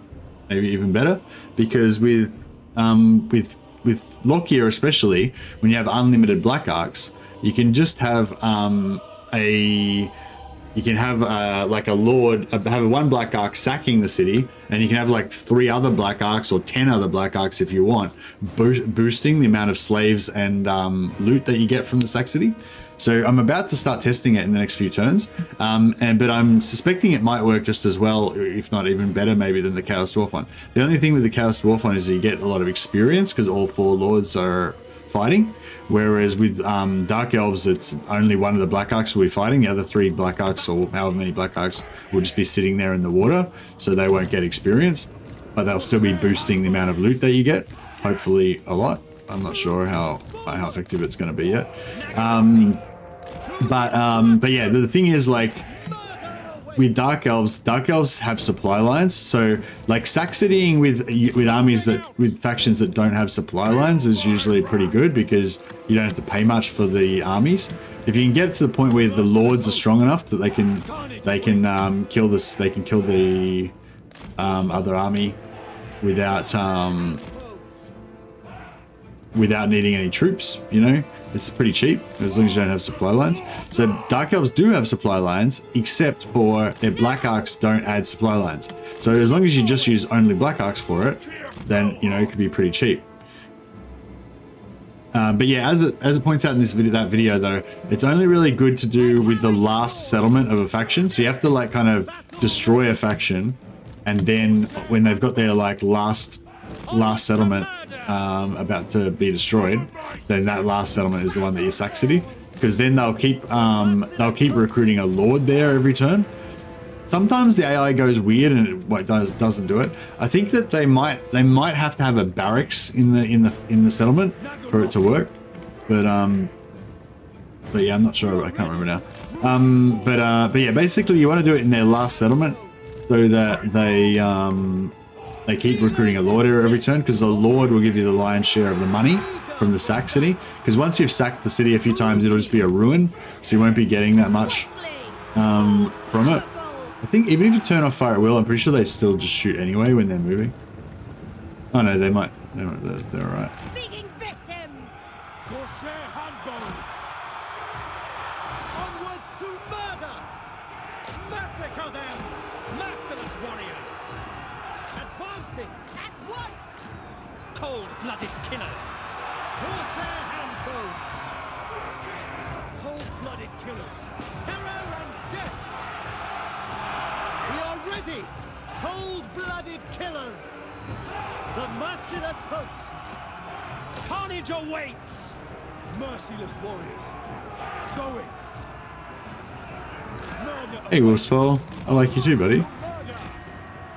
maybe even better, because with LOKHIR especially, when you have unlimited Black Arcs, you can just have like a lord, have one Black Arc sacking the city, and you can have like 3 other Black Arcs or 10 other Black Arcs if you want, boosting the amount of slaves and loot that you get from the sack city. So I'm about to start testing it in the next few turns, but I'm suspecting it might work just as well, if not even better maybe than the Chaos Dwarf one. The only thing with the Chaos Dwarf one is that you get a lot of experience because all 4 lords are fighting, whereas with Dark Elves, it's only one of the Black Arcs will be fighting. The other 3 Black Arcs, or however many Black Arcs, will just be sitting there in the water, so they won't get experience, but they'll still be boosting the amount of loot that you get, hopefully a lot. I'm not sure how effective it's going to be yet. But yeah, the thing is, like, with Dark Elves have supply lines, so like sack citying with armies with factions that don't have supply lines is usually pretty good because you don't have to pay much for the armies. If you can get to the point where the lords are strong enough that they can kill the other army without needing any troops, you know, it's pretty cheap as long as you don't have supply lines. So Dark Elves do have supply lines, except for their Black Arcs don't add supply lines. So as long as you just use only Black Arcs for it, then, you know, it could be pretty cheap. But yeah, as it points out in that video though, it's only really good to do with the last settlement of a faction. So you have to like kind of destroy a faction, and then when they've got their like last settlement about to be destroyed, then that last settlement is the one that you sack city. because then they'll keep recruiting a lord there every turn. Sometimes the AI goes weird and it doesn't do it. I think that they might have to have a barracks in the settlement for it to work, but yeah, I'm not sure. I can't remember now. But yeah, basically you want to do it in their last settlement so that they keep recruiting a lord every turn, because the lord will give you the lion's share of the money from the sack city. Because once you've sacked the city a few times, it'll just be a ruin, so you won't be getting that much from it. I think even if you turn off fire at will, I'm pretty sure they still just shoot anyway when they're moving. Oh no, they might. They're all right. Seeking victims! Corsair handbows! Onwards to murder! Massacre them! Merciless warriors! Advancing! At once! Cold-blooded killers! Corsair handbows! Cold-blooded killers! Terror and death! We are ready! Cold-blooded killers! The merciless host! Carnage awaits! Merciless warriors! Going! Murder Hey, Wolfspell. I like you too, buddy. murder!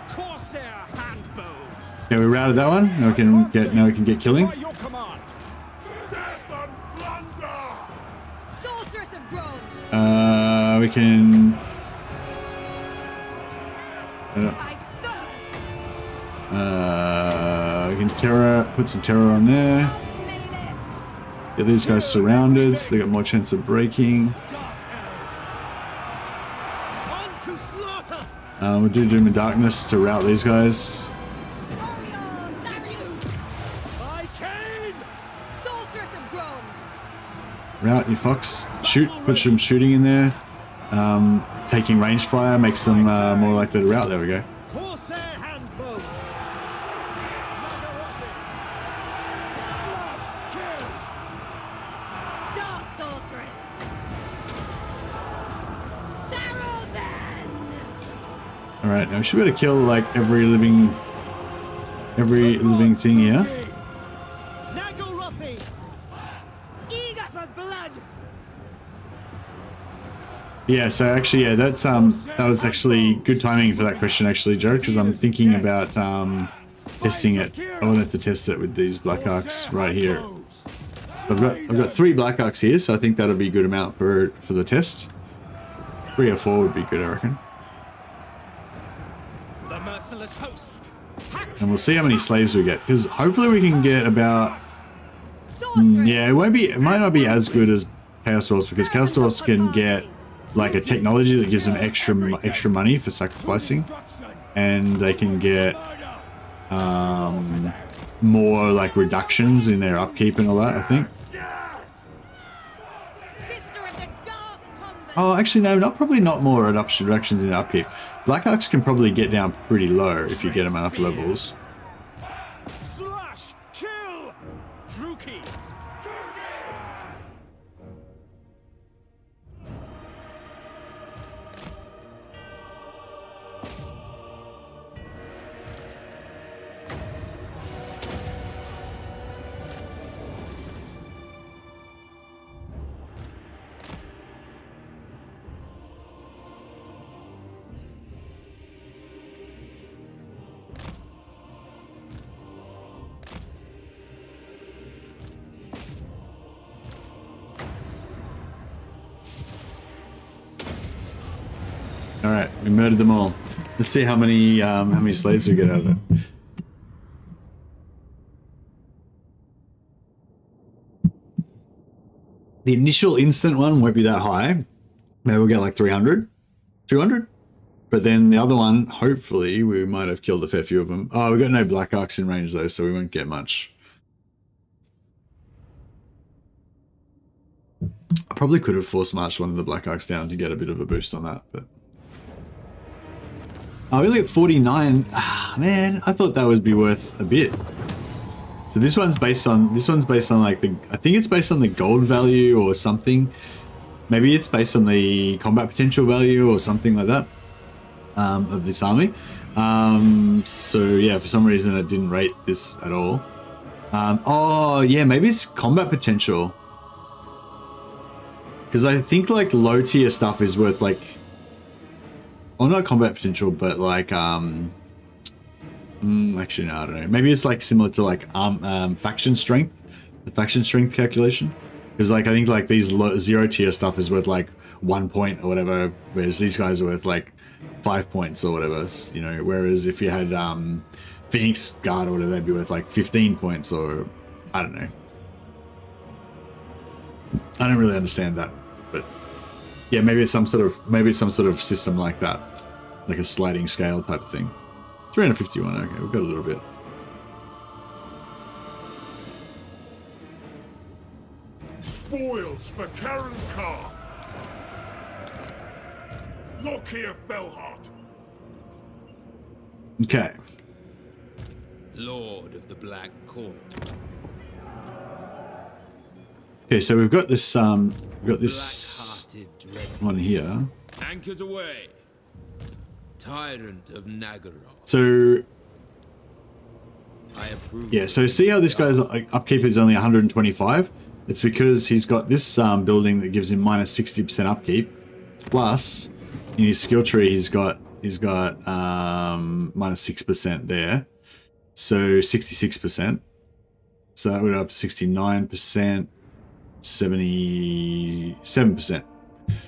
Corsair handbows! Okay, we routed that one. Now we can get killing. By your command! Death and plunder! Sorceress of Grond! We can. I thirst! We can put some terror on there. Get these guys surrounded, so they got more chance of breaking. On to slaughter! We'll do Doom and Darkness to rout these guys. I came! Sorceress of Grond! Rout, you fox. Shoot, put some shooting in there. Taking range fire makes them more likely to rout. There we go. Corsair handbows! Nagarati! Slash kill! Dark sorceress! Saruman! Alright, now we should be able to kill like every living thing here. Nagarati! Eager for blood! Yeah, so actually, yeah, that was actually good timing for that question, actually, Joe, because I'm thinking about testing it. I wanted to test it with these Black Arcs right here. So I've got 3 Black Arcs here, so I think that'll be a good amount for the test. 3 or 4 would be good, I reckon. The merciless host! And we'll see how many slaves we get, because hopefully we can get about. Yeah, it might not be as good as Chaos Dwarfs, because Chaos Dwarfs can get like a technology that gives them extra money for sacrificing, and they can get more like reductions in their upkeep and all that, I think. Sister of the Dark Convent! Oh, actually no, probably not more reductions in their upkeep. Black Arcs can probably get down pretty low if you get them enough levels. Slash kill! Druki! All right, we murdered them all. Let's see how many slaves we get out of it. The initial instant one won't be that high. Maybe we'll get like 300, 200. But then the other one, hopefully, we might have killed a fair few of them. Oh, we've got no Black Arcs in range though, so we won't get much. I probably could have force marched one of the Black Arcs down to get a bit of a boost on that, but. Oh, we only got 49. Ah, man, I thought that would be worth a bit. So this one's based on like I think it's based on the gold value or something. Maybe it's based on the combat potential value or something like that of this army. So yeah, for some reason I didn't rate this at all. Oh yeah, maybe it's combat potential. Because I think like low tier stuff is worth like, well, not combat potential, but like actually no, I don't know. Maybe it's like similar to like faction strength, the faction strength calculation. Because like I think like these zero tier stuff is worth like 1 point or whatever, whereas these guys are worth like 5 points or whatever. You know, whereas if you had Phoenix Guard or whatever, they'd be worth like 15 points or I don't know. I don't really understand that, but yeah, maybe it's some sort of system like that, like a sliding scale type of thing. 351. Okay, we've got a little bit. Spoils for Karen Carr. LOKHIR FELLHEART. Okay. Lord of the Black Court. Okay, so we've got this Black-hearted dread one here. anchors away. Tyrant of Nagaroth. So I approve. yeah, so see how this guy's upkeep is only 125? It's because he's got this building that gives him minus 60% upkeep. Plus, in his skill tree, he's got minus 6% there. So 66%. So that would go up to 69%, 77%.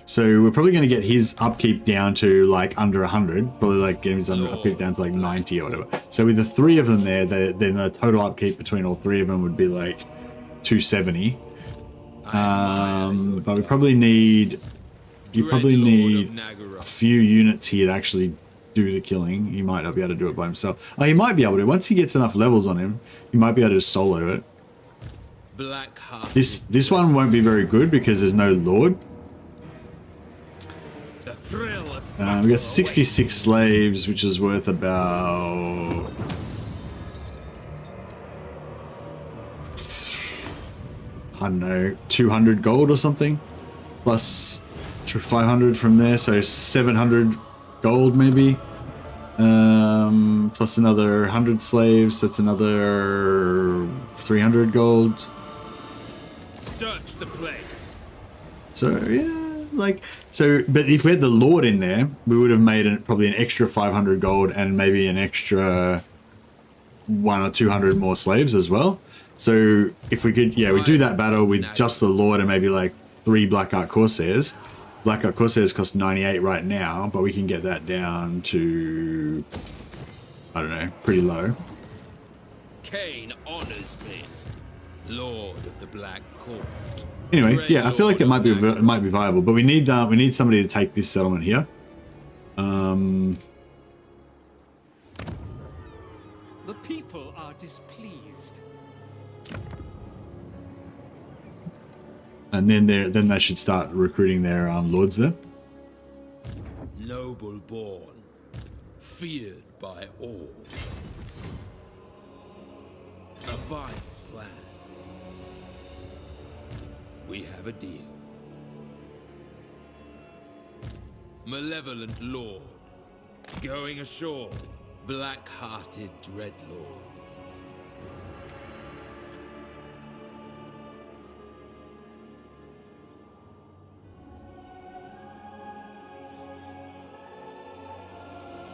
So we're probably going to get his upkeep down to like under 100. Probably like get his upkeep down to like 90 or whatever. So with the three of them there, then the total upkeep between all three of them would be like 270. But we probably need... You probably need a few units here to actually do the killing. He might not be able to do it by himself. Oh, he might be able to. Once he gets enough levels on him, he might be able to just solo it. This one won't be very good because there's no lord. We got 66 slaves, which is worth about... I don't know, 200 gold or something. Plus 500 from there, so 700 gold maybe. Plus another 100 slaves, that's another 300 gold. Search the place. So yeah, like so. But if we had the lord in there, we would have made probably an extra 500 gold and maybe an extra 100 or 200 more slaves as well. So if we could, yeah, we do that battle with just the lord and maybe like 3 Blackheart Corsairs. Blackheart Corsairs cost 98 right now, but we can get that down to, I don't know, pretty low. Cain honors me, Lord of the Black Court. Anyway, yeah, I feel like it might be viable, but we need somebody to take this settlement here. The people are displeased. And then they should start recruiting their lords there. Noble born, feared by all. A fine plan. We have a deal. Malevolent lord, going ashore. Black-hearted dreadlord.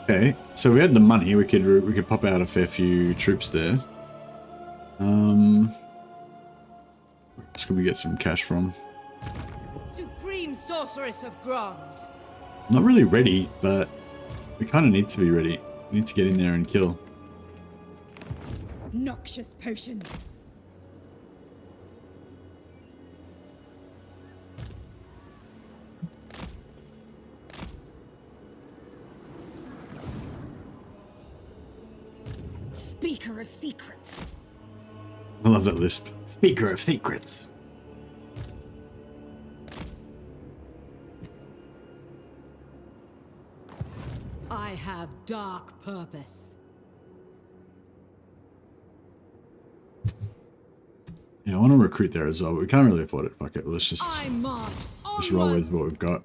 Okay, so we had the money. We could pop out a fair few troops there. Where could we get some cash from? Supreme Sorceress of Grond. Not really ready, but we kind of need to be ready. We need to get in there and kill. Noxious potions. Speaker of secrets. I love that lisp. Speaker of secrets. I have dark purpose. Yeah, I want to recruit there as well, but we can't really afford it. Fuck it. Let's just roll with what we've got.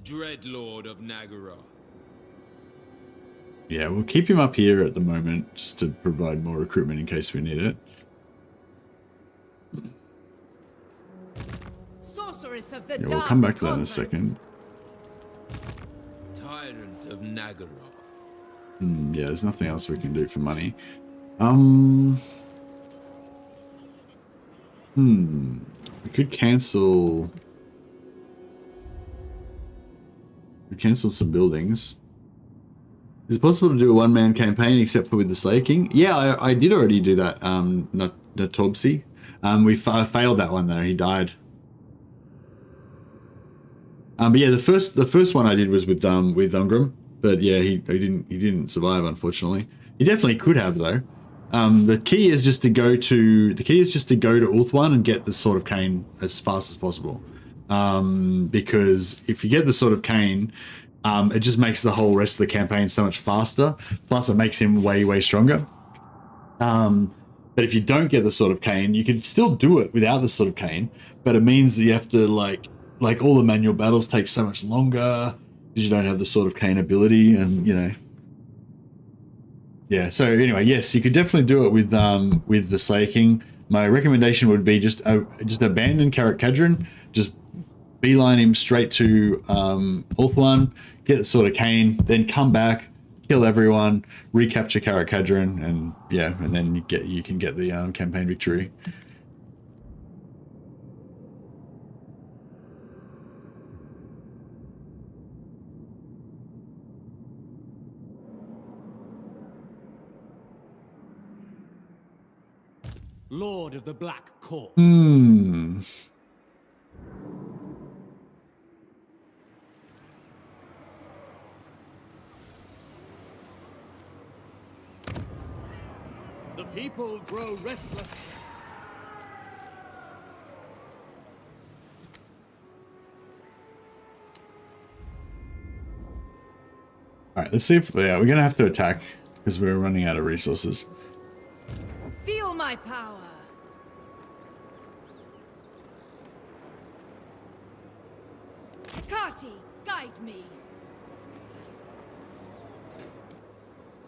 Dreadlord of Nagaroth. Yeah, we'll keep him up here at the moment just to provide more recruitment in case we need it. sorceress of the Yeah, we'll dark come back to that in a convents. second. Tyrant of Nagaroth. Yeah, there's nothing else we can do for money. We could cancel. We cancel some buildings. Is it possible to do a one-man campaign except for with the Slayer King? Yeah, I did already do that. Not Tobsi. We failed that one though. He died. But yeah, the first one I did was with Ungrim, but yeah, he didn't survive, unfortunately. He definitely could have though. The key is just to go to Ulthuan and get the Sword of Cain as fast as possible. Because if you get the Sword of Cain, it just makes the whole rest of the campaign so much faster. Plus, it makes him way stronger. But if you don't get the Sword of Cain, you can still do it without the Sword of Cain. But it means that you have to like all the manual battles take so much longer because you don't have the Sword of Cain ability, and you know. Yeah. So anyway, yes, you could definitely do it with the Slayer King. My recommendation would be just abandon Karak Kadrin, just beeline him straight to Ulthuan, get the Sword of Cain, then come back, kill everyone, recapture Karak Kadrin, and yeah, and then you can get the campaign victory. Lord of the Black Court. The people grow restless. All right, let's see if we're gonna have to attack because we're running out of resources. Feel my power. Kati, guide me.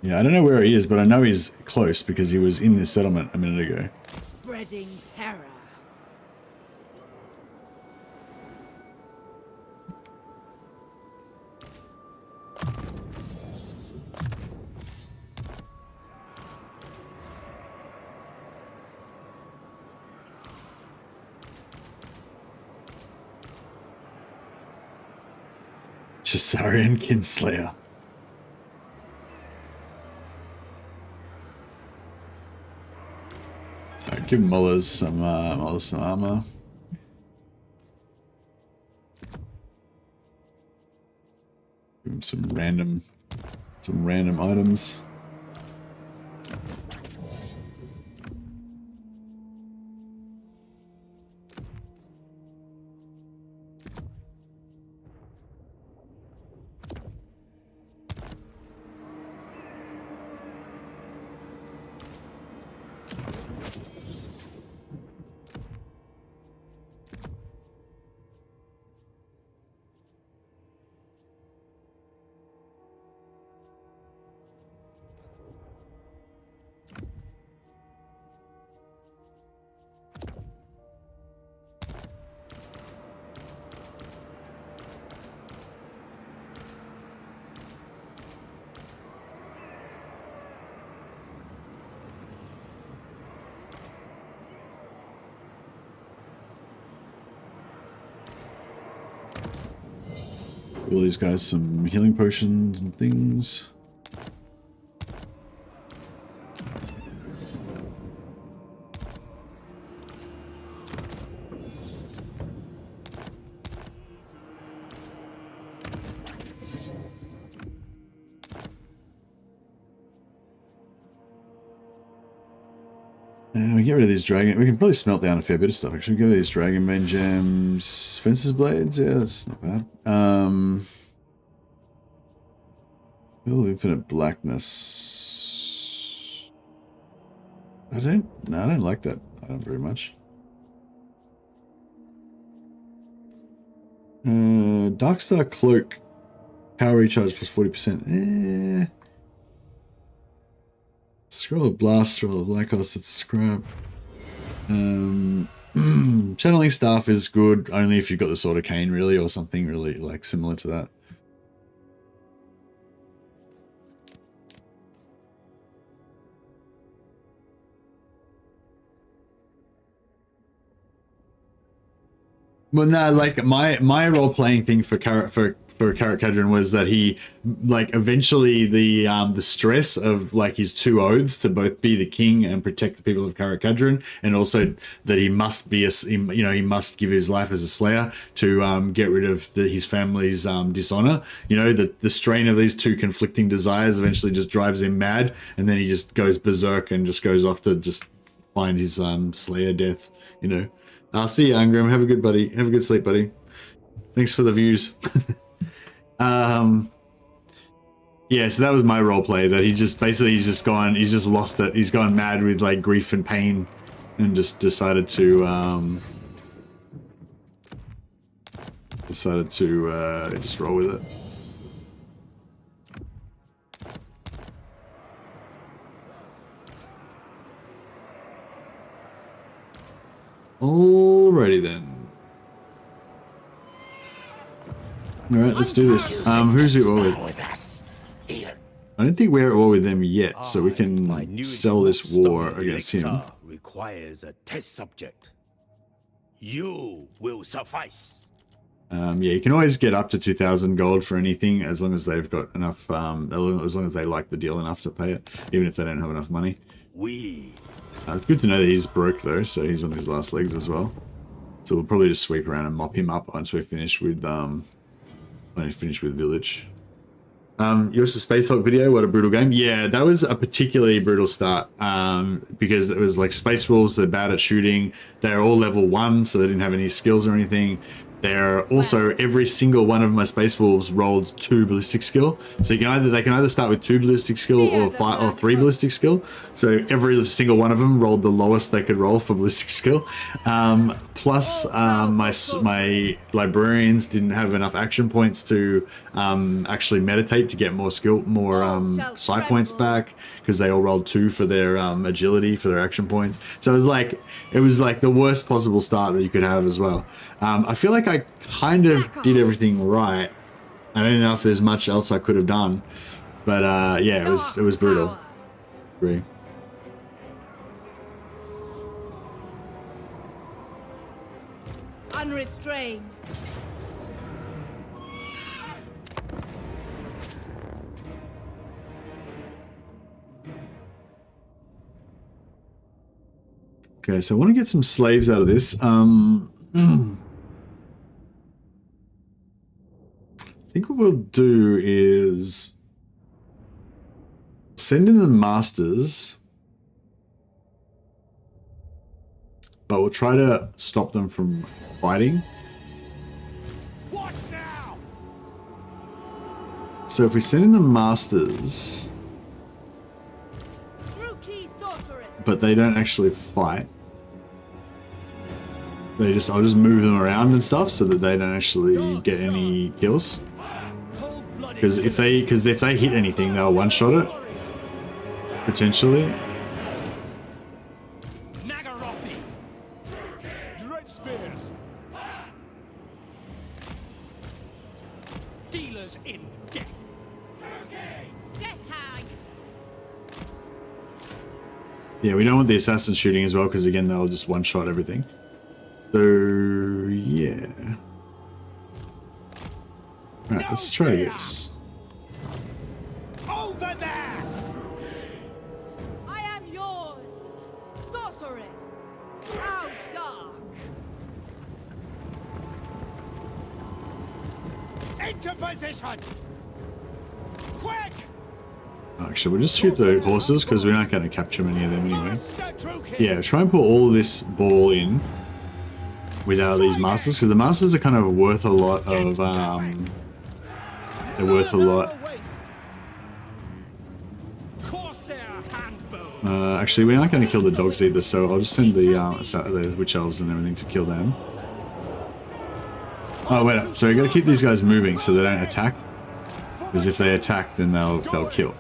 Yeah, I don't know where he is, but I know he's close because he was in this settlement a minute ago. Spreading terror. Cesarian Kinslayer. Alright, give Mullers some armor. Give him some random items. All these guys some healing potions and things. We get rid of these dragon. We can probably smelt down a fair bit of stuff. Actually, get rid of these dragon main gems, fences blades. Yeah, that's not bad. Will of infinite blackness. I don't like that item very much. Darkstar cloak, power recharge plus 40%. Scroll of blast, scroll of Lycos, it's scrap. Channeling staff is good only if you've got the Sword of Cain, really, or something really like similar to that. Well, no, like my role playing thing for Carrot Cadron was that he, like, eventually the stress of like his 2 oaths to both be the king and protect the people of Carrot Cadron, and also that he must be he must give his life as a slayer to get rid of his family's dishonor. You know, the strain of these 2 conflicting desires eventually just drives him mad, and then he just goes berserk and just goes off to just find his slayer death. You know. I'll see you, Angrim. Have a good Have a good sleep, buddy. Thanks for the views. Yeah, so that was my role play, that he just basically he's just lost it. He's gone mad with like grief and pain, and just decided to just roll with it. Alrighty then. Alright, let's do this. Who's at war with? I don't think we're at war with them yet, so we can sell this war against him. Requires a test subject. You will suffice. Yeah, you can always get up to 2,000 gold for anything, as long as they've got enough, as long as they like the deal enough to pay it, even if they don't have enough money. It's good to know that he's broke though, so he's on his last legs as well. So we'll probably just sweep around and mop him up once we're finished with village. Yours the Space Hulk video, what a brutal game. Yeah, that was a particularly brutal start, because it was like Space Wolves, they're bad at shooting, they're all level 1, so they didn't have any skills or anything. They're also, every single one of my Space Wolves rolled 2 ballistic skill. So they can either start with 2 ballistic skill or 3 ballistic skill. So every single one of them rolled the lowest they could roll for ballistic skill. Plus, my librarians didn't have enough action points to actually meditate to get more psi points back, because they all rolled 2 for their agility, for their action points. So it was like the worst possible start that you could have as well. I feel like I kind of did everything right. I don't know if there's much else I could have done, but yeah, it was brutal. Agree. Unrestrained. Okay, so I want to get some slaves out of this. I think what we'll do is send in the masters, but we'll try to stop them from fighting. Watch now. So if we send in the masters, but they don't actually fight, I'll just move them around and stuff so that they don't actually get any kills. Because if they hit anything, they'll one-shot it potentially. Dealers in death. Yeah, we don't want the assassin shooting as well, because again, they'll just one-shot everything. So, yeah. Alright, let's try this. Over there! I am yours, sorceress. How dark. Into position! Quick! Actually, we'll just shoot the horses, because we're not going to capture many of them anyway. Yeah, try and put all this ball in without these masters, because the masters are kind of worth a lot of, they're worth a lot. Actually, we aren't going to kill the dogs either, so I'll just send the witch elves and everything to kill them. Oh, wait up. So we got to keep these guys moving so they don't attack, because if they attack, then they'll kill.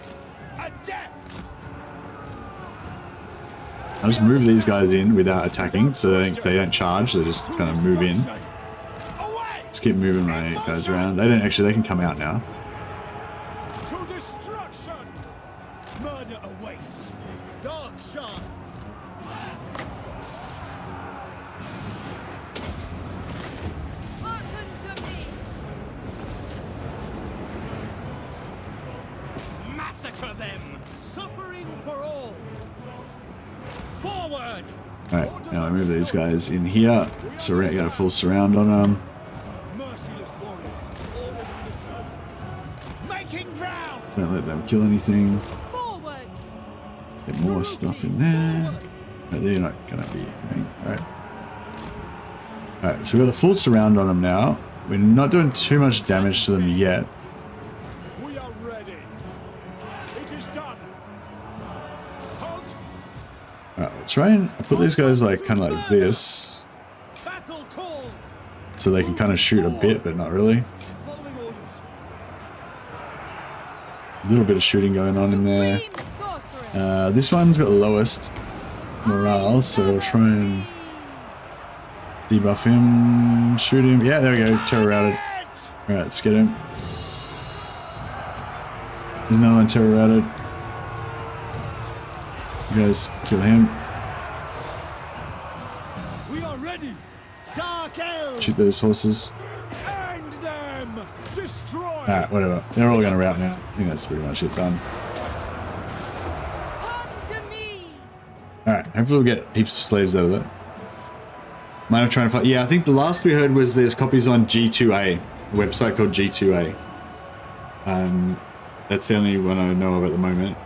I'll just move these guys in without attacking, so they don't charge. They just kind of move in. Just keep moving my guys around. They don't actually. They can come out now. To destruction! Murder awaits. Dark shards. Hearken to me. Massacre them. Suffering for all. Forward! Alright, now I move these guys in here. Surround, got a full surround on them. Merciless warriors. Always understood. Making ground! Don't let them kill anything. Forward. Get more stuff in there. No, they're not gonna be anything. Alright. Alright, so we've got a full surround on them now. We're not doing too much damage to them yet. We are ready. It is done. Halt! Alright, we'll try and put these guys like kind of like this. Battle calls. So they can kind of shoot a bit, but not really. Following orders. A little bit of shooting going on in there. Supreme sorcerer. This one's got the lowest morale, so we'll try and debuff him, shoot him. Yeah, there we go, terror routed. Alright, let's get him. There's another one terror routed. You guys kill him. We are ready. Dark elves. Shoot those horses. End them. Destroy. Alright, whatever. They're all going to rout now. I think that's pretty much it done. Come to me. Alright, hopefully we'll get heaps of slaves out of that. Might have tried to find. Yeah, I think the last we heard was there's copies on G2A, a website called G2A. That's the only one I know of at the moment.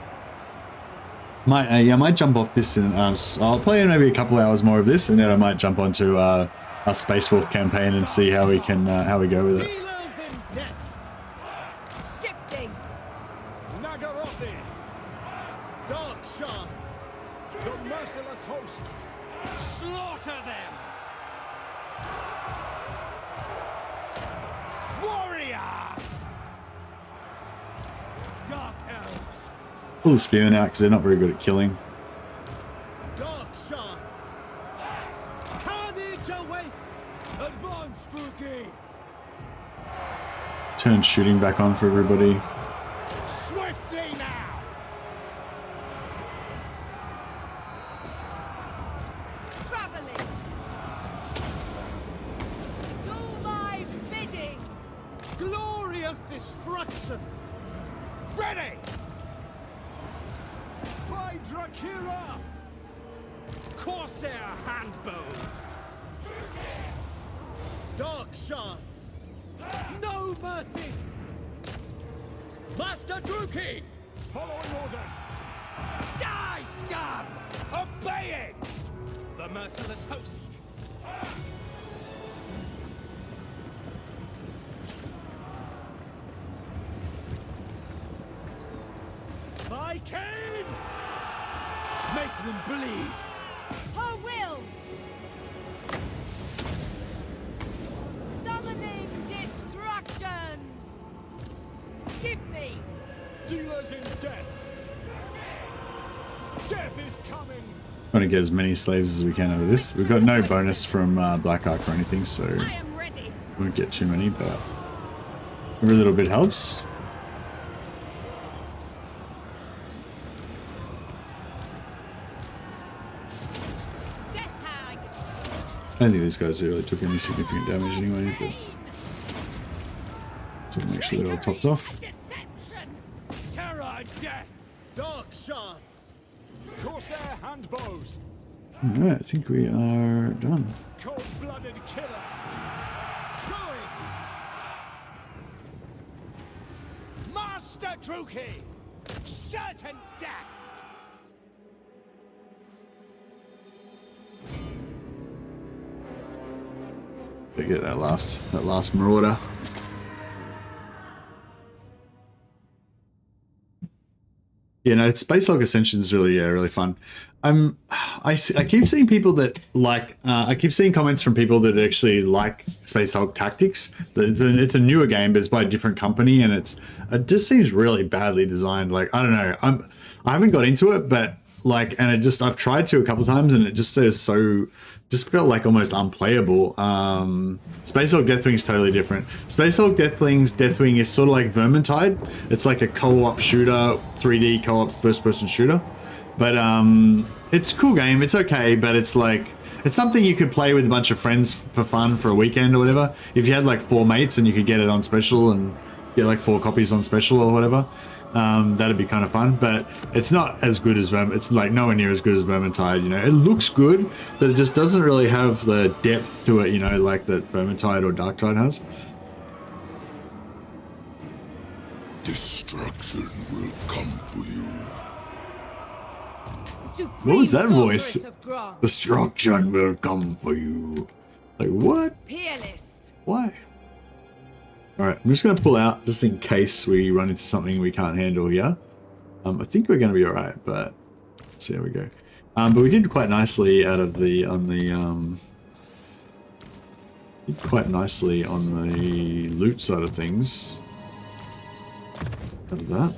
I might jump off this and I'll play maybe a couple hours more of this, and then I might jump onto our Space Wolf campaign and see how we can how we go with it. Dealers in death. Shifting. Nagarothi. Dark shards. The merciless host. Slaughter them. Warrior. Dark elves. Pull the spearmen out because they're not very good at killing. Dark shards. Carnage awaits. Advance, Druki. Turn shooting back on for everybody. Swiftly now. Traveling. Do my bidding. Glorious destruction. Ready. By Drakira. Corsair handbows. Dark shards. No mercy. Master Druki. Following orders. Die, scum. Obeying. The merciless host. By Cain. Make them bleed. Her will. Summoning destruction. Give me. Dealers in death. Death is coming. Trying to get as many slaves as we can out of this. We've got no bonus from Black Ark or anything, so I am ready. we won't get too many, but every little bit helps. Death hag. I don't think these guys really took any significant damage anyway, but so make sure they're all topped off. Deception. Terror and death. Dark shards. Corsair handbows. Alright, I think we are done. Cold-blooded killers. Going. Master Druki. Certain death. Better get that last marauder. Yeah, no, Space Hulk Ascension is really, really fun. I keep seeing people that like, I keep seeing comments from people that actually like Space Hulk Tactics. It's a newer game, but it's by a different company, and it just seems really badly designed. Like, I don't know, I haven't got into it, but like, and it just, I've tried to a couple times and it just says so, just felt like almost unplayable. Space Hulk Deathwing is totally different. Space Hulk Deathwing is sort of like Vermintide. It's like a co-op shooter, 3D co-op first-person shooter. But it's a cool game. It's okay, but it's like, it's something you could play with a bunch of friends for fun for a weekend or whatever. If you had like 4 mates and you could get it on special and get like 4 copies on special or whatever, that'd be kind of fun. But it's not as good as it's like nowhere near as good as Vermintide. You know, it looks good, but it just doesn't really have the depth to it. You know, like that Vermintide or Darktide has. Destruction will come for you. What was that voice? Sorceress of Grog. Destruction will come for you. Like what? Peerless. Why? Alright, I'm just going to pull out just in case we run into something we can't handle here. I think we're going to be alright, but let's see how we go. But we did quite nicely out of the, did quite nicely on the loot side of things. Out of that.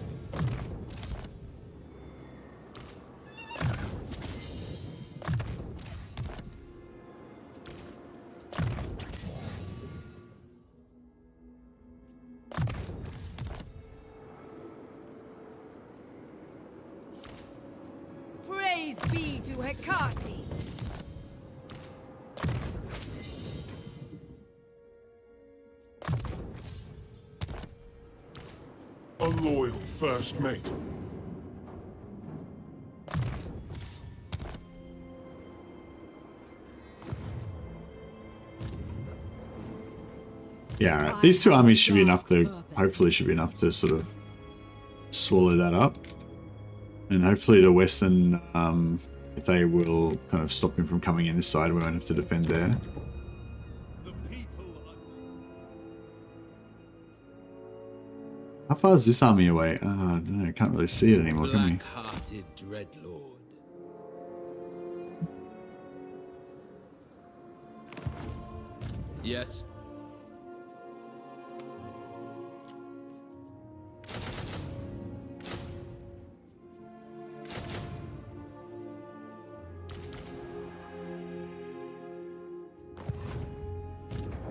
Praise be to Hecate. A loyal first mate. Yeah, alright. These 2 armies should be enough to, hopefully should be enough to sort of swallow that up. And hopefully the Western, if they will kind of stop him from coming in this side, we won't have to defend there. How far is this army away? I don't know, I can't really see it anymore, can we? Black-hearted Dreadlord. Yes.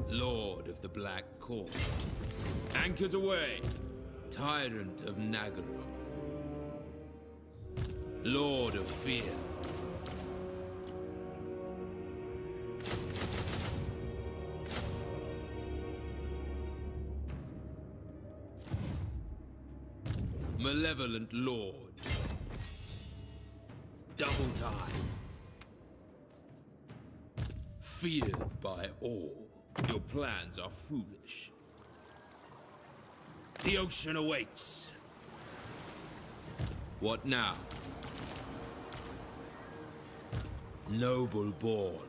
Lord of the Black Court. Anchors away. Tyrant of Nagaroth. Lord of Fear. Malevolent Lord. Double time. Feared by all. Your plans are foolish. The ocean awaits. What now? Noble born.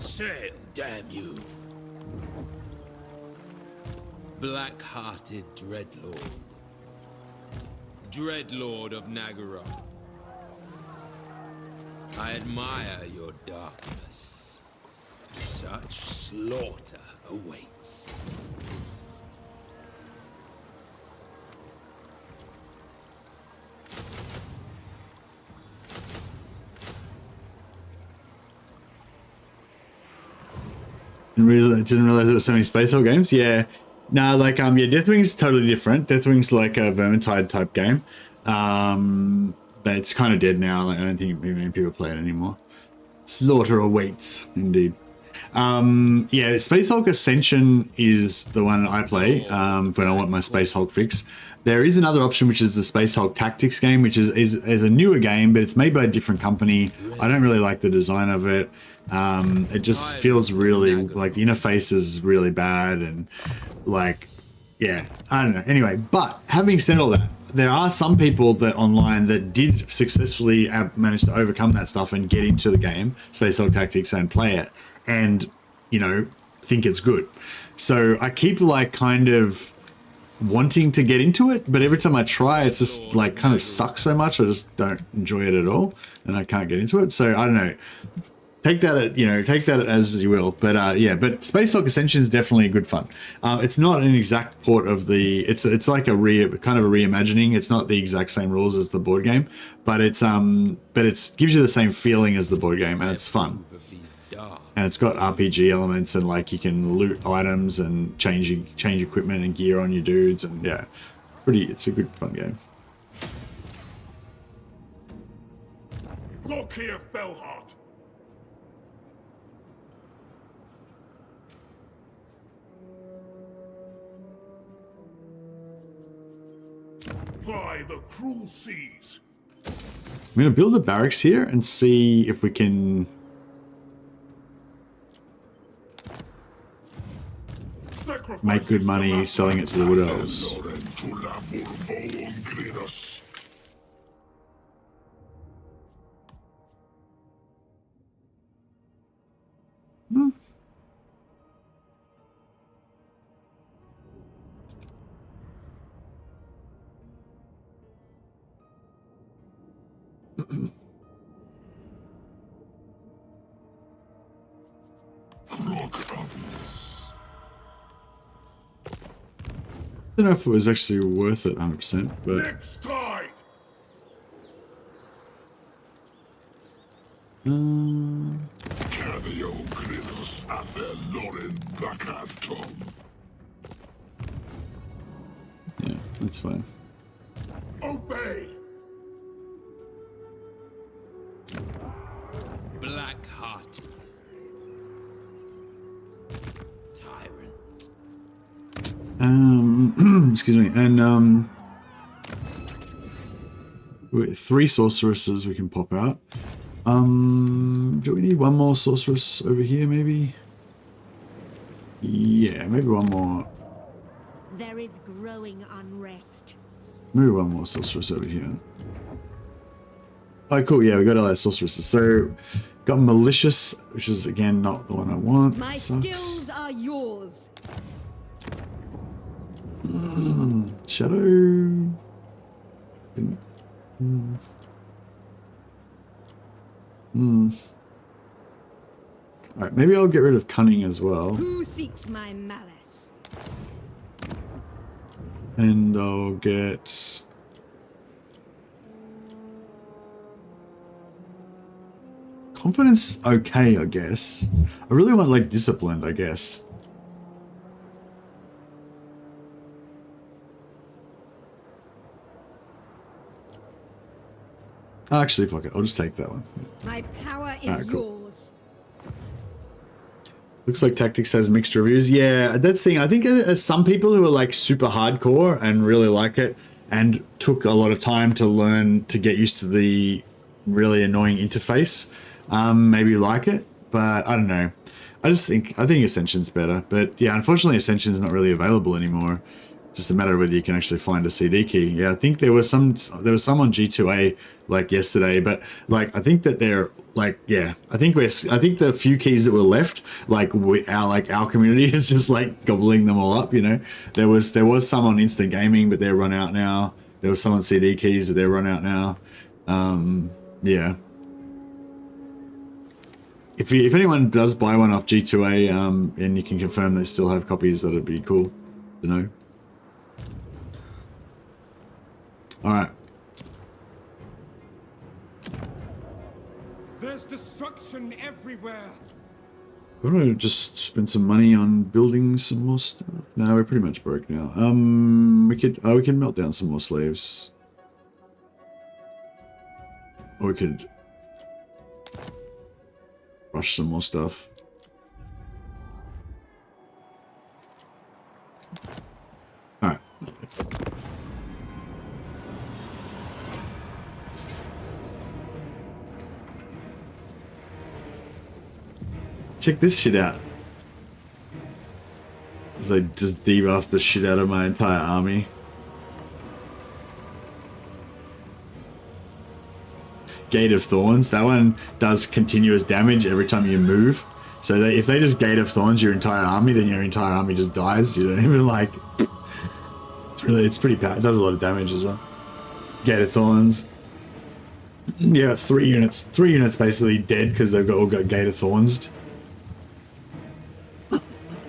Sail, damn you. Black-hearted Dreadlord. Dreadlord of Nagaroth. I admire your darkness. Such slaughter awaits. Didn't realize there were so many Space Hulk games. Yeah, no, like yeah, Deathwing's totally different. Deathwing's like a Vermintide type game, but it's kind of dead now. Like I don't think many people play it anymore. Slaughter awaits, indeed. Yeah, Space Hulk Ascension is the one I play when I want my Space Hulk fix. There is another option, which is the Space Hulk Tactics game, which is a newer game, but it's made by a different company. I don't really like the design of it. It just feels really like the interface is really bad and like, yeah, I don't know. Anyway, but having said all that, there are some people that online that did successfully manage to overcome that stuff and get into the game, Space Hulk Tactics, and play it and, you know, think it's good. So I keep like kind of wanting to get into it, but every time I try, it's just like kind of sucks so much. I just don't enjoy it at all and I can't get into it. So I don't know. take that as you will. But yeah, but Space Hulk Ascension is definitely good fun. It's not an exact port of the. It's like kind of a reimagining. It's not the exact same rules as the board game, but it's gives you the same feeling as the board game, and it's fun. And it's got RPG elements, and like you can loot items and change equipment and gear on your dudes, and yeah, it's a good fun game. LOKHIR, FELLHEART. Ply the cruel seas. I'm gonna build a barracks here and see if we can make good money selling it to the Wood Elves. I don't know if it was actually worth it 100%, but Next tide. yeah, that's fine. Obey. Black-hearted. Tyrant. Excuse me, and with 3 sorceresses we can pop out. Do we need one more sorceress over here, maybe? Yeah, maybe one more. There is growing unrest. Maybe one more sorceress over here. Oh, cool. Yeah, we got all that sorceresses. So, got malicious, which is again not the one I want. My Sucks. skills are yours. Shadow. Alright, maybe I'll get rid of cunning as well. Who seeks my malice? And I'll get... confidence, okay, I guess. I really want, like, disciplined, I guess. Actually, fuck it. I'll just take that one. My power is Alright, cool. yours. Looks like Tactics has mixed reviews. Yeah, that's the thing. I think some people who are like super hardcore and really like it and took a lot of time to learn to get used to the really annoying interface, maybe like it, but I don't know. I think Ascension's better. But yeah, unfortunately Ascension's not really available anymore. It's just a matter of whether you can actually find a CD key. Yeah, I think there was some on G2A like yesterday, but like I think that they're like, yeah, I think the few keys that were left, like our community is just like gobbling them all up, you know. There was some on Instant Gaming, but they're run out now. There was some on CD keys, but they're run out now. Yeah. If anyone does buy one off G2A, and you can confirm they still have copies, that'd be cool to know. All right. There's destruction everywhere. Why don't I just spend some money on building some more stuff? No, we're pretty much broke now. We can melt down some more slaves. Or we could rush some more stuff. Alright. Check this shit out. As I just debuff the shit out of my entire army. Gate of Thorns, that one does continuous damage every time you move. So that if they just Gate of Thorns your entire army, then your entire army just dies. You don't even like... It's pretty bad. It does a lot of damage as well. Gate of Thorns. Yeah, 3 units. 3 units basically dead because they've all got Gate of Thorns.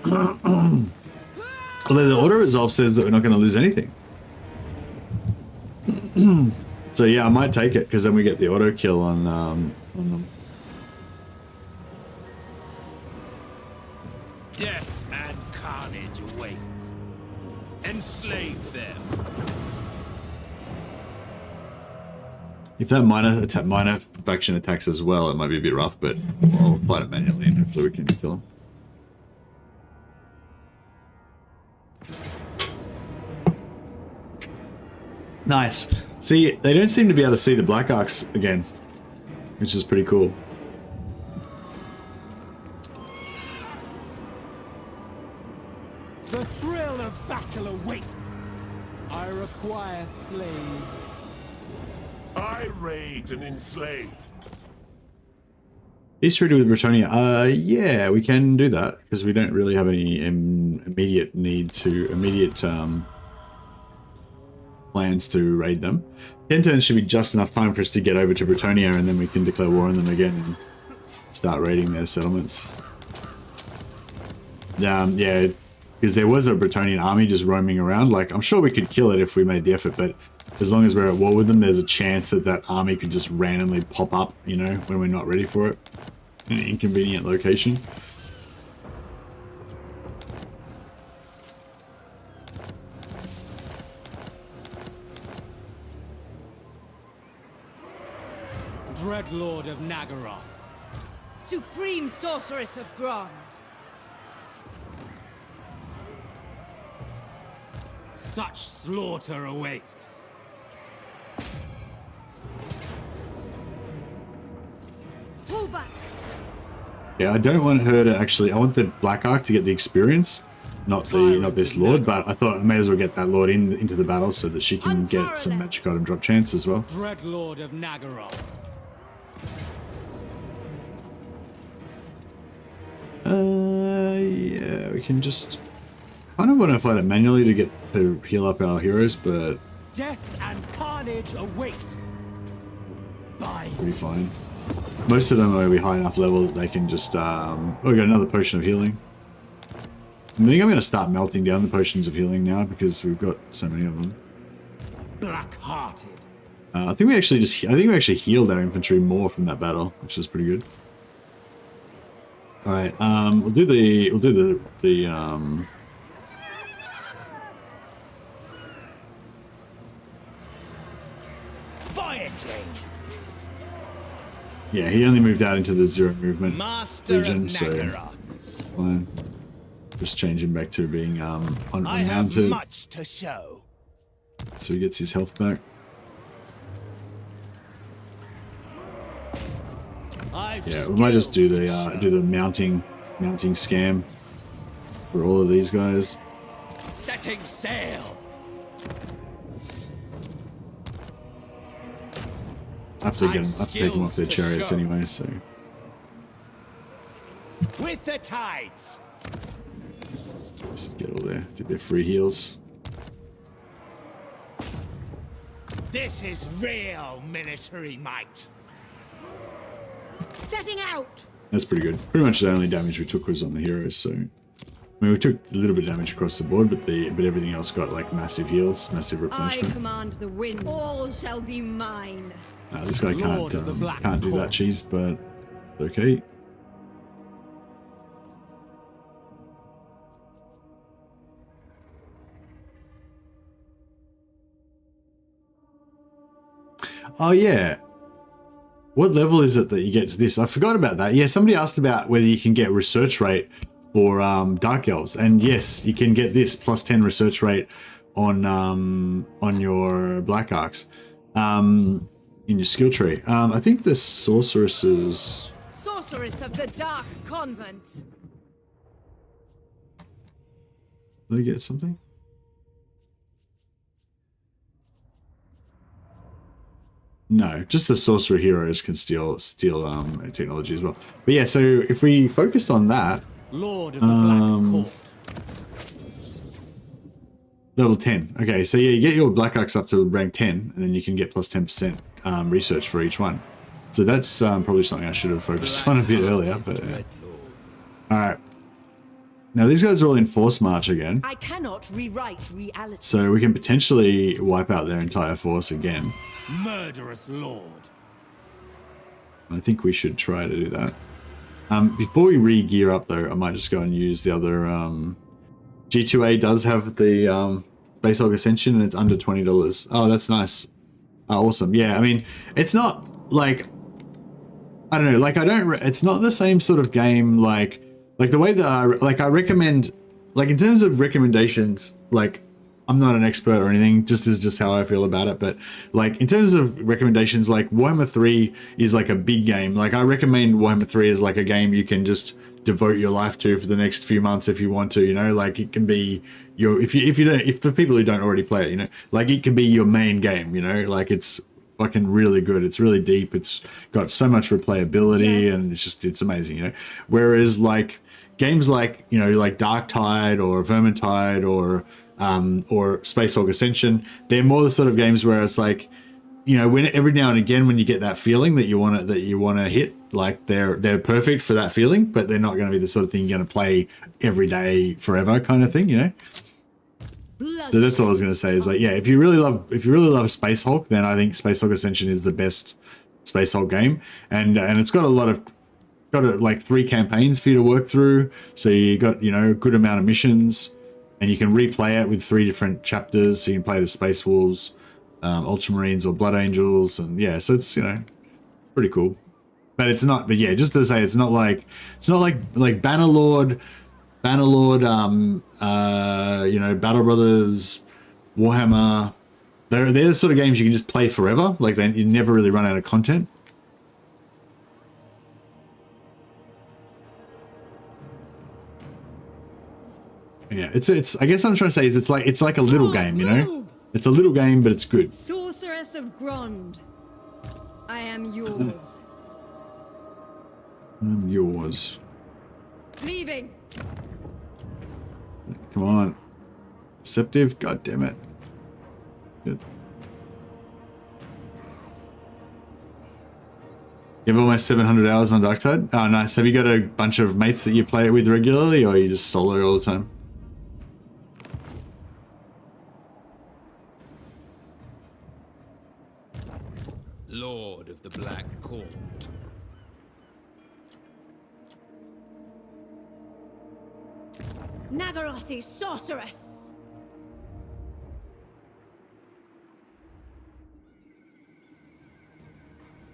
Although the auto resolve says that we're not going to lose anything. So yeah, I might take it because then we get the auto kill on them. Death and carnage await. Enslave them. If that minor faction attacks as well, it might be a bit rough, but I'll fight it manually and hopefully we can kill him. Nice. See, they don't seem to be able to see the Black Arcs again, which is pretty cool. The thrill of battle awaits. I require slaves. I raid and enslave. Peace treaty with Britannia. Yeah, we can do that because we don't really have any immediate plans to raid them. 10 turns should be just enough time for us to get over to Britannia, and then we can declare war on them again and start raiding their settlements. Yeah, because there was a Bretonian army just roaming around. Like, I'm sure we could kill it if we made the effort, but as long as we're at war with them, there's a chance that that army could just randomly pop up, you know, when we're not ready for it in an inconvenient location. Dreadlord of Nagaroth. Supreme Sorceress of Grond. Such slaughter awaits. Pull back. Yeah, I don't want her to actually. I want the Black Arc to get the experience, not this Lord. But I thought I may as well get that Lord into the battle so that she can get some magic item drop chance as well. Dreadlord of Nagaroth. Yeah, we can just. I don't want to fight it manually to heal up our heroes, but Death and carnage await. Bye. we'll be fine. Most of them are be high enough level that they can just. Oh, we got another potion of healing. I think I'm going to start melting down the potions of healing now because we've got so many of them. Black-hearted. I think we actually healed our infantry more from that battle, which is pretty good. All right, we'll do the Voyaging. Yeah, he only moved out into the 0 movement Master region, of so Nagaroth. fine. Just change him back to being I have unmounted, much to show. so he gets his health back. Yeah, we might just do the mounting scam for all of these guys. Setting sail. I have to take them off their chariots anyway, so. With the tides. Just get all do their free heals. This is real military might. Setting out. That's pretty good. Pretty much the only damage we took was on the heroes, so. I mean, we took a little bit of damage across the board, but everything else got like massive heals, massive I replenishment. command the wind. All shall be mine. This guy can't do that cheese, but it's okay. Oh yeah. What level is it that you get to this? I forgot about that. Yeah, somebody asked about whether you can get research rate for Dark Elves, and yes, you can get this plus 10 research rate on your Black Arcs. In your skill tree. I think the sorceresses. Sorceress of the Dark Convent. Did they get something? No, just the sorcerer heroes can steal technology as well. But yeah, so if we focused on that, Lord of the Black Court. level 10. Okay, so yeah, you get your Black Arcs up to rank 10, and then you can get plus 10% research for each one. So that's probably something I should have focused on a bit earlier. But all right, now these guys are all in force march again. I cannot rewrite reality. So we can potentially wipe out their entire force again. Murderous lord. I think we should try to do that. Before we re-gear up though, I might just go and use the other. G2A does have the Space Hulk Ascension and it's under $20. Oh, that's nice. Awesome. Yeah, I mean, it's not like, I don't know, like it's not the same sort of game like the way that I recommend, like in terms of recommendations, like I'm not an expert or anything, just how I feel about it, but like in terms of recommendations, like Warhammer 3 is like a big game. Like I recommend Warhammer 3 as like a game you can just devote your life to for the next few months if you want to, you know, like it can be your, if for people who don't already play it, you know, like it can be your main game, you know, like it's fucking really good. It's really deep. It's got so much replayability and it's amazing, you know, whereas like games like, you know, like Dark Tide or Vermintide or Space Hulk Ascension, they're more the sort of games where it's like, you know, when every now and again when you get that feeling that you want to hit, like they're perfect for that feeling, but they're not going to be the sort of thing you're going to play every day forever kind of thing, you know. So that's all I was going to say is like, yeah, if you really love Space Hulk, then I think Space Hulk Ascension is the best Space Hulk game, and it's got like 3 campaigns for you to work through, so you got, you know, a good amount of missions. And you can replay it with 3 different chapters. So you can play the Space Wolves, Ultramarines, or Blood Angels, and yeah, so it's, you know, pretty cool. But it's not. But yeah, just to say, it's not like Bannerlord, you know, Battle Brothers, Warhammer. They're the sort of games you can just play forever. Like you never really run out of content. Yeah, it's I guess what I'm trying to say is it's like a little game, you know? It's a little game, but it's good. Sorceress of Grond, I am yours. I'm yours. Leaving. Come on. Deceptive? God damn it. Good. You have almost 700 hours on Dark Tide? Oh, nice. Have you got a bunch of mates that you play it with regularly, or are you just solo all the time? Lord of the Black Court. Nagarothi, sorceress.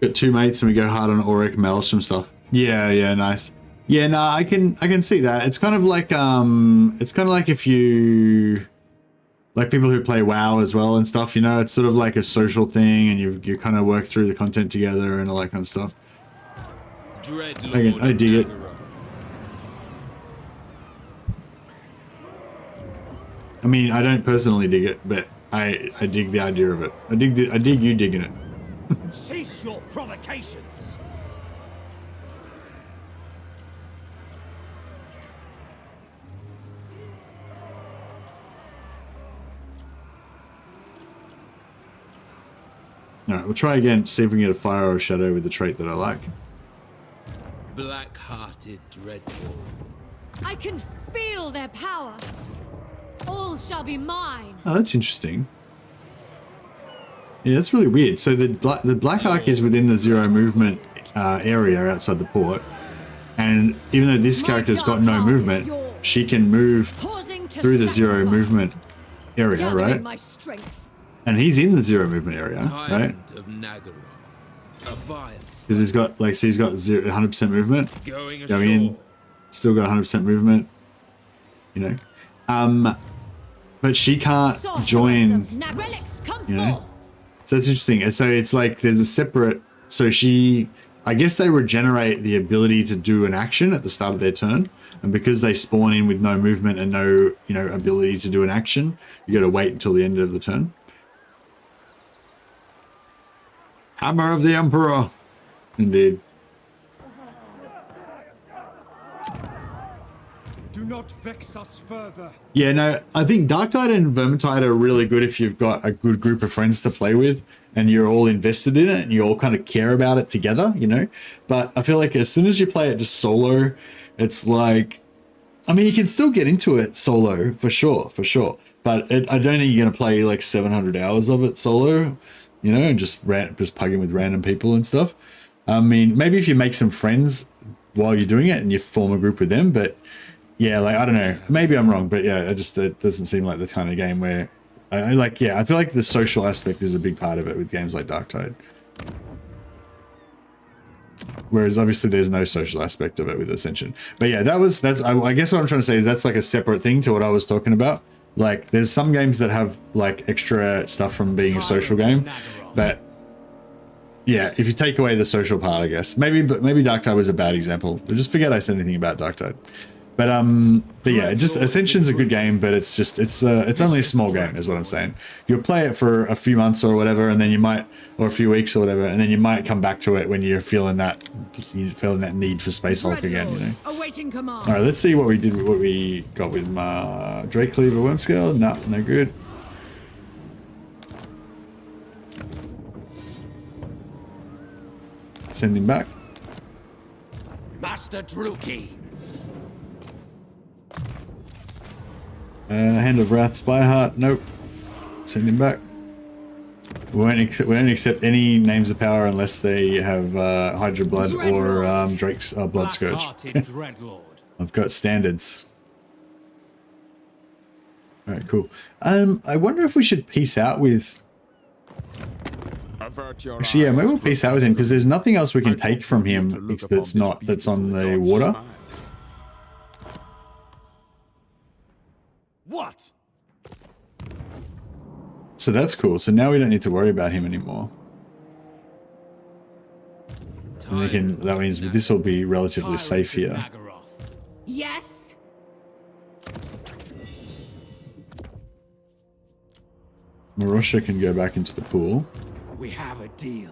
Got 2 mates and we go hard on Auric, Maelstrom stuff. Yeah, nice. Yeah, no, I can see that. It's kind of like if you like people who play WoW as well and stuff, you know, it's sort of like a social thing, and you kind of work through the content together and all that kind of stuff. I dig it. I mean, I don't personally dig it, but I dig the idea of it. I dig you digging it. Cease your provocations. Alright, we'll try again, see if we can get a fire or a shadow with the trait that I like. Black-hearted dreadful. I can feel their power. All shall be mine. Oh, that's interesting. Yeah, that's really weird. So the Black Ark is within the 0 movement area outside the port, and even though this character's got no movement, she can move through the 0 movement area, right? And he's in the 0 movement area, right? Because he's got 100% movement. Going in, still got 100% movement. You know, but she can't join. You know, so that's interesting. And so it's like there's a separate. So I guess they regenerate the ability to do an action at the start of their turn, and because they spawn in with no movement and no, you know, ability to do an action, you got to wait until the end of the turn. Hammer of the Emperor. Indeed. Do Do not vex us further. Yeah, no, I think Darktide and Vermintide are really good if you've got a good group of friends to play with and you're all invested in it and you all kind of care about it together, you know? But I feel like as soon as you play it just solo, it's like, I mean, you can still get into it solo for sure. But I don't think you're going to play like 700 hours of it solo, you know, and just plugging with random people and stuff. I mean, maybe if you make some friends while you're doing it and you form a group with them, but yeah, like, I don't know, maybe I'm wrong, but yeah, it doesn't seem like the kind of game where I feel like the social aspect is a big part of it with games like Darktide. Whereas obviously there's no social aspect of it with Ascension. But yeah, I guess what I'm trying to say is that's like a separate thing to what I was talking about. Like, there's some games that have like extra stuff from being a social game, but yeah, if you take away the social part, I guess maybe Darktide was a bad example. Just forget I said anything about Darktide. But yeah, just Ascension's a good game, but it's only a small game, is what I'm saying. You'll play it for a few months or whatever, and then you might, or a few weeks or whatever, and then you might come back to it when you're feeling that need for Space Hulk again, you know. Awaiting command. All right, let's see what we got with Drake Cleaver Wormscale. No good. Send him back. Master Druki. Hand of Wrath, Spineheart, nope. Send him back. We won't accept any names of power unless they have Hydra Blood or Drake's Blood Scourge. I've got standards. Alright, cool. I wonder if we should peace out with... Actually, yeah, maybe we'll peace out with him because there's nothing else we can take from him that's on the water. What? So that's cool. So now we don't need to worry about him anymore. And that means this will be relatively safe here. Yes. Marusha can go back into the pool. We have a deal.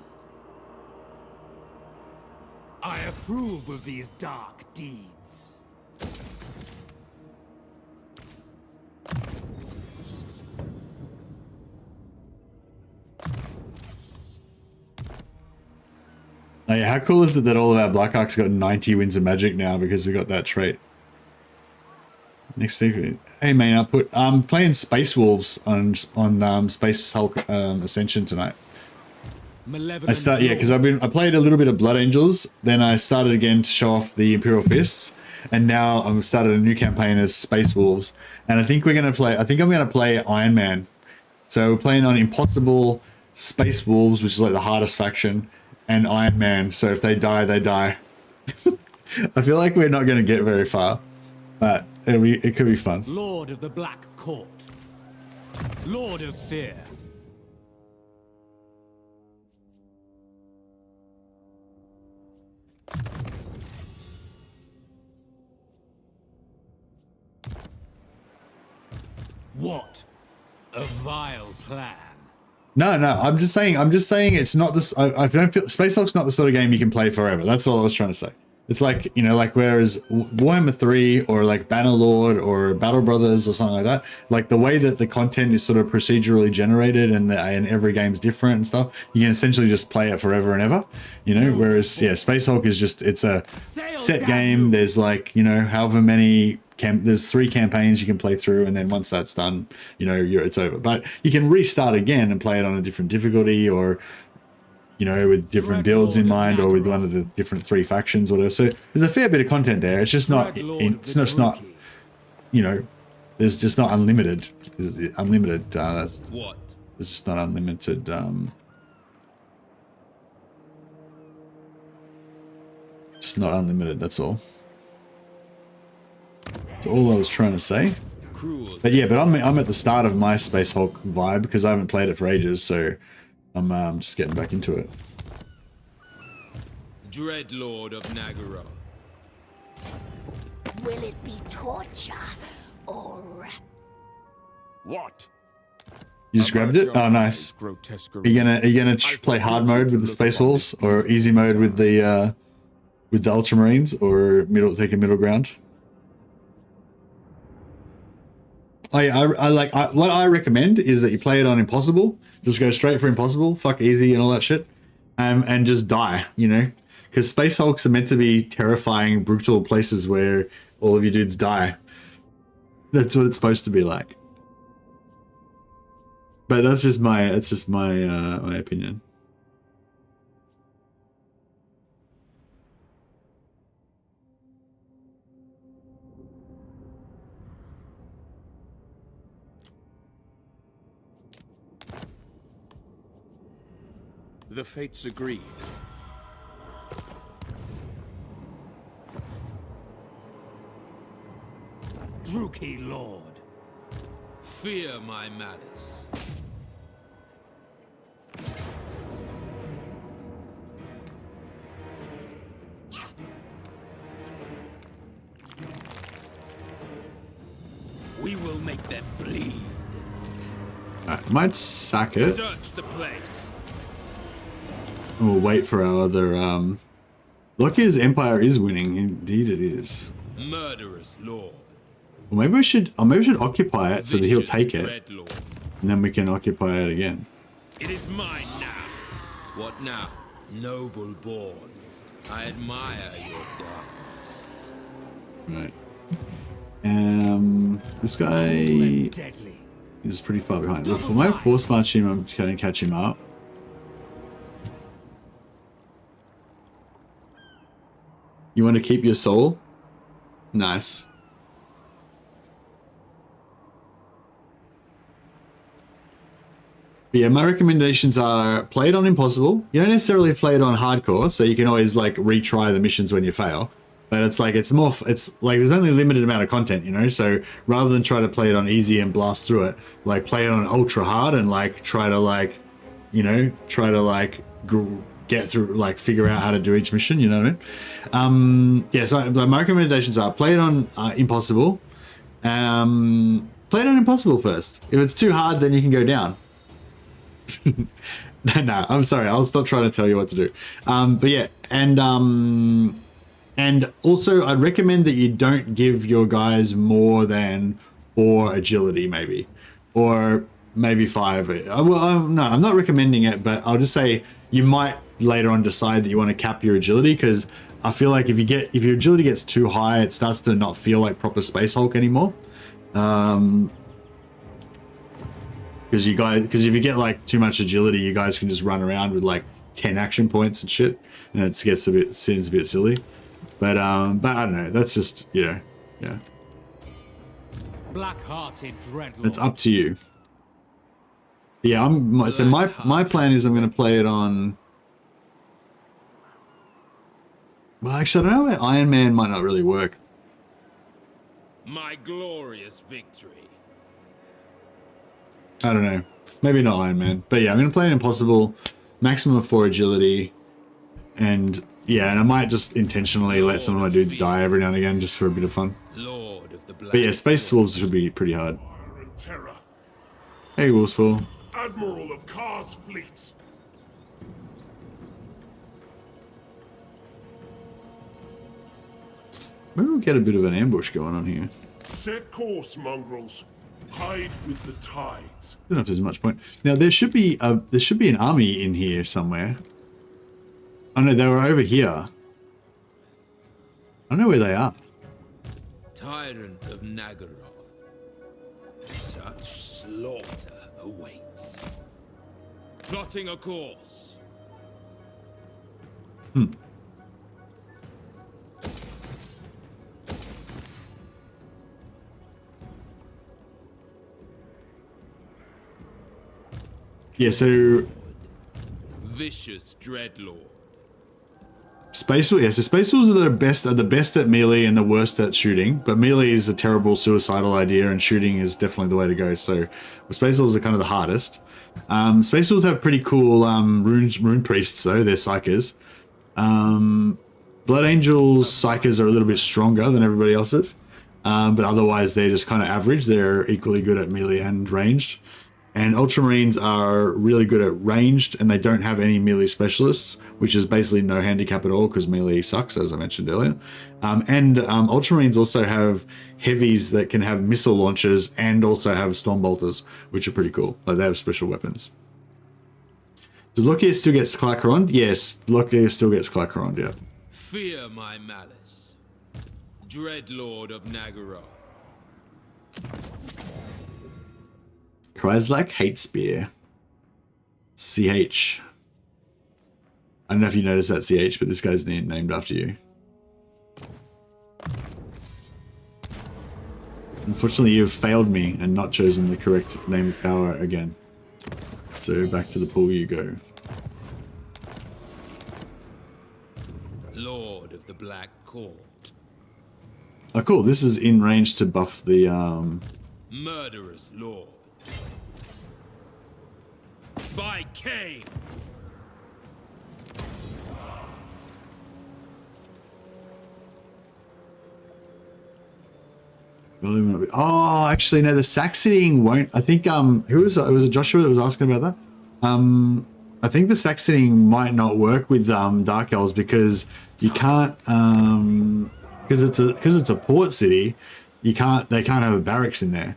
I approve of these dark deeds. Oh yeah, how cool is it that all of our Blackhawks got 90 wins of magic now because we got that trait? Next secret. Hey man, I'm playing Space Wolves on Space Hulk Ascension tonight. Because I played a little bit of Blood Angels, then I started again to show off the Imperial Fists, and now I've started a new campaign as Space Wolves, and I think I'm gonna play Iron Man. So we're playing on Impossible, Space Wolves, which is like the hardest faction, and Iron Man. So if they die, they die. I feel like we're not gonna get very far, but it could be fun. Lord of the Black Court, Lord of Fear. What a vile plan. No, I'm just saying it's not this. I don't feel Space Hulk's not the sort of game you can play forever. That's all I was trying to say. It's like, you know, like whereas Warhammer 3 or like Bannerlord or Battle Brothers or something like that, like the way that the content is sort of procedurally generated and every game's different and stuff, you can essentially just play it forever and ever, you know. Whereas yeah, Space Hulk is just, it's a set game. There's like, you know, however many there's 3 campaigns you can play through, and then once that's done, you know, it's over. But you can restart again and play it on a different difficulty, or you know, with different builds in mind, or with one of the different 3 factions or whatever. So there's a fair bit of content there. It's just not, it's just not, you know, there's just not unlimited. Unlimited. What? There's just not unlimited. Just not unlimited. That's all. That's all I was trying to say. But yeah, but I'm at the start of my Space Hulk vibe because I haven't played it for ages, so I'm just getting back into it. Dreadlord of Nagaroth. Will it be torture or... What? You just grabbed it? Oh, nice. Are you gonna play hard mode with the Space Wolves, or easy mode with the Ultramarines, or take a middle ground? What I recommend is that you play it on impossible. Just go straight for impossible, fuck easy and all that shit, and just die. You know, because Space Hulks are meant to be terrifying, brutal places where all of your dudes die. That's what it's supposed to be like. But that's just my my opinion. The fates agreed. Druki Lord. Fear my malice. We will make them bleed. Alright, might sack it. Search the place. We'll wait for our other LOKHIR's Empire is winning, indeed it is. Murderous lord. Well, maybe we should occupy it so that he'll take it. Dreadlord. And then we can occupy it again. It is mine now. What now? Noble born. I admire your darkness. Right. This guy Deadly. is pretty far behind. If I might force march him, I'm going to catch him up. You want to keep your soul? Nice. But yeah, my recommendations are play it on impossible. You don't necessarily play it on hardcore, so you can always like retry the missions when you fail. But it's like it's like there's only a limited amount of content, you know. So rather than try to play it on easy and blast through it, like play it on ultra hard and like try to like, you know, get through, like figure out how to do each mission. You know what I mean? Yeah. So my recommendations are play it on impossible. Play it on impossible first. If it's too hard, then you can go down. No, I'm sorry. I'll stop trying to tell you what to do. But yeah, and also I'd recommend that you don't give your guys more than 4 agility, maybe, or maybe 5. Well, no, I'm not recommending it, but I'll just say you might later on decide that you want to cap your agility, because I feel like if your agility gets too high, it starts to not feel like proper Space Hulk anymore. Because if you get like too much agility, you guys can just run around with like 10 action points and shit, and it seems a bit silly. But I don't know. That's just, you know, yeah. Black-hearted Dreadlord. It's up to you. Yeah, so my plan is I'm going to play it on. Well, actually, I don't know. Iron Man might not really work. My glorious victory. I don't know. Maybe not Iron Man. But yeah, I'm going to play an impossible, maximum of 4 agility. And yeah, and I might just intentionally let some of my dudes die every now and again just for a bit of fun. Lord of the Black But yeah, Space Wolves should be pretty hard. Fire and terror. Hey, Wolfspool. Admiral of Khar's fleets. Maybe we'll get a bit of an ambush going on here. Set course, mongrels. Hide with the tides. I don't know if there's much point. Now there should be an army in here somewhere. Oh no, they were over here. I don't know where they are. Tyrant of Nagaroth. Such slaughter awaits. Plotting a course. Yeah, so Vicious Dreadlord. Space Wolves, yeah, so Space Wolves are the best at melee and the worst at shooting, but melee is a terrible suicidal idea and shooting is definitely the way to go. So Space Wolves are kind of the hardest. Space Wolves have pretty cool rune priests though, they're psychers. Blood Angels psychers are a little bit stronger than everybody else's. But otherwise they're just kind of average. They're equally good at melee and ranged. And Ultramarines are really good at ranged, and they don't have any melee specialists, which is basically no handicap at all because melee sucks, as I mentioned earlier. Ultramarines also have heavies that can have missile launchers and also have storm bolters, which are pretty cool. Like they have special weapons. Does LOKHIR still get Sklacaron? Yes, LOKHIR still gets Sklacaron, yeah. Fear my malice, Dreadlord of Nagaroth. Kryslak Hate Spear. CH. I don't know if you noticed that CH, but this guy's named after you. Unfortunately, you've failed me and not chosen the correct name of power again. So back to the pool you go. Lord of the Black Court. Oh, cool. This is in range to buff the Murderous Lord. By Cain. Oh, actually, no. The saxoning won't. I think who was it? Was it Joshua that was asking about that? I think the saxoning might not work with Dark Elves because you can't because it's a port city. They can't have a barracks in there.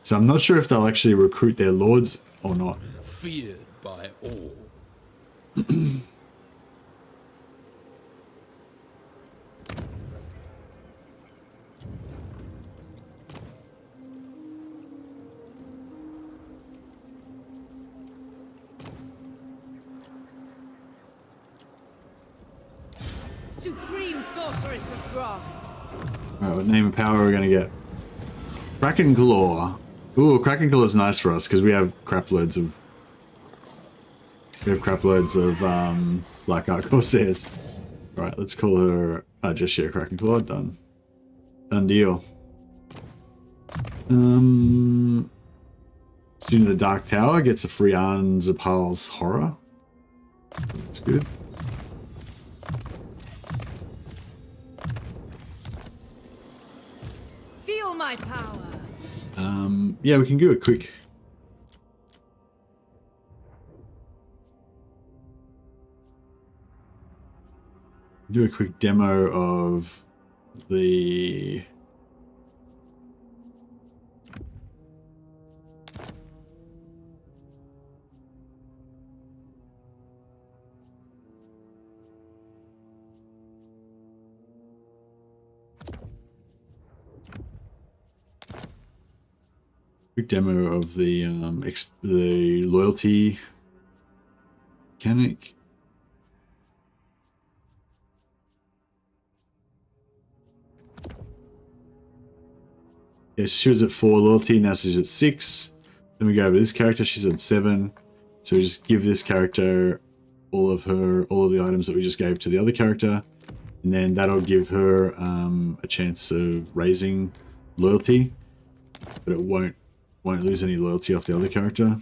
So I'm not sure if they'll actually recruit their lords or not. Feared by all. Supreme Sorceress of Grant. Right, what name of power are we gonna get? Kraken Claw. Ooh, Kraken Claw is nice for us because we have crap loads of Black Ark Corsairs. Right, let's call her just share Kraken Claw. Done deal. Student of the Dark Tower gets a free Zapal's Horror. That's good. Feel my power. Yeah, we can do a quick. Do a quick demo of the. Quick demo of the loyalty mechanic. Yeah, she was at 4 loyalty, now she's at 6. Then we go over to this character, she's at 7. So we just give this character all of the items that we just gave to the other character, and then that'll give her a chance of raising loyalty, but it won't lose any loyalty off the other character.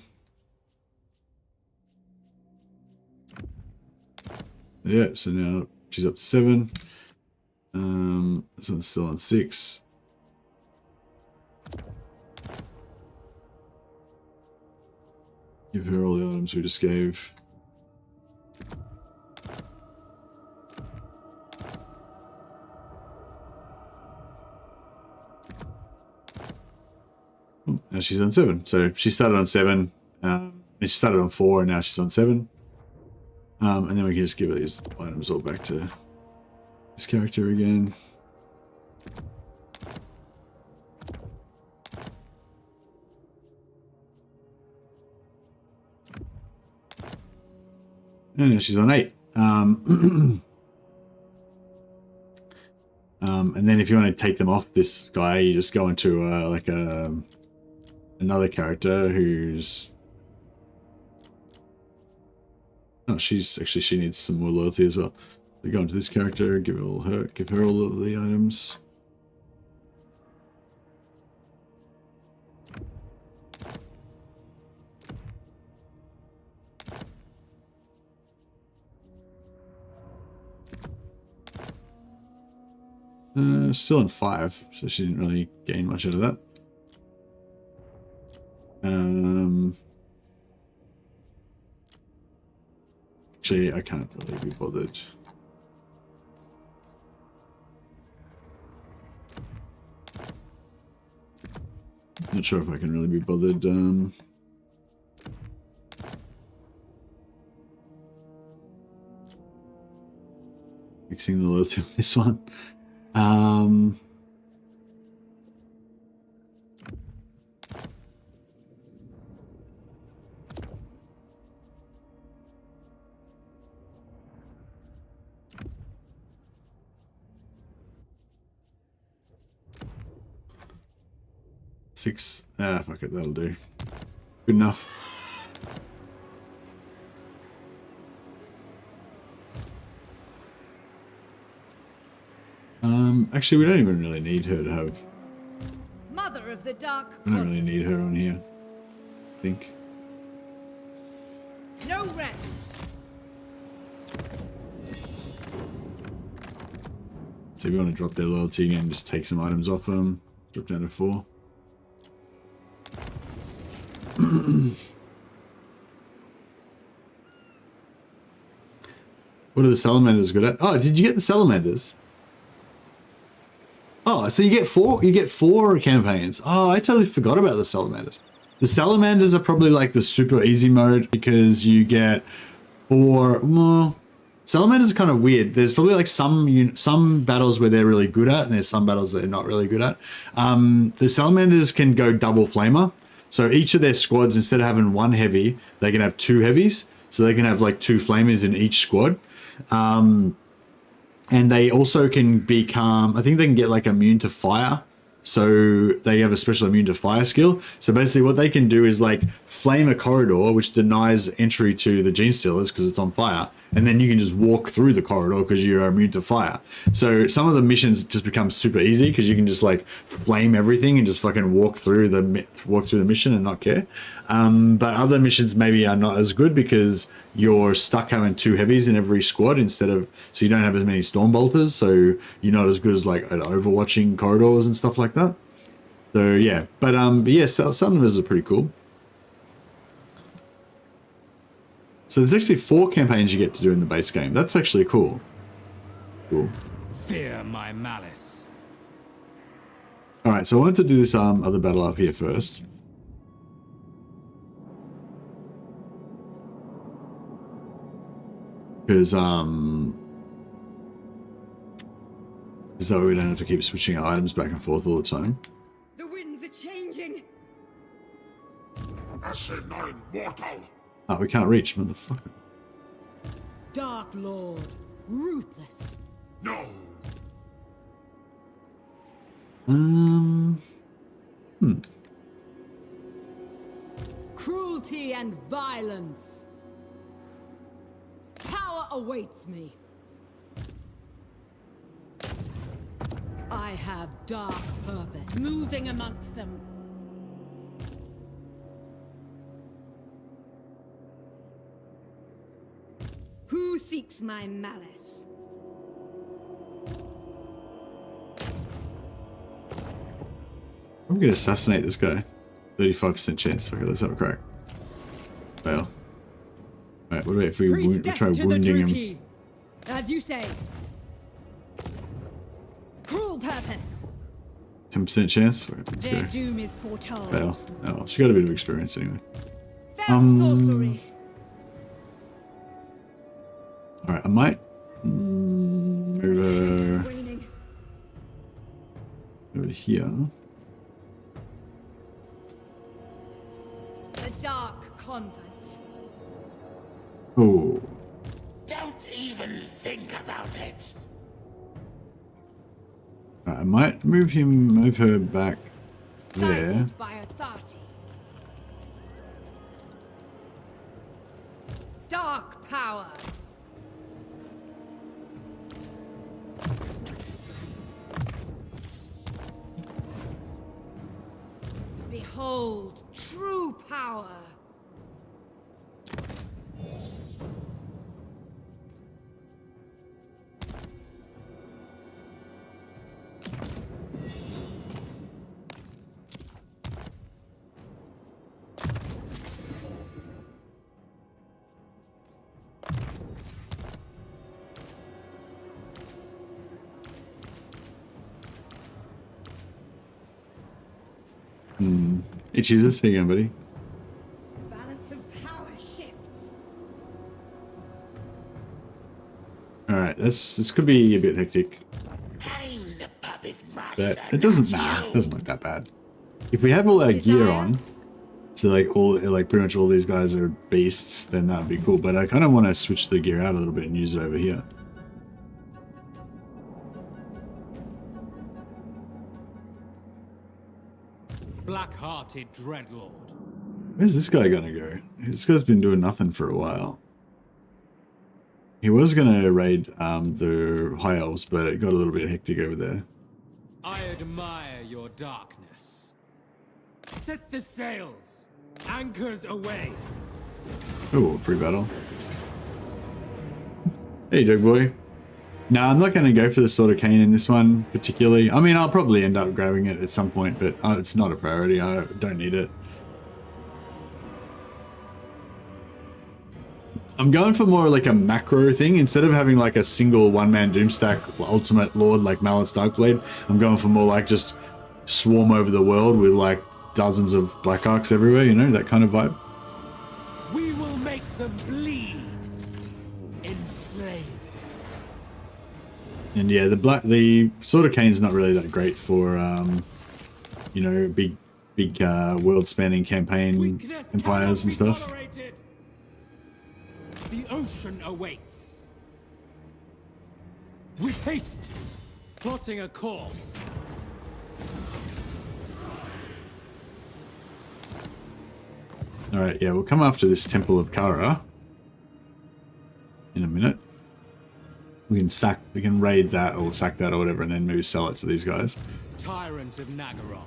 Yeah, so now she's up to 7. This one's still on 6. Give her all the items we just gave. Now she's on 7. So she started on 7. She started on 4 and now she's on 7. And then we can just give her these items all back to this character again. And now she's on 8. And then if you want to take them off this guy, you just go into another character who's... Oh, she needs some more loyalty as well. So go into this character, give her all of the items. Still in 5, so she didn't really gain much out of that. Actually, I can't really be bothered. Not sure if I can really be bothered. Fixing the loyalty on this one. Six. Ah, fuck it, that'll do. Good enough. Actually, we don't even really need her to have. Mother of the Dark. I don't really need her on here, I think. No rest. So if you want to drop their loyalty again, just take some items off them. Drop down to 4. What are the salamanders good at? Oh, did you get the salamanders? Oh, so you get 4. You get 4 campaigns. Oh, I totally forgot about the salamanders. The salamanders are probably like the super easy mode because you get 4. Well, salamanders are kind of weird. There's probably like some battles where they're really good at, and there's some battles they're not really good at. The salamanders can go double flamer. So each of their squads, instead of having 1 heavy, they can have 2 heavies. So they can have like 2 flamers in each squad. And they also can become, I think they can get like immune to fire. So they have a special immune to fire skill. So basically what they can do is like flame a corridor, which denies entry to the gene stealers because it's on fire. And then you can just walk through the corridor because you're immune to fire. So some of the missions just become super easy because you can just like flame everything and just fucking walk through the mission and not care. But other missions maybe are not as good because you're stuck having 2 heavies in every squad instead of, so you don't have as many storm bolters. So you're not as good as like at overwatching corridors and stuff like that. So yeah, but yeah, some of them are pretty cool. So there's actually 4 campaigns you get to do in the base game. That's actually cool. Cool. Fear my malice. All right, so I wanted to do this other battle up here first. Because so we don't have to keep switching our items back and forth all the time. The winds are changing. Asinine mortal! Oh, we can't reach, motherfucker. Dark Lord, ruthless. No! Cruelty and violence. Power awaits me. I have dark purpose. Moving amongst them. Who seeks my malice? I'm gonna assassinate this guy. 35% chance. Okay, let's have a crack. Fail. Alright, what about if we try wounding him? As you say. Cruel purpose. 10% chance? Right, let's Their go. doom is foretold. Fail. Oh, well, she got a bit of experience anyway. Fell sorcery. Alright, I might move her Waning. over here. The dark convent. Oh. Don't even think about it. Right, I might move her back there. Guided by authority. Dark power. Behold true power. Hey, Jesus. How you going, buddy? Balance of power shifts. Alright, this could be a bit hectic. I'm the puppet master. But it doesn't matter. It doesn't look that bad. If we have all our gear on, so like pretty much all these guys are beasts, then that would be cool. But I kind of want to switch the gear out a little bit and use it over here. Black-hearted dreadlord. Where's this guy gonna go? This guy's been doing nothing for a while. He was gonna raid the High Elves, but it got a little bit hectic over there. I admire your darkness. Set the sails. Anchors away. Oh, free battle. Hey, Dog Boy. No, I'm not going to go for the Sword of Cain in this one particularly. I mean, I'll probably end up grabbing it at some point, but it's not a priority. I don't need it. I'm going for more like a macro thing. Instead of having like a single one-man Doomstack ultimate lord like Malice Darkblade, I'm going for more like just swarm over the world with like dozens of Black Arcs everywhere, you know, that kind of vibe. We will make them bleed. Enslave. And yeah, the Sword of Cain's not really that great for you know, big world-spanning campaign empires and stuff. The ocean awaits. With haste, plotting a course. All right, yeah, we'll come after this Temple of Kara in a minute. We can raid that or sack that or whatever, and then maybe sell it to these guys. Tyrant of Nagaroth.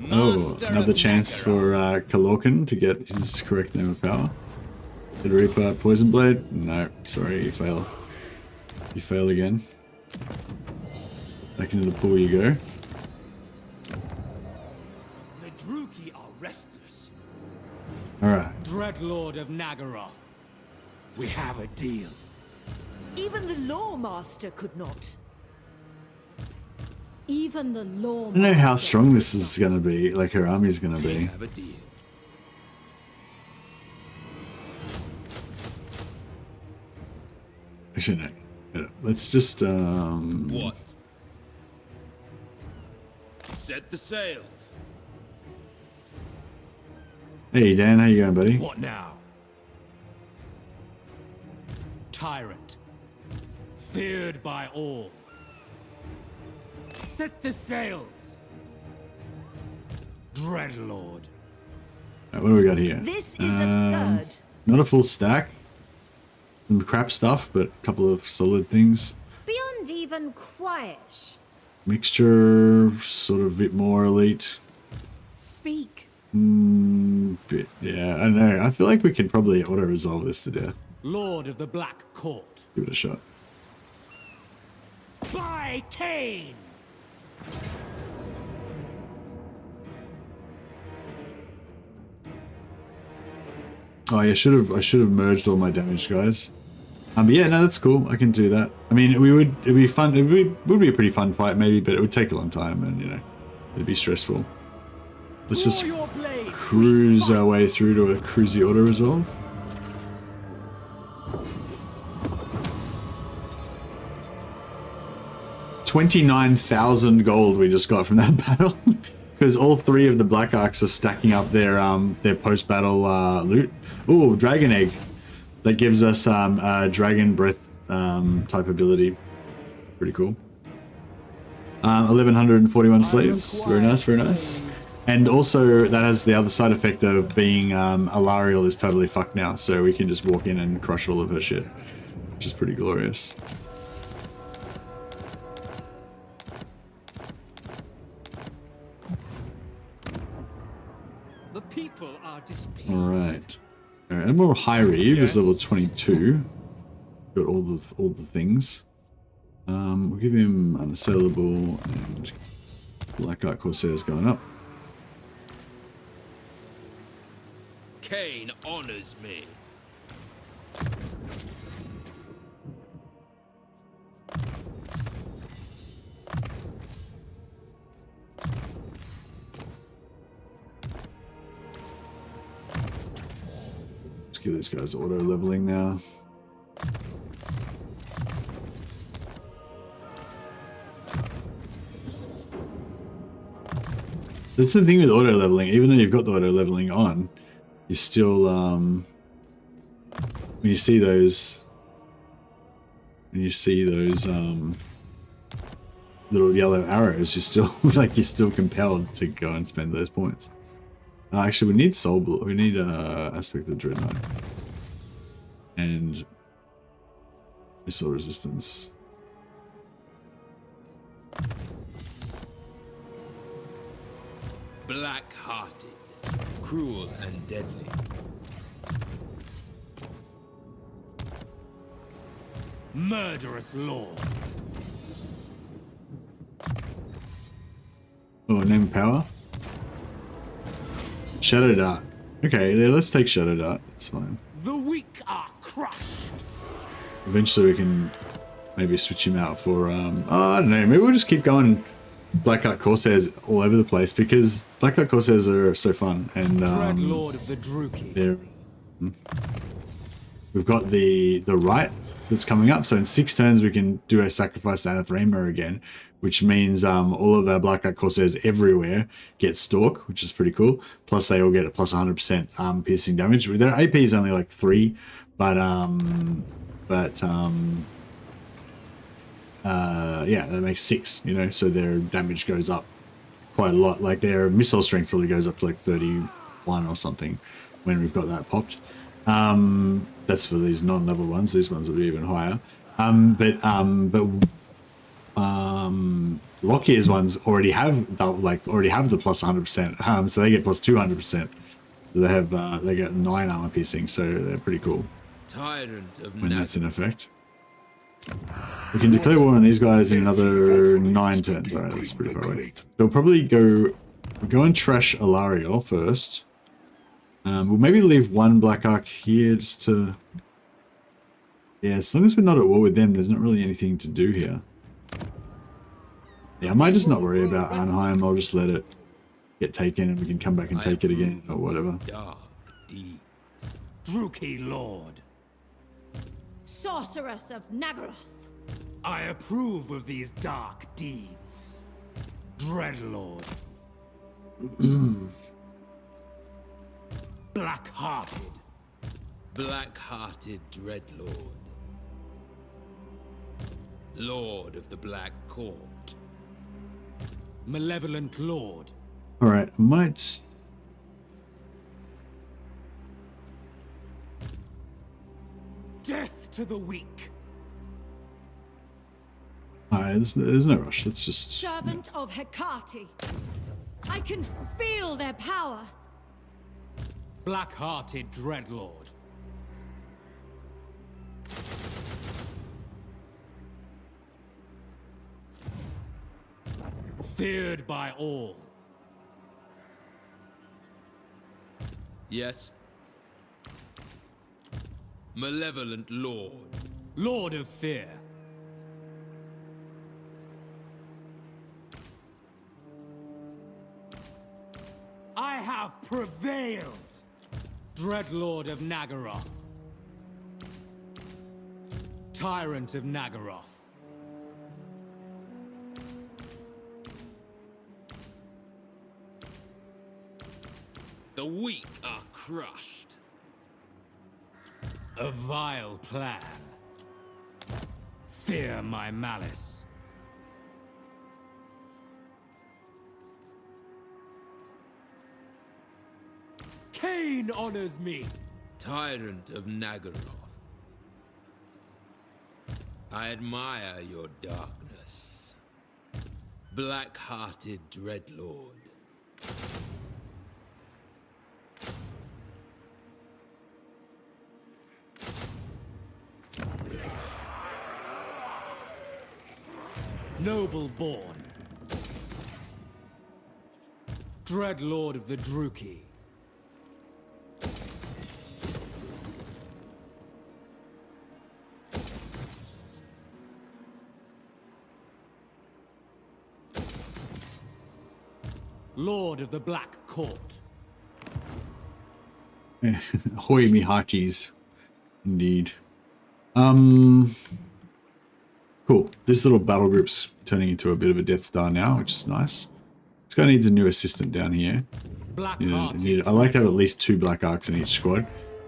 Oh, another chance for Kalorkin to get his correct name of power. The Reaper, Poison Blade? No, sorry, you fail. You fail again. Back into the pool you go. The Druki are restless. Alright. Dreadlord of Nagaroth. We have a deal. Even the Lawmaster could not. Even the Lawmaster. I don't know how strong this is going to be, like her army's going to be. Have a deal. Actually, no. Let's just, What? Set the sails. Hey, Dan, how you going, buddy? What now? Tyrant. Feared by all. Set the sails. Dreadlord. Right, what do we got here? This is absurd. Not a full stack. Some crap stuff, but a couple of solid things. Beyond even quiet. Mixture, sort of a bit more elite. Speak. Bit, yeah, I don't know. I feel like we can probably auto-resolve this to death. Lord of the Black Court. Give it a shot. By Cain! Oh yeah, I should have merged all my damage, guys. But yeah, no, that's cool. I can do that. I mean, it'd be fun. It would be a pretty fun fight, maybe, but it would take a long time, and you know, it'd be stressful. Let's just cruise our way through to a cruisy auto resolve. $29,000 gold we just got from that battle, because all three of the Black Arcs are stacking up their post battle loot. Ooh, Dragon Egg. That gives us a Dragon Breath type ability. Pretty cool. 1141 slaves. Very nice, very nice. And also that has the other side effect of being Alariel is totally fucked now, so we can just walk in and crush all of her shit, which is pretty glorious. The people are displeased. Alright. Admiral Reaving is level 22. Got all the things. We'll give him unassailable, and Black Arc Corsair's going up. Cain honors me. give these guys auto leveling now. That's the thing with auto leveling. Even though you've got the auto leveling on, you still when you see those little yellow arrows, you're still you're still compelled to go and spend those points. Actually, we need soul. We need aspect of the dreadnought and missile resistance. Black-hearted, cruel and deadly. Murderous lord. Oh, name power. Shadow Dart. Okay, yeah, let's take Shadow Dart. It's fine. The weak are crushed. Eventually we can maybe switch him out for, I don't know, maybe we'll just keep going Blackheart Corsairs all over the place because Blackheart Corsairs are so fun and Dread Lord of the Druki. We've got the right that's coming up, so in 6 turns we can do a sacrifice to Anathema again, which means all of our Blackheart Corsairs everywhere get Stalk, which is pretty cool. Plus they all get a plus 100% piercing damage. Their AP is only like 3, yeah, that makes 6, you know, so their damage goes up quite a lot. Like their missile strength probably goes up to like 31 or something when we've got that popped. That's for these non-level ones. These ones will be even higher. LOKHIR's ones already have the plus 100%. So they get plus 200%. So they have they get 9 armor piercing. So they're pretty cool. Tyrant of when that's in effect. We can declare war on these guys in another 9 turns. Alright, that's pretty far away. So we'll probably go and trash Alariel first. We'll maybe leave 1 Black Arc here just to... Yeah, as long as we're not at war with them, there's not really anything to do here. Yeah, I might just not worry about Arnheim. I'll just let it get taken and we can come back and take it again or whatever. Dark deeds. Druki Lord. Sorceress of Nagaroth. I approve of these dark deeds. Dreadlord. Black-hearted. Black-hearted Dreadlord. Lord of the Black Court. Malevolent Lord. Alright, I might... Death to the weak. Alright, there's no rush. Let's just... Servant of Hecate. I can feel their power. Black-hearted Dreadlord. Feared by all. Yes. Malevolent Lord. Lord of Fear. I have prevailed. Dreadlord of Nagaroth. Tyrant of Nagaroth. The weak are crushed. A vile plan. Fear my malice. Cain honors me. Tyrant of Nagaroth. I admire your darkness. Black-hearted Dreadlord. Noble born. Dreadlord of the Druki. Lord of the Black Court. Ahoy me hearties. Indeed. Cool. This little battle group's turning into a bit of a Death Star now, which is nice. This guy needs a new assistant down here. I like to have at least 2 Black Arcs in each squad.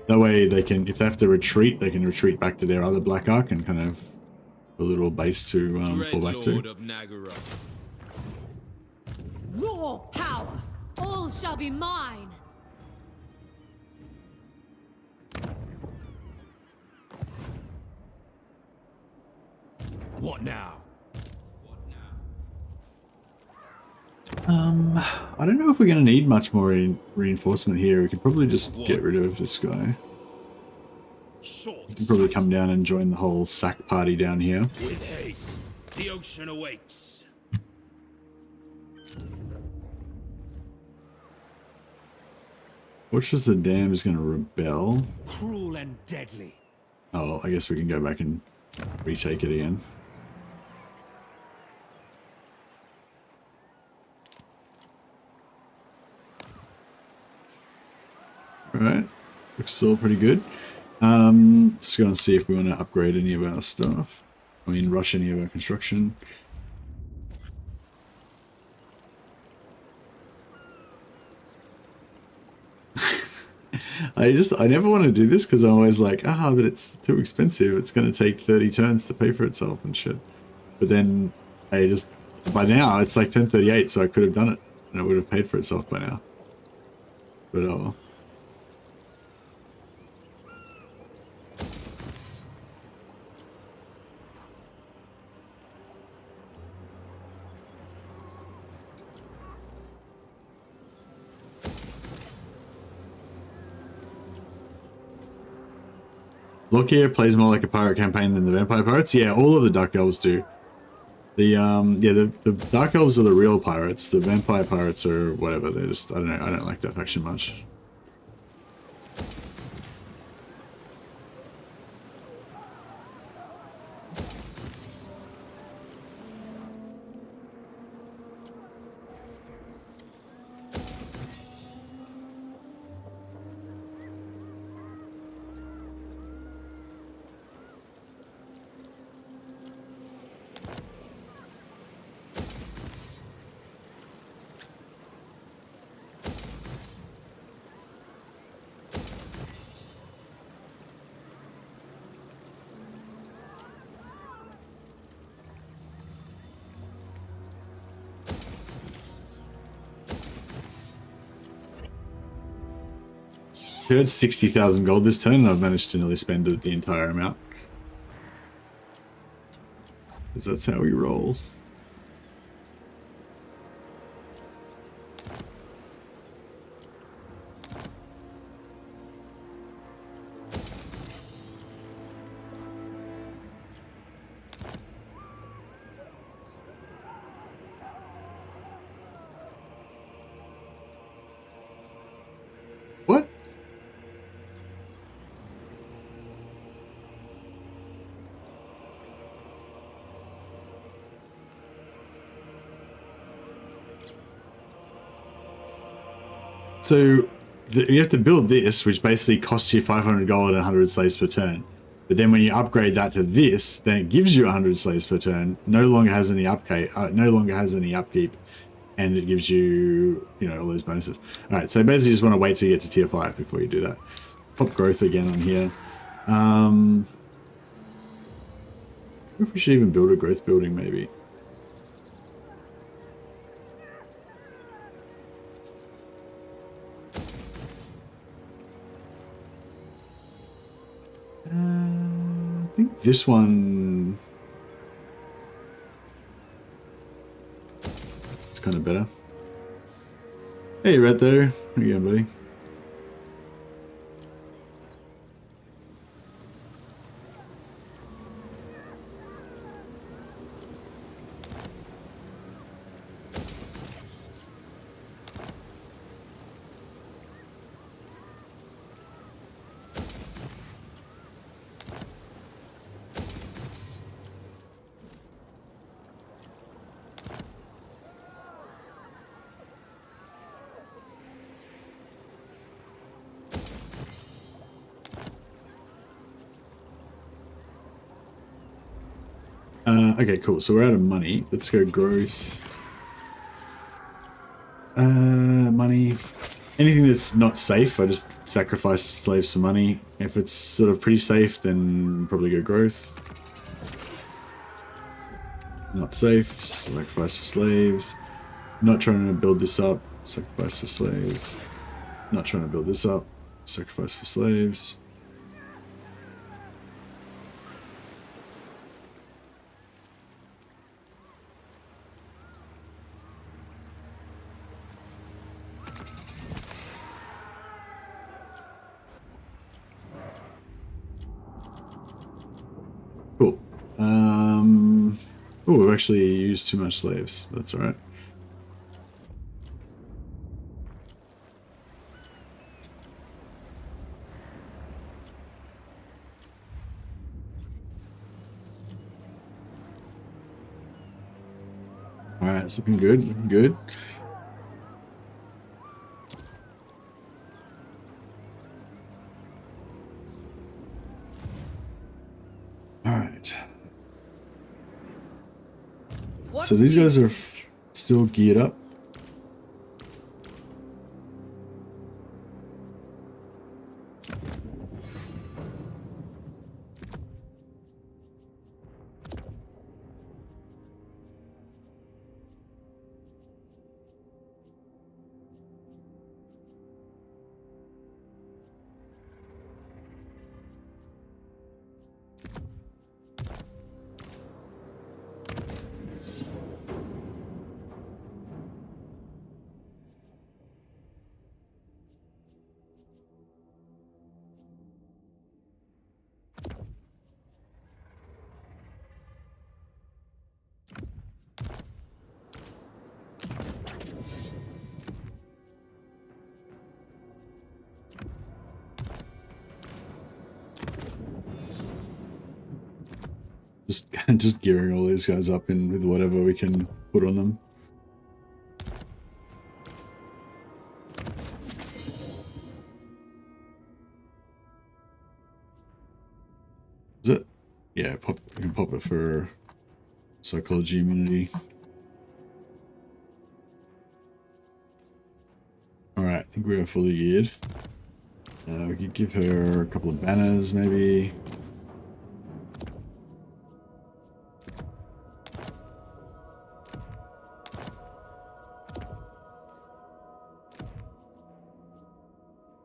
That way they can, if they have to retreat, they can retreat back to their other Black Arc and kind of a little base to fall back to. Raw power! All shall be mine! What now? I don't know if we're going to need much more reinforcement here. We could probably just get rid of this guy. You can probably come down and join the whole sack party down here. With haste, the ocean awaits. Fortress of the Dam is going to rebel. Cruel and deadly. Oh, I guess we can go back and retake it again. Alright, looks all pretty good. Let's go and see if we want to upgrade any of our stuff. I mean, rush any of our construction. I never want to do this because I'm always like, but it's too expensive. It's going to take 30 turns to pay for itself and shit. But then by now it's like 10:38, so I could have done it and it would have paid for itself by now. But oh well. LOKHIR plays more like a pirate campaign than the vampire pirates. Yeah, all of the Dark Elves do. The Dark Elves are the real pirates. The vampire pirates are whatever. They're just, I don't know. I don't like that faction much. I had 60,000 gold this turn, and I've managed to nearly spend the entire amount. Because that's how we roll. What? So you have to build this, which basically costs you 500 gold and 100 slaves per turn. But then when you upgrade that to this, then it gives you 100 slaves per turn. No longer has any upkeep. And it gives you, all those bonuses. All right, so basically, you just want to wait till you get to tier 5 before you do that. Pop growth again on here. I wonder if we should even build a growth building, maybe. I think this one is kind of better. Hey, right there. How you going, buddy? Okay, cool. So we're out of money. Let's go growth. Money. Anything that's not safe, I just sacrifice slaves for money. If it's sort of pretty safe, then probably go growth. Not safe, sacrifice for slaves. Not trying to build this up, sacrifice for slaves. Not trying to build this up, sacrifice for slaves. Cool. Oh, we've actually used too much slaves. That's all right. All right, it's looking good. Looking good. All right. So these guys are still geared up. Just gearing all these guys up in with whatever we can put on them. Is it? Yeah, we can pop it for psychology immunity. Alright, I think we are fully geared. We could give her a couple of banners, maybe.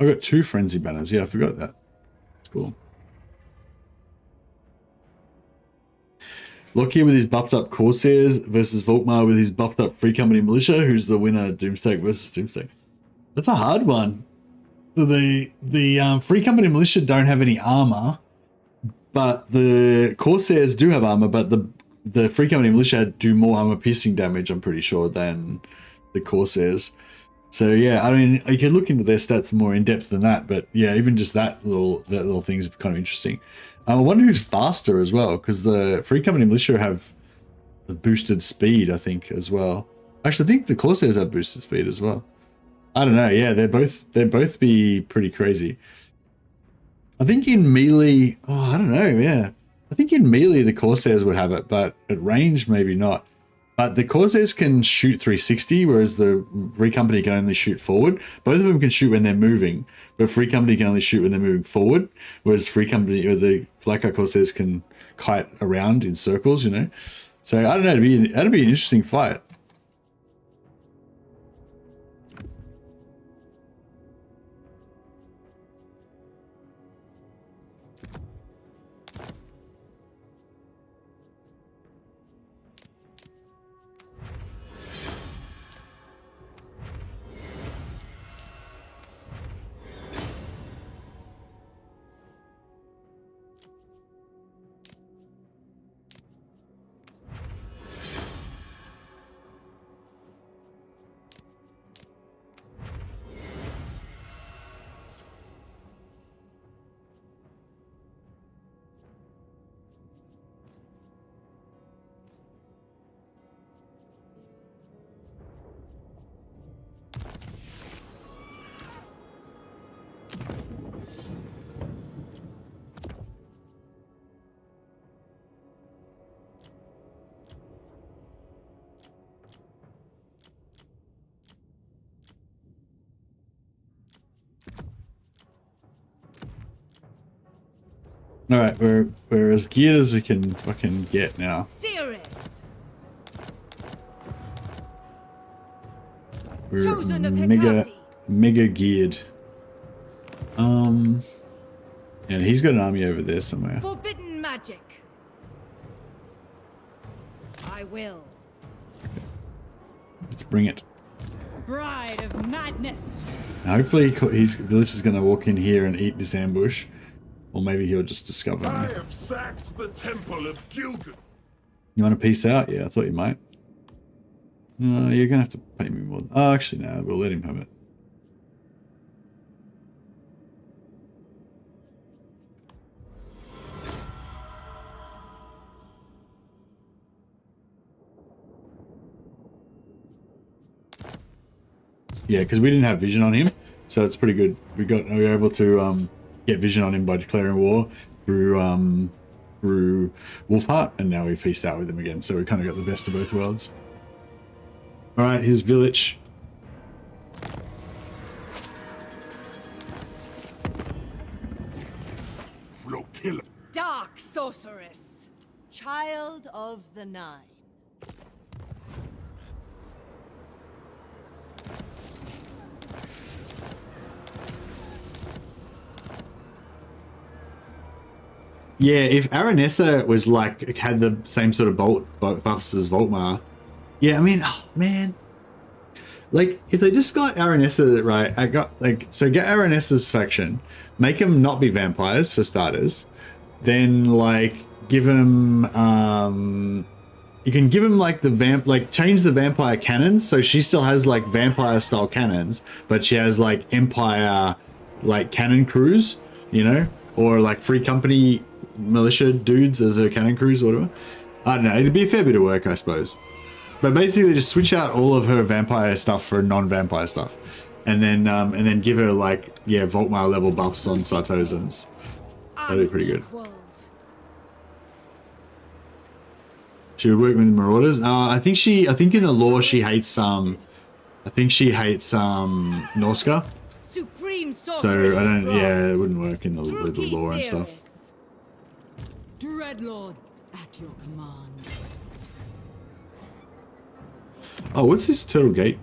I got 2 frenzy banners. Yeah, I forgot that. That's cool. LOKHIR with his buffed up Corsairs versus Volkmar with his buffed up Free Company Militia. Who's the winner? Doomstack versus Doomstack. That's a hard one. So the Free Company Militia don't have any armor, but the Corsairs do have armor. But the Free Company Militia do more armor piercing damage, I'm pretty sure, than the Corsairs. So yeah, I mean, you can look into their stats more in depth than that, but yeah, even just that little thing is kind of interesting. I wonder who's faster as well, because the Free Company Militia have boosted speed, I think, as well. Actually, I think the Corsairs have boosted speed as well. I don't know. Yeah, they'd both be pretty crazy. I think in melee, I don't know. Yeah, I think in melee the Corsairs would have it, but at range maybe not. But the Corsairs can shoot 360, whereas the Free Company can only shoot forward. Both of them can shoot when they're moving, but Free Company can only shoot when they're moving forward, whereas Free Company or the Black Eye Corsairs can kite around in circles, you know. So I don't know. That'd be an interesting fight. All right, we're as geared as we can fucking get now. Seerest. We're Chosen of mega geared. And he's got an army over there somewhere. Forbidden magic. I will. Let's bring it. Bride of madness. Now, hopefully his village is going to walk in here and eat this ambush. Or maybe he'll just discover I me. have sacked the temple of Gilgan. You want to peace out? Yeah, I thought you might. No, you're going to have to pay me more. Oh, actually, no, we'll let him have it. Yeah, because we didn't have vision on him, so it's pretty good. We were able to get vision on him by declaring war through Wolfheart, and now we peaced out with him again. So we kind of got the best of both worlds. All right, here's village. LOKHIR. Dark sorceress. Child of the Nine. Yeah, if Aranessa was like had the same sort of buffs as Voltmar, yeah, I mean, oh, man, like if they just got Aranessa right, so get Aranessa's faction, make them not be vampires for starters, then like give him, you can give him like change the vampire cannons, so she still has like vampire style cannons, but she has like Empire like cannon crews, you know, or like Free Company militia dudes as her cannon crews or whatever. I don't know, it'd be a fair bit of work, I suppose. But basically just switch out all of her vampire stuff for non-vampire stuff. And then give her like, yeah, Voltmar level buffs on Sartosans. That'd be pretty good. She would work with Marauders. I think in the lore she hates Norsca. Supreme So sorceress. I don't, yeah, it wouldn't work in with the lore and stuff. Dreadlord at your command. Oh, what's this Turtle Gate?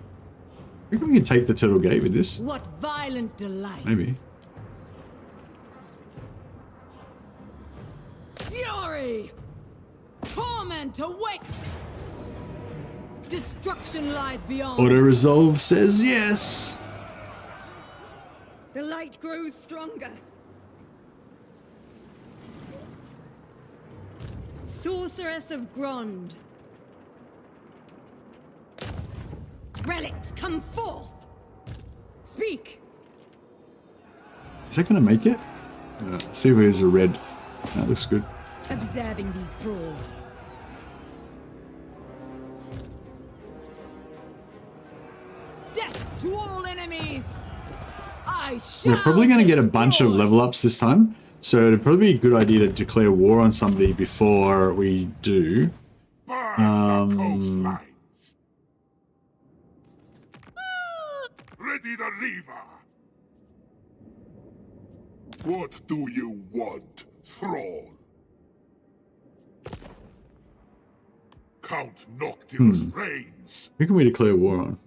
I think we can take the Turtle Gate with this. What violent delight. Maybe. Fury! Torment await! Destruction lies beyond. Auto Resolve says yes. The light grows stronger. Sorceress of Grond. Relics, come forth! Speak! Is that going to make it? See if there's a red. That looks good. Observing these thralls. Death to all enemies! I shall. We're probably going to get a bunch of destroy. level ups this time, so it'd probably be a good idea to declare war on somebody before we do. Burn the coastlines. Ready the lever. What do you want, thrall? Count Noctilus reigns. Who can we declare war on?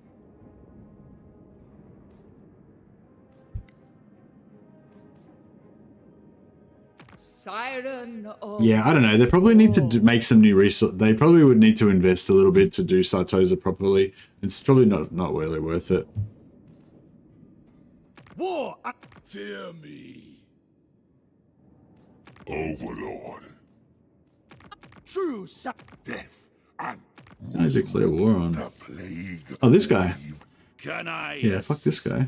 Siren of Yeah, I don't know. They probably need to make some new resource. They probably would need to invest a little bit to do Sartosa properly. It's probably not really worth it. War! Fear me. Overlord. True Death and I declare war on. the plague. Oh, this guy. Can I? Yeah, fuck this guy.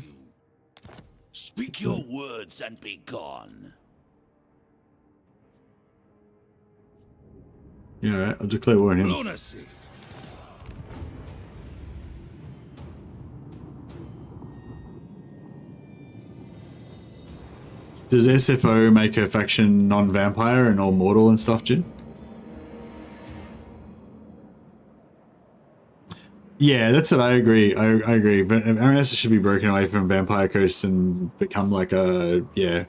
Speak your words and be gone. Yeah, all right. I'll declare war on him. Lunacy. Does SFO make her faction non-vampire and all mortal and stuff, Jin? Yeah, that's what I agree. I agree. But Aranessa should be broken away from Vampire Coast and become like a, yeah,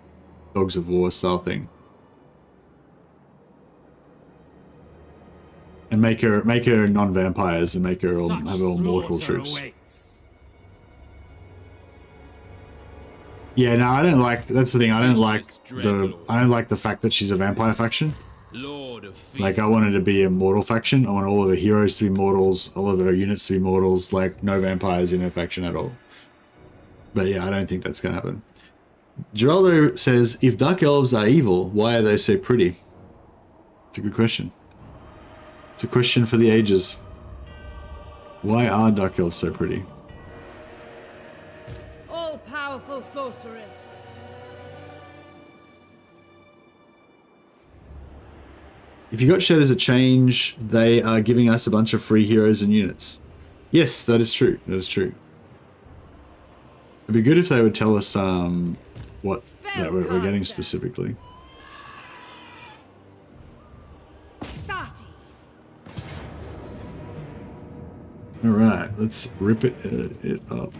Dogs of War style thing. And make her non-vampires and make her all have all mortal troops. Yeah, no, I don't like. That's the thing. I don't like the fact that she's a vampire faction. Like, I wanted to be a mortal faction. I want all of her heroes to be mortals, all of her units to be mortals. Like, no vampires in her faction at all. But yeah, I don't think that's gonna happen. Geraldo says, if dark elves are evil, why are they so pretty? It's a good question. It's a question for the ages. Why are dark elves so pretty? All-powerful sorceress. If you got Shadows of Change, they are giving us a bunch of free heroes and units. Yes, that is true. That is true. It'd be good if they would tell us what that we're getting specifically. All right, let's rip it up.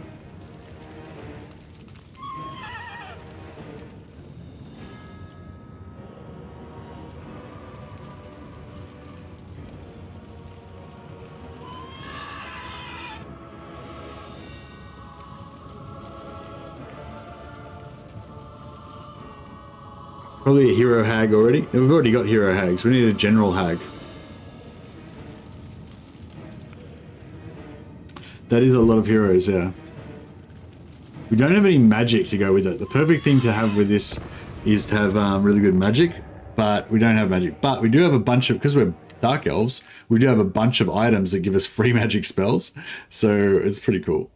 Probably a hero hag already. We've already got hero hags. We need a general hag. That is a lot of heroes, yeah. We don't have any magic to go with it. The perfect thing to have with this is to have really good magic, but we don't have magic. But we do have a bunch of, because we're dark elves, we do have a bunch of items that give us free magic spells. So it's pretty cool.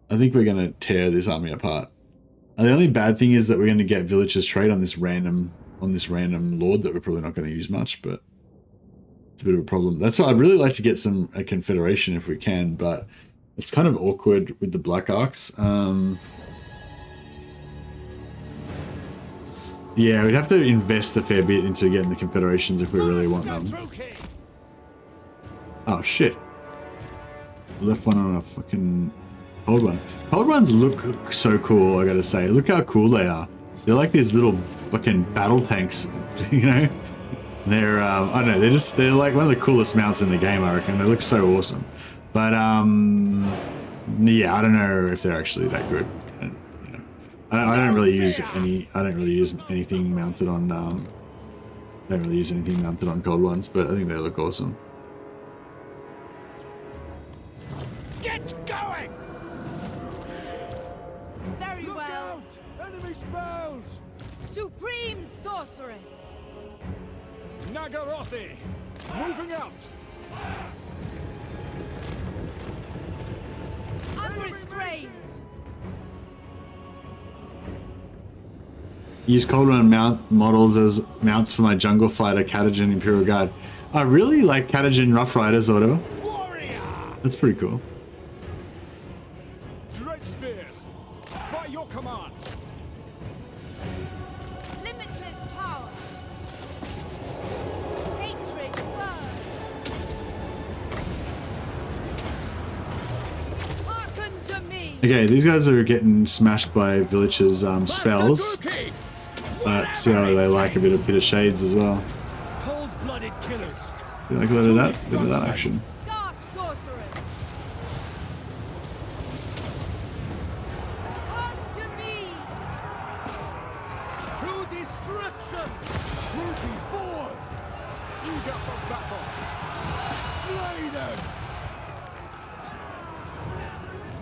I think we're going to tear this army apart. And the only bad thing is that we're going to get villagers trade on this random lord that we're probably not going to use much, but it's a bit of a problem. That's why I'd really like to get a confederation if we can, but it's kind of awkward with the Black Arcs. Yeah, we'd have to invest a fair bit into getting the confederations if we really want them. Oh shit. Left one on a fucking cold one. Cold ones look so cool, I gotta say. Look how cool they are. They're like these little fucking battle tanks, you know? They're, I don't know, they're like one of the coolest mounts in the game, I reckon. They look so awesome. But, yeah, I don't know if they're actually that good. And, you know, I don't really use anything mounted on, don't really use anything mounted on cold ones, but I think they look awesome. Get going! Very Look well. out! Enemy spells! Supreme sorceress. Nagarothi! Moving out! Unrestrained. Use cold one mount models as mounts for my jungle fighter, Catagen Imperial Guard. I really like Catagen Rough Riders or whatever. Warrior! That's pretty cool. Dread spears! By your command! Limitless power. Hatred burn. Hearken to me. Okay, these guys are getting smashed by Villagers' spells. But see how they like a bit of shades as well. Cold-blooded killers. You like a bit of that action. Dark sorceress. Come to me. To destruction! Moving forward! Eager for battle! Slay them!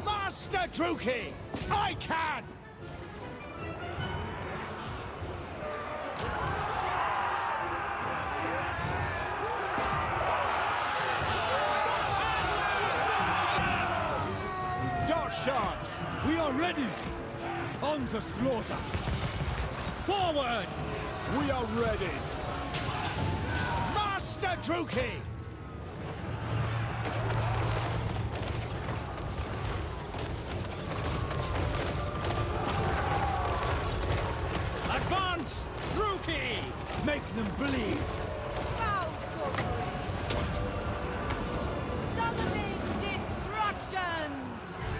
Master Druki! I can! Dark Shards, we are ready! On to slaughter! Forward! We are ready! Master Druki! Advance! Druki! Make them bleed! Foul sorceress. Summoning destruction.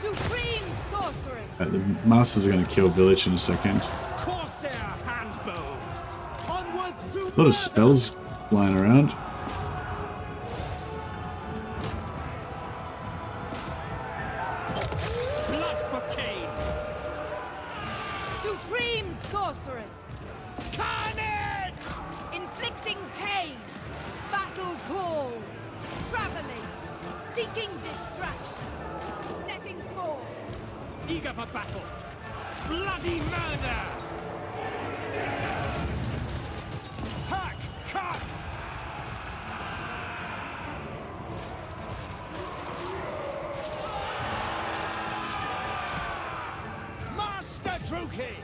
Supreme sorceress. The masters are going to kill Village in a second. Corsair handbows! Onwards to A lot of spells flying around. for Cain! Supreme sorceress! Carnage! Inflicting pain! Battle calls! Traveling! Seeking distraction! Setting forth! Eager for battle! Bloody murder! Hack! Cut! Master Druki!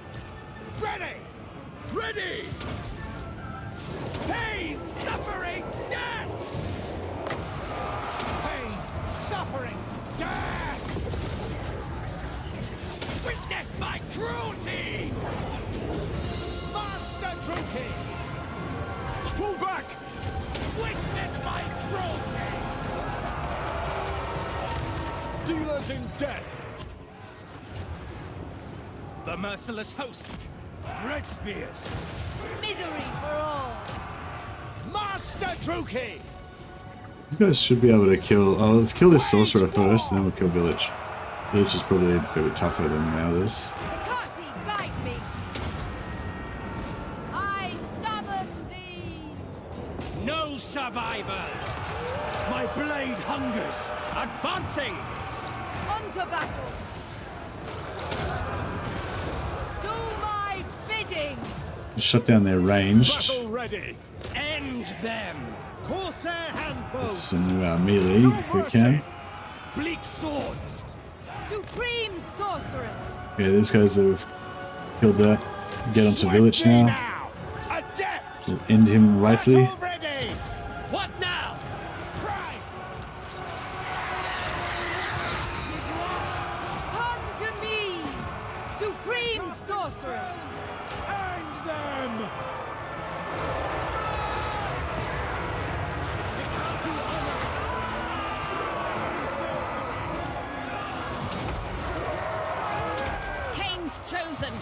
Ready! Ready! Pain! Suffering! Death! Pain! Suffering! Death! Witness my cruelty! Master Druki! Pull back! Witness my cruelty! Dealers in death! The merciless host! Red spears! Misery for all! Master Druki! These guys should be able to kill... Oh, let's kill this sorcerer first, and then we'll kill Village. Village is probably a bit tougher than the others. Hecate, guide me! I summon thee! No survivors! My blade hungers! Advancing! On to battle! Do my bidding! Shut down their ranged. Battle ready! End them! Corsair handbows! Some melee if we can. Bleak swords! Supreme sorceress! Yeah, these guys have killed that. Get onto Village now. Adept! We'll end him rightly. Battle ready! What now? Cry! Come to me! Supreme sorceress! End them! Cain's chosen.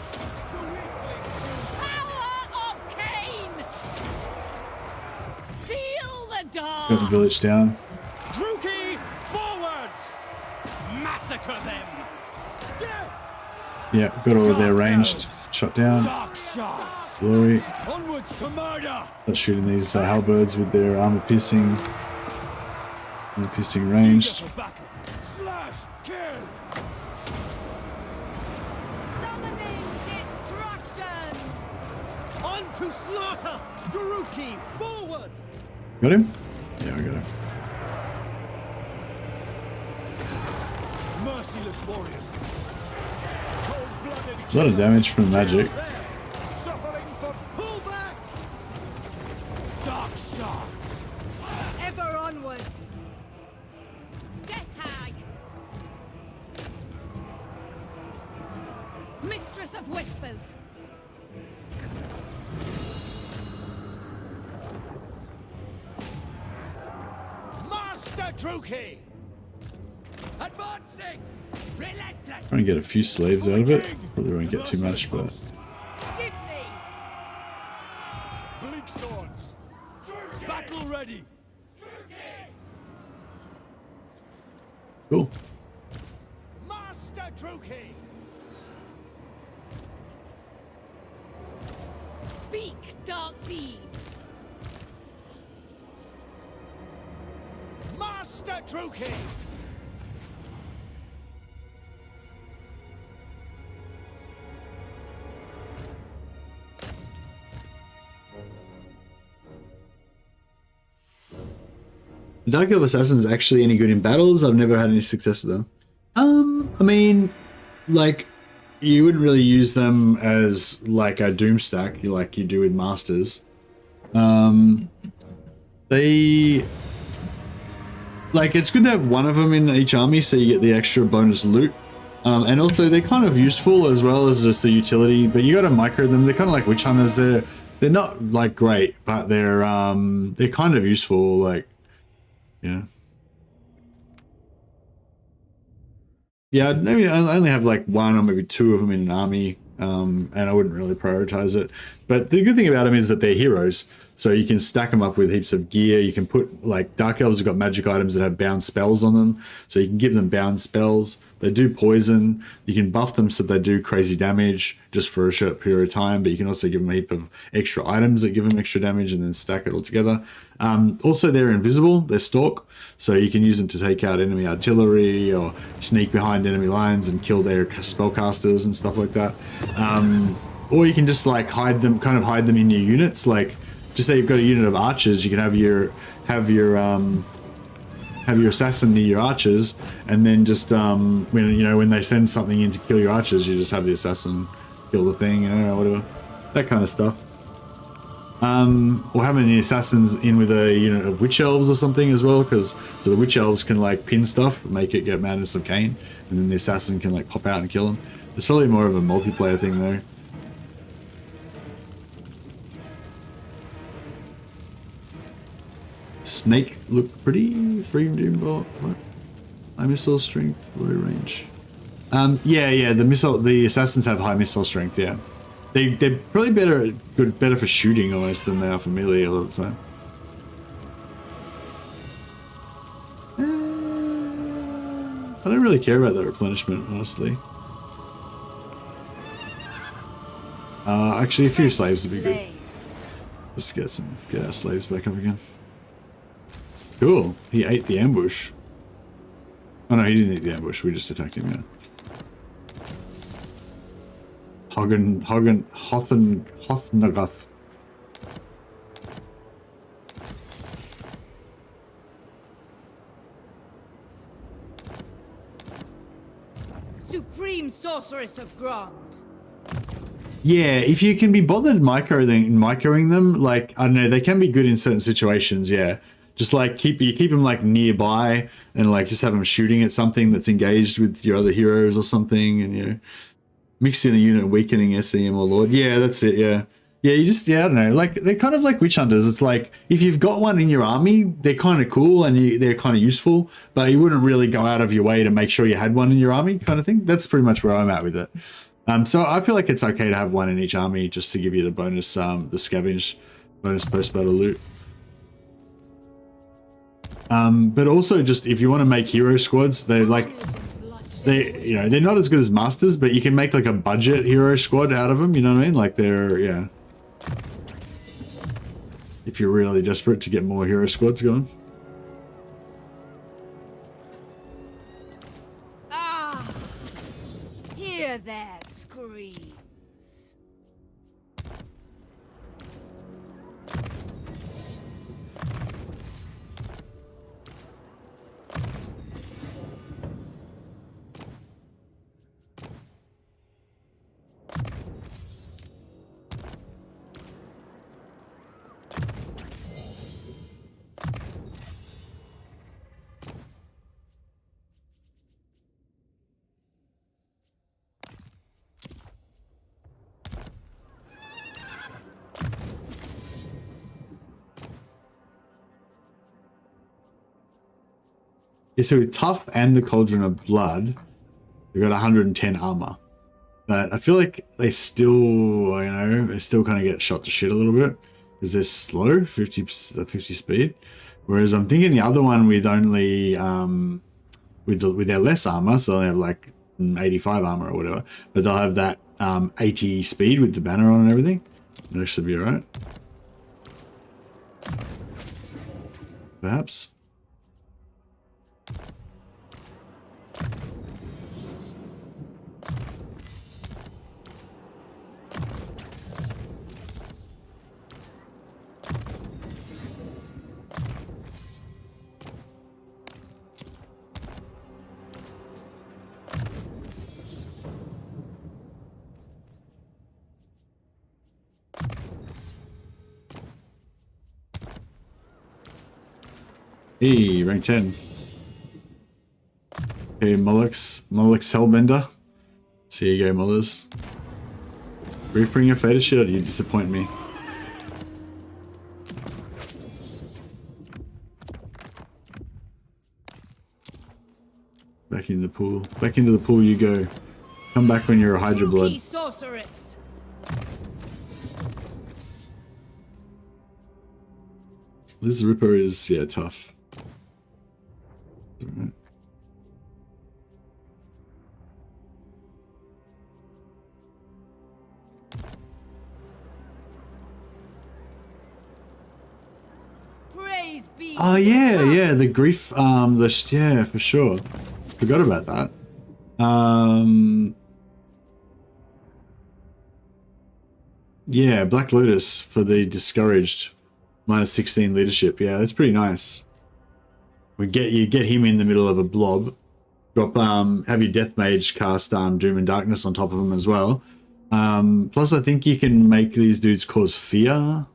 Power of Cain! Feel the Got the dark! Village down. Druki, forward! Massacre them! Death! Yeah, got all of their ranged. Shut down. Dark shards! Glory. Onwards to murder! Let's shooting these halberds with their armor piercing ranged. Eager for battle! Slash! Kill! Summoning destruction! On to slaughter! Druki, forward! Got him? Yeah, I got him. Merciless warriors! Cold-blooded A lot of damage from magic. suffering for pullback! Dark shards! Ever onward! Death hag! Mistress of whispers! Master Druki! Advancing! Relentless! Try and get a few slaves out of it. Probably won't get too much, but Give me! Bleak swords! Battle ready! cool. Master Druki! Speak, dark deed! Master Druki! Dark Elf Assassin's actually any good in battles? I've never had any success with them. I mean, like, you wouldn't really use them as like a doom stack like you do with masters. They like, it's good to have one of them in each army so you get the extra bonus loot. And also they're kind of useful as well as just a utility, but you got to micro them. They're kind of like witch hunters. They're not like great, but they're kind of useful. Like, yeah. Yeah, maybe I only have like one or maybe two of them in an army, and I wouldn't really prioritize it. But the good thing about them is that they're heroes, so you can stack them up with heaps of gear. You can put, like, Dark Elves have got magic items that have bound spells on them, so you can give them bound spells. They do poison. You can buff them so they do crazy damage just for a short period of time, but you can also give them a heap of extra items that give them extra damage and then stack it all together. Also, they're invisible. They're stalk, so you can use them to take out enemy artillery or sneak behind enemy lines and kill their spellcasters and stuff like that. Or you can just like hide them in your units. Like, just say you've got a unit of archers, you can have your assassin near your archers, and then just when they send something in to kill your archers, you just have the assassin kill the thing, or whatever, that kind of stuff. Or having the assassins in with a unit of witch elves or something as well, because so the witch elves can like pin stuff, make it get Madness of Cain, and then the assassin can like pop out and kill them. It's probably more of a multiplayer thing though. Snake look pretty. Freedom Doom Bolt. What? High missile strength, low range. Yeah. The assassins have high missile strength. Yeah. They're probably better for shooting almost than they are for melee all the time. I don't really care about that replenishment, honestly. Actually, a few slaves would be good. Just get our slaves back up again. Cool. He ate the ambush. Oh no, he didn't eat the ambush. We just attacked him. Yeah. Hothnagath. Supreme Sorceress of Grond. Yeah, if you can be bothered microing them, like, I don't know, they can be good in certain situations, yeah. Just like keep them like nearby and like just have them shooting at something that's engaged with your other heroes or something, and mix in a unit weakening SEM or Lord. Yeah, that's it, yeah. Yeah, I don't know, like they're kind of like witch hunters. It's like if you've got one in your army, they're kind of cool and they're kind of useful, but you wouldn't really go out of your way to make sure you had one in your army kind of thing. That's pretty much where I'm at with it. So I feel like it's okay to have one in each army just to give you the bonus, the scavenge bonus post-battle loot. But also just if you want to make hero squads, they're not as good as masters, but you can make like a budget hero squad out of them, you know what I mean? Like they're, if you're really desperate to get more hero squads going. Ah! Hear their screams. Yeah, so with Tough and the Cauldron of Blood, they've got 110 armor. But I feel like they still, they still kind of get shot to shit a little bit because they're slow, 50 speed. Whereas I'm thinking the other one with only, with their less armor, so they have like 85 armor or whatever, but they'll have that 80 speed with the banner on and everything. That should be alright. Perhaps. Hey, rank 10. Hey, Mullux Hellbender. So here you go, Mullers. Reaping your faded shield, you disappoint me. Back in the pool. Back into the pool you go. Come back when you're a Hydra Blood. Sorceress. This Ripper is, yeah, tough. Right. Oh yeah, the grief, yeah, for sure. Forgot about that. Yeah, Black Lotus for the discouraged, -16 leadership. Yeah, that's pretty nice. You get him in the middle of a blob. Drop have your Death Mage cast Doom and Darkness on top of him as well. Plus, I think you can make these dudes cause fear.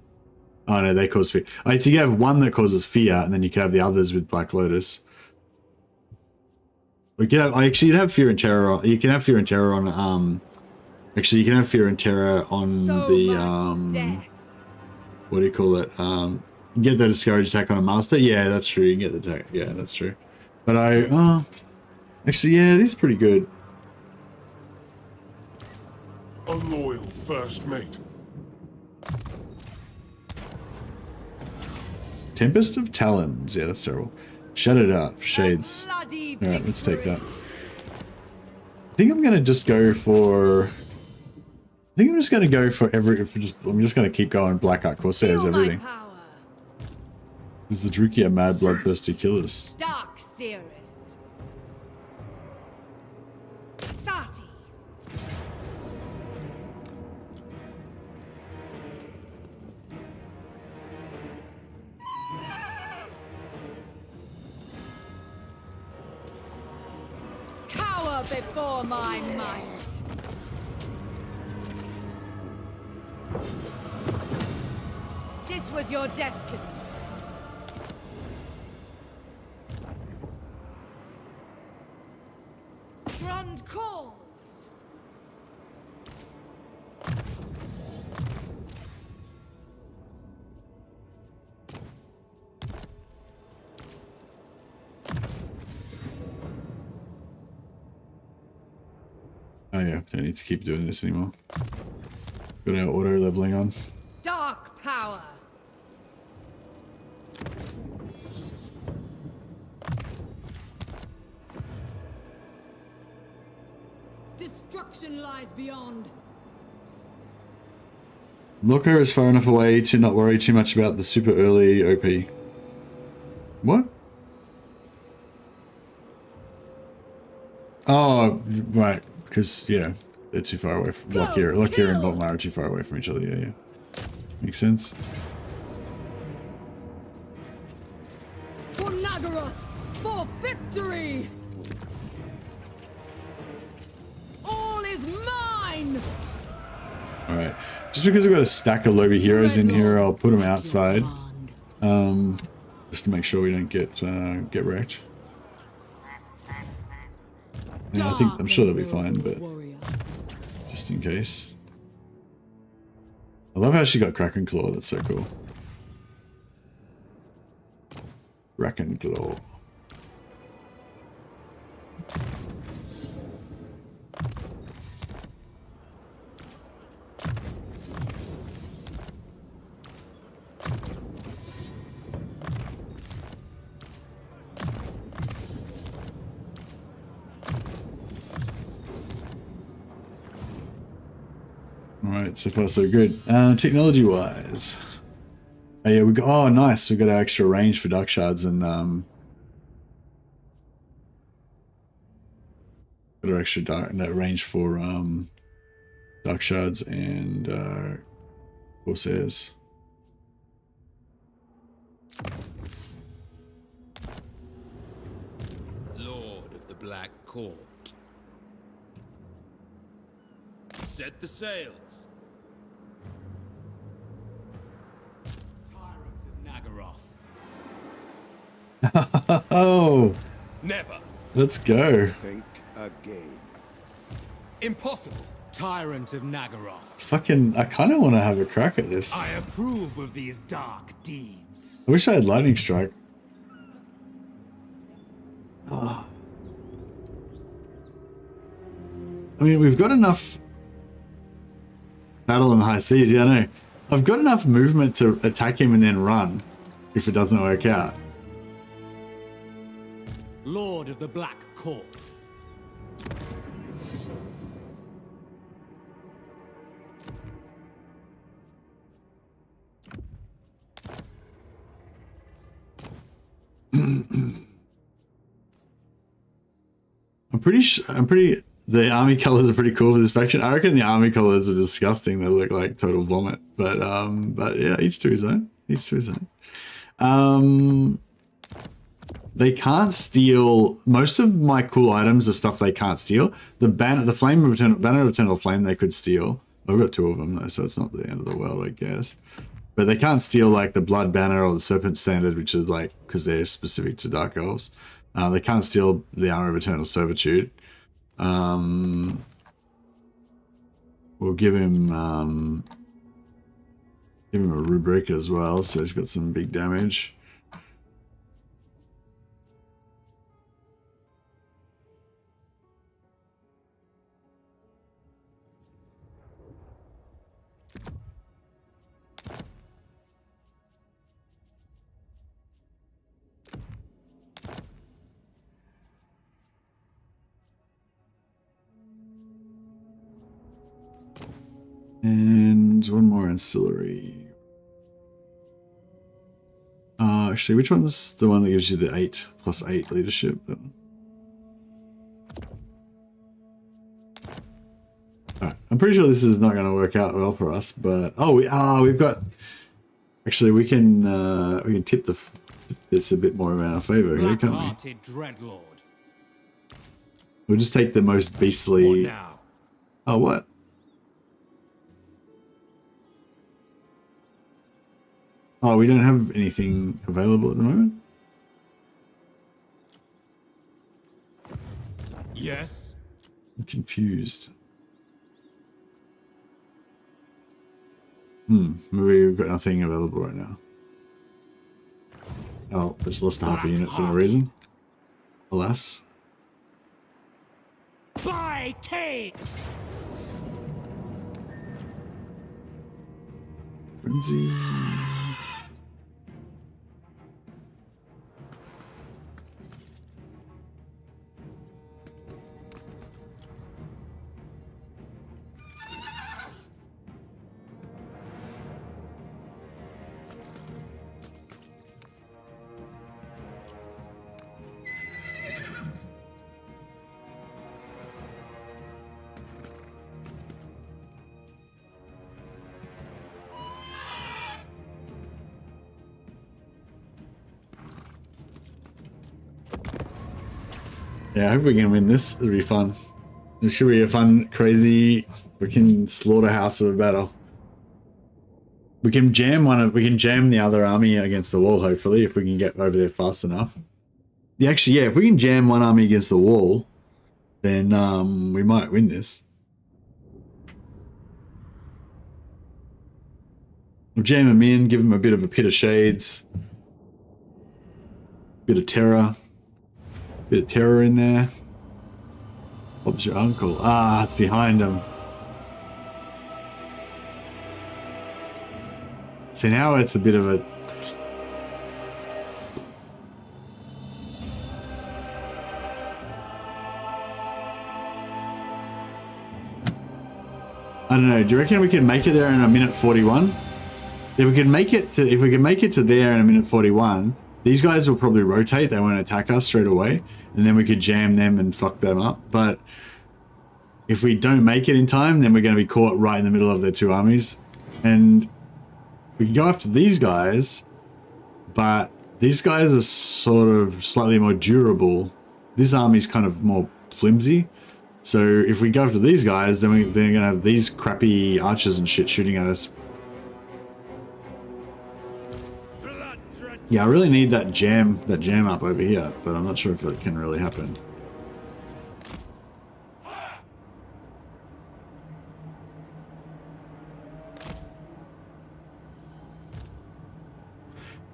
Oh no, they cause fear. So you have one that causes fear, and then you can have the others with Black Lotus. We can have, you'd have fear and terror. You can have fear and terror on. Actually, you can have fear and terror on the what do you call it? You get the discouraged attack on a master. Yeah, that's true. You can get the attack. Yeah, that's true. But actually, yeah, it is pretty good. A loyal first mate. Tempest of Talons. Yeah, that's terrible. Shut up, Shades. Alright, let's take that. I think I'm gonna just go for... I'm just gonna keep going Black Art Corsairs, everything. Because the Druki are mad bloodthirsty killers. Dark Cirrus. 30. Cower before my might. This was your destiny. Grand cause. Oh yeah, don't need to keep doing this anymore. Got our auto leveling on. Dark power. Destruction lies beyond. LOKHIR is far enough away to not worry too much about the super early OP. What? Oh, right. Because, yeah, they're too far away from LOKHIR and Boltmire are too far away from each other. Yeah. Makes sense. For Nagara, for victory! All is mine! Alright. Just because we've got a stack of Lobby heroes in here, I'll put them outside. Just to make sure we don't get wrecked. Yeah, I'm sure they'll be fine, but just in case. I love how she got Kraken Claw, that's so cool. Kraken Claw. Alright, so far so good. Technology wise. Oh yeah, we got, oh nice, we got our extra range for Dark Shards and got our extra range for Dark Shards and Corsairs. Lord of the Black Court. Set the sails. Tyrant of Nagaroth. Oh, Never. let's go. Think again. Impossible. Tyrant of Nagaroth. Fucking, I kind of want to have a crack at this. I approve of these dark deeds. I wish I had Lightning Strike. Oh. I mean, we've got enough battle in the high seas, yeah, I know. I've got enough movement to attack him and then run if it doesn't work out. Lord of the Black Court. The army colors are pretty cool for this faction. I reckon the army colors are disgusting. They look like total vomit. But yeah, each to his own. Each to his own. They can't steal most of my cool items. The stuff they can't steal. The banner of eternal flame they could steal. I've got 2 of them though, so it's not the end of the world, I guess. But they can't steal like the blood banner or the serpent standard, which is like because they're specific to dark elves. They can't steal the armor of eternal servitude. We'll give him a rubric as well, so he's got some big damage. And one more ancillary. Actually, which one's the one that gives you the 8+8 leadership? Alright, I'm pretty sure this is not going to work out well for us, but we've got. Actually, we can tip this a bit more in our favor here, can't we? Dreadlord. We'll just take the most beastly. What now? Oh, what? Oh, we don't have anything available at the moment? Yes. I'm confused. Maybe we've got nothing available right now. Oh, just lost half a unit for no reason. Alas. By Kate! Frenzy. Yeah, I hope we can win this. It'll be fun. It should be a fun, crazy, freaking slaughterhouse of a battle. We can jam the other army against the wall, hopefully, if we can get over there fast enough. Yeah, actually, yeah, if we can jam one army against the wall, then we might win this. We'll jam them in, give them a bit of a pit of shades. Bit of terror. Bit of terror in there. Bob's your uncle. Ah, it's behind him. So now it's a bit of a... I don't know. Do you reckon we can make it there in a minute 41? If we can make it to there in a minute 41, these guys will probably rotate. They won't attack us straight away. And then we could jam them and fuck them up. But if we don't make it in time, then we're going to be caught right in the middle of their 2 armies. And we can go after these guys, but these guys are sort of slightly more durable. This army's kind of more flimsy. So if we go after these guys, then they're going to have these crappy archers and shit shooting at us. Yeah, I really need that jam up over here, but I'm not sure if that can really happen.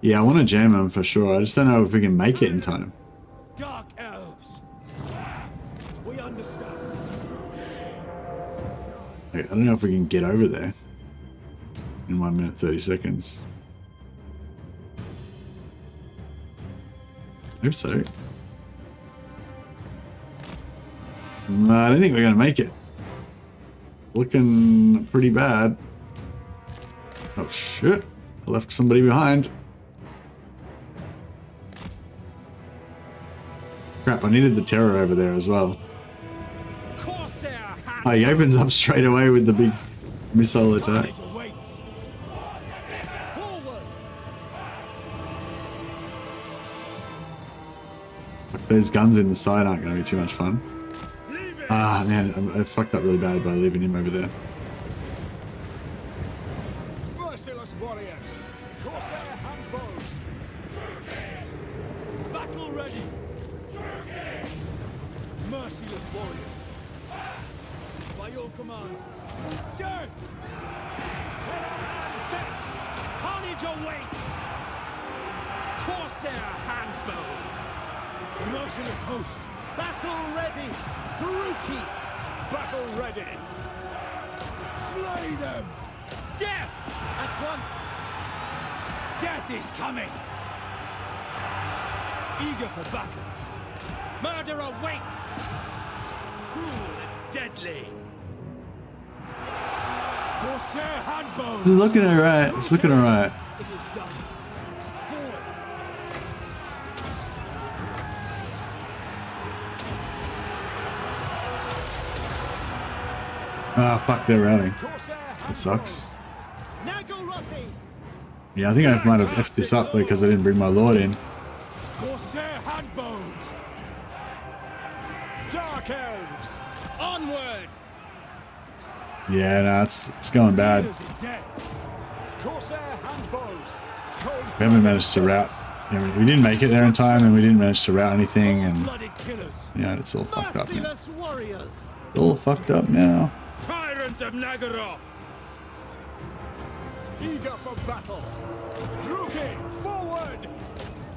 Yeah, I want to jam them for sure. I just don't know if we can make it in time. Dark elves. We understand. Wait, I don't know if we can get over there in 1 minute 30 seconds. I hope so. No, I don't think we're going to make it. Looking pretty bad. Oh shit, I left somebody behind. Crap, I needed the terror over there as well. Corsair hand. Oh, he opens up straight away with the big missile attack. Carnage awaits. Forward. Those guns in the side aren't going to be too much fun. Leave it. Ah, man, I fucked up really bad by leaving him over there. Merciless warriors. Corsair hand bows. Battle ready. Merciless warriors. By your command. Death! Terror and death! Carnage awaits! Corsair hand bows. Merciless host. Battle ready. Druki. Battle ready. Slay them. Death! At once. Death is coming. Eager for battle. Murder awaits. Cruel and deadly. Corsair handbows. It's looking alright. It's looking alright. It is done. Forward. Ah, fuck, they're routing. Corsair It sucks. Nagorothi. Yeah, I think I might have effed this up though because I didn't bring my lord in. Corsair handbows. Dark elves. Onward. Yeah, no, it's going bad. Dealers in death. Corsair handbows. We haven't managed to route. Yeah, we didn't make it there in time, and we didn't manage to route anything, and Blooded killers. yeah, it's all fucked up now. Merciless warriors. It's all fucked up now. Tyrant of Nagara! Eager for battle. Druki, forward.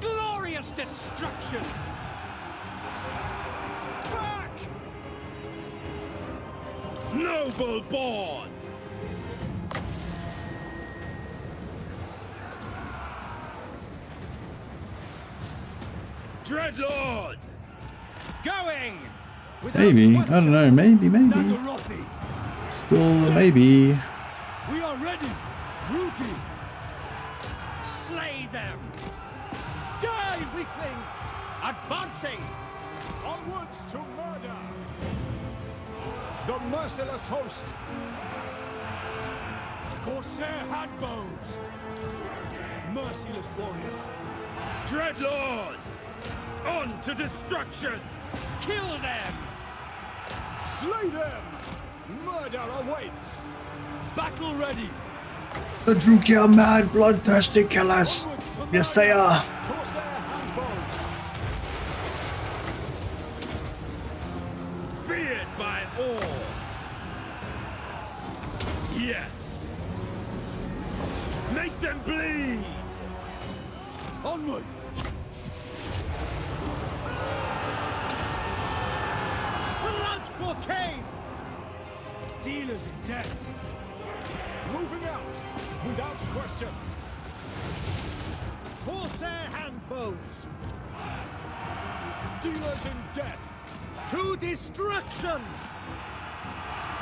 Glorious destruction. Back. Noble born! Dreadlord! Going. Maybe, I don't know, maybe. Nagorothi. Still a maybe. We are ready. Druki. Slay them. Die, weaklings. Advancing. Onwards to murder. The merciless host. Corsair handbows. Merciless warriors. Dreadlord! On to destruction! Kill them. Slay them. Murder awaits. Battle ready. The Druki are mad, bloodthirsty killers. Onwards to Yes, they murder. are. Corsair handbows. Feared by all! Yes! Make them bleed! Onward. Blood for Cain. Dealers in death. Moving out without question. Corsair handbows. Dealers in death. To destruction.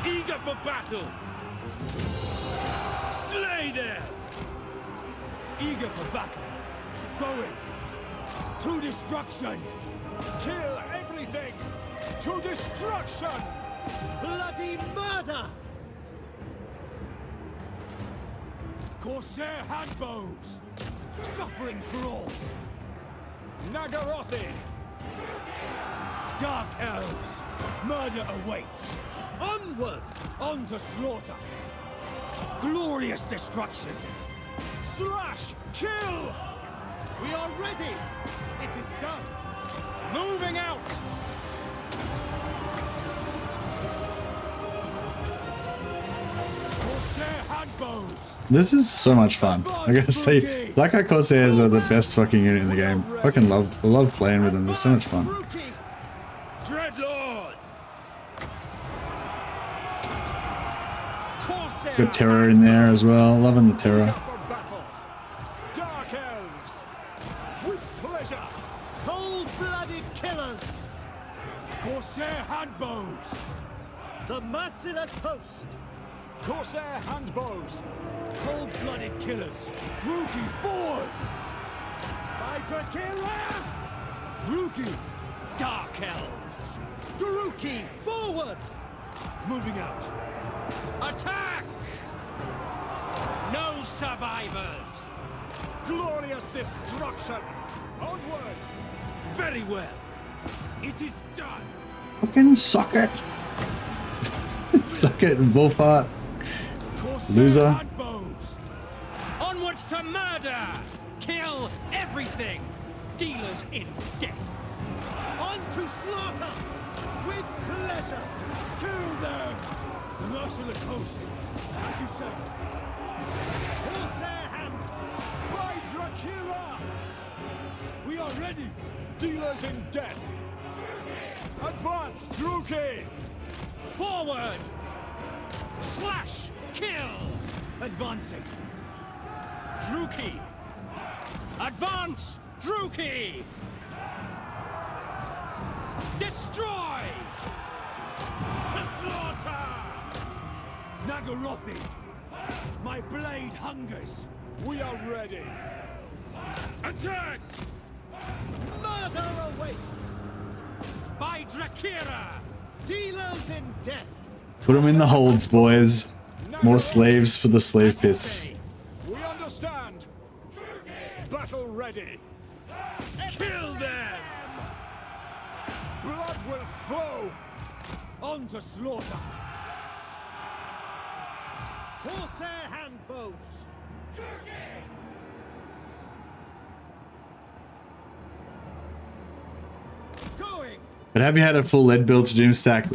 Eager for battle! Slay them! Eager for battle. Going. To destruction. Kill everything. To destruction. Bloody murder. Corsair handbows. Suffering for all. Nagorothi. Dark elves. Murder awaits. Onward. On to slaughter. Glorious destruction. Slash. Kill. We are ready. It is done. Moving out. Corsair handbows. This is so much fun. I gotta say, Black Eye Corsairs are the best fucking unit in the game. Fucking love playing with them. They're so much fun. Druki. Dreadlord! Corsair. Good terror in there as well. Loving the terror. For battle. Dark elves. With pleasure. Cold-blooded killers. Corsair handbows. The merciless host. Corsair handbows. Cold-blooded killers. Druki forward. Hydra killer. Druki. Dark elves. Druki, forward! Moving out. Attack! No survivors! Glorious destruction! Onward! Very well. It is done. Fucking suck it. Suck it, Wolfheart. Loser. And bows. Onwards to murder! Kill everything! Dealers in death! On to slaughter! With pleasure! Kill them! The merciless host, as you say. Horsehair hand! By Dracula! We are ready! Dealers in death! Advance, Druki! Forward! Slash! Kill! Advancing! Druki! Advance! Druki! Destroy! To slaughter! Nagarothi! My blade hungers! We are ready! Attack! Murder awaits! By Dracula! Dealers in death! Put them in the holds, boys. More slaves for the slave pits. We understand! Battle ready! Kill them! Blood will flow! On to slaughter! Horsehair hand bows! Going! But have you had a full lead build to Doomstack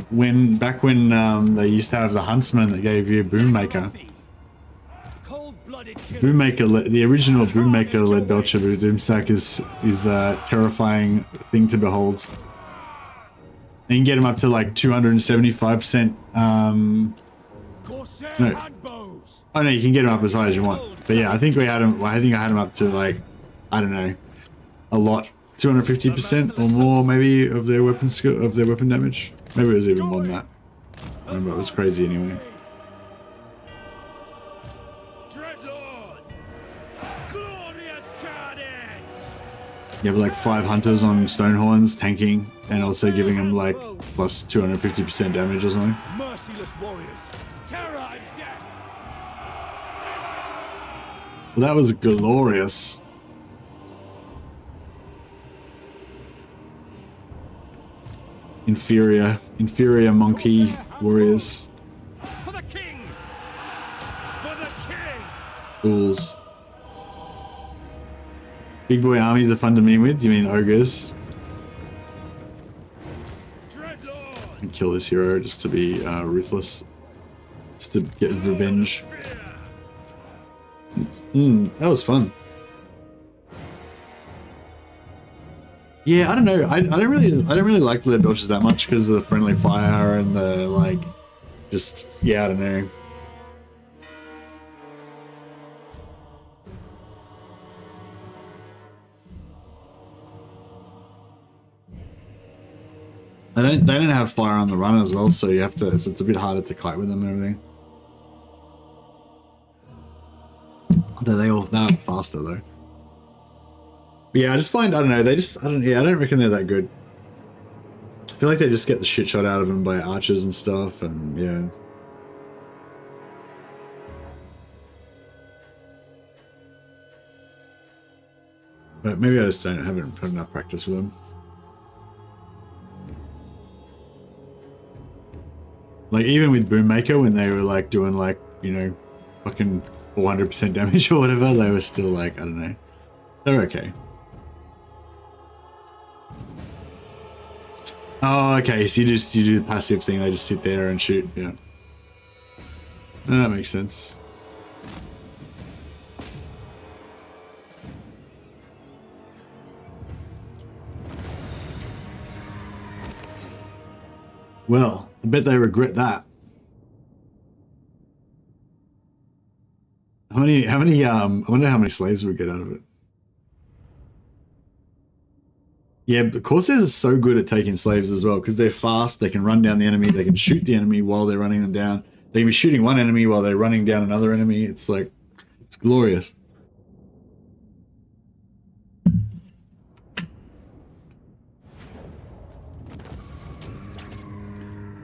back when they used to have the Huntsman that gave you Boommaker? Cold-blooded killers! Boommaker, the original Boommaker lead belcher to Doomstack is a terrifying thing to behold. And you can get them up to like 275%. No. Oh no, you can get them up as high as you want. But yeah, I think we had them. I think I had them up to like, I don't know, a lot, 250% or more maybe of their weapon skill, of their weapon damage. Maybe it was even more than that. I remember it was crazy anyway. Dreadlord! Glorious carnage! You have like 5 hunters on Stonehorns tanking and also giving them like plus 250% damage or something. Merciless warriors! Terror and death! Well, that was glorious. Inferior monkey warriors. For the king! For the king! Fools. Big boy armies are fun to meet with. You mean ogres? Dreadlord! And kill this hero just to be ruthless, just to get revenge. That was fun. Yeah, I don't know. I don't really like the lead belchers that much because of the friendly fire and the like. Just yeah, I don't know. They don't have fire on the run as well, so you have to. So it's a bit harder to kite with them and everything. They're all faster though. But yeah, I just find I don't reckon they're that good. I feel like they just get the shit shot out of them by archers and stuff, and yeah. But maybe I just haven't put enough practice with them. Like even with Boommaker, when they were like doing like, you know, fucking 400% damage or whatever, they were still like, I don't know. They're okay. Oh, okay, so you do the passive thing, they just sit there and shoot, yeah. That makes sense. Well, I bet they regret that. How many I wonder how many slaves we get out of it. Yeah, but Corsairs are so good at taking slaves as well because they're fast, they can run down the enemy, they can shoot the enemy while they're running them down. They can be shooting one enemy while they're running down another enemy. It's like, it's glorious.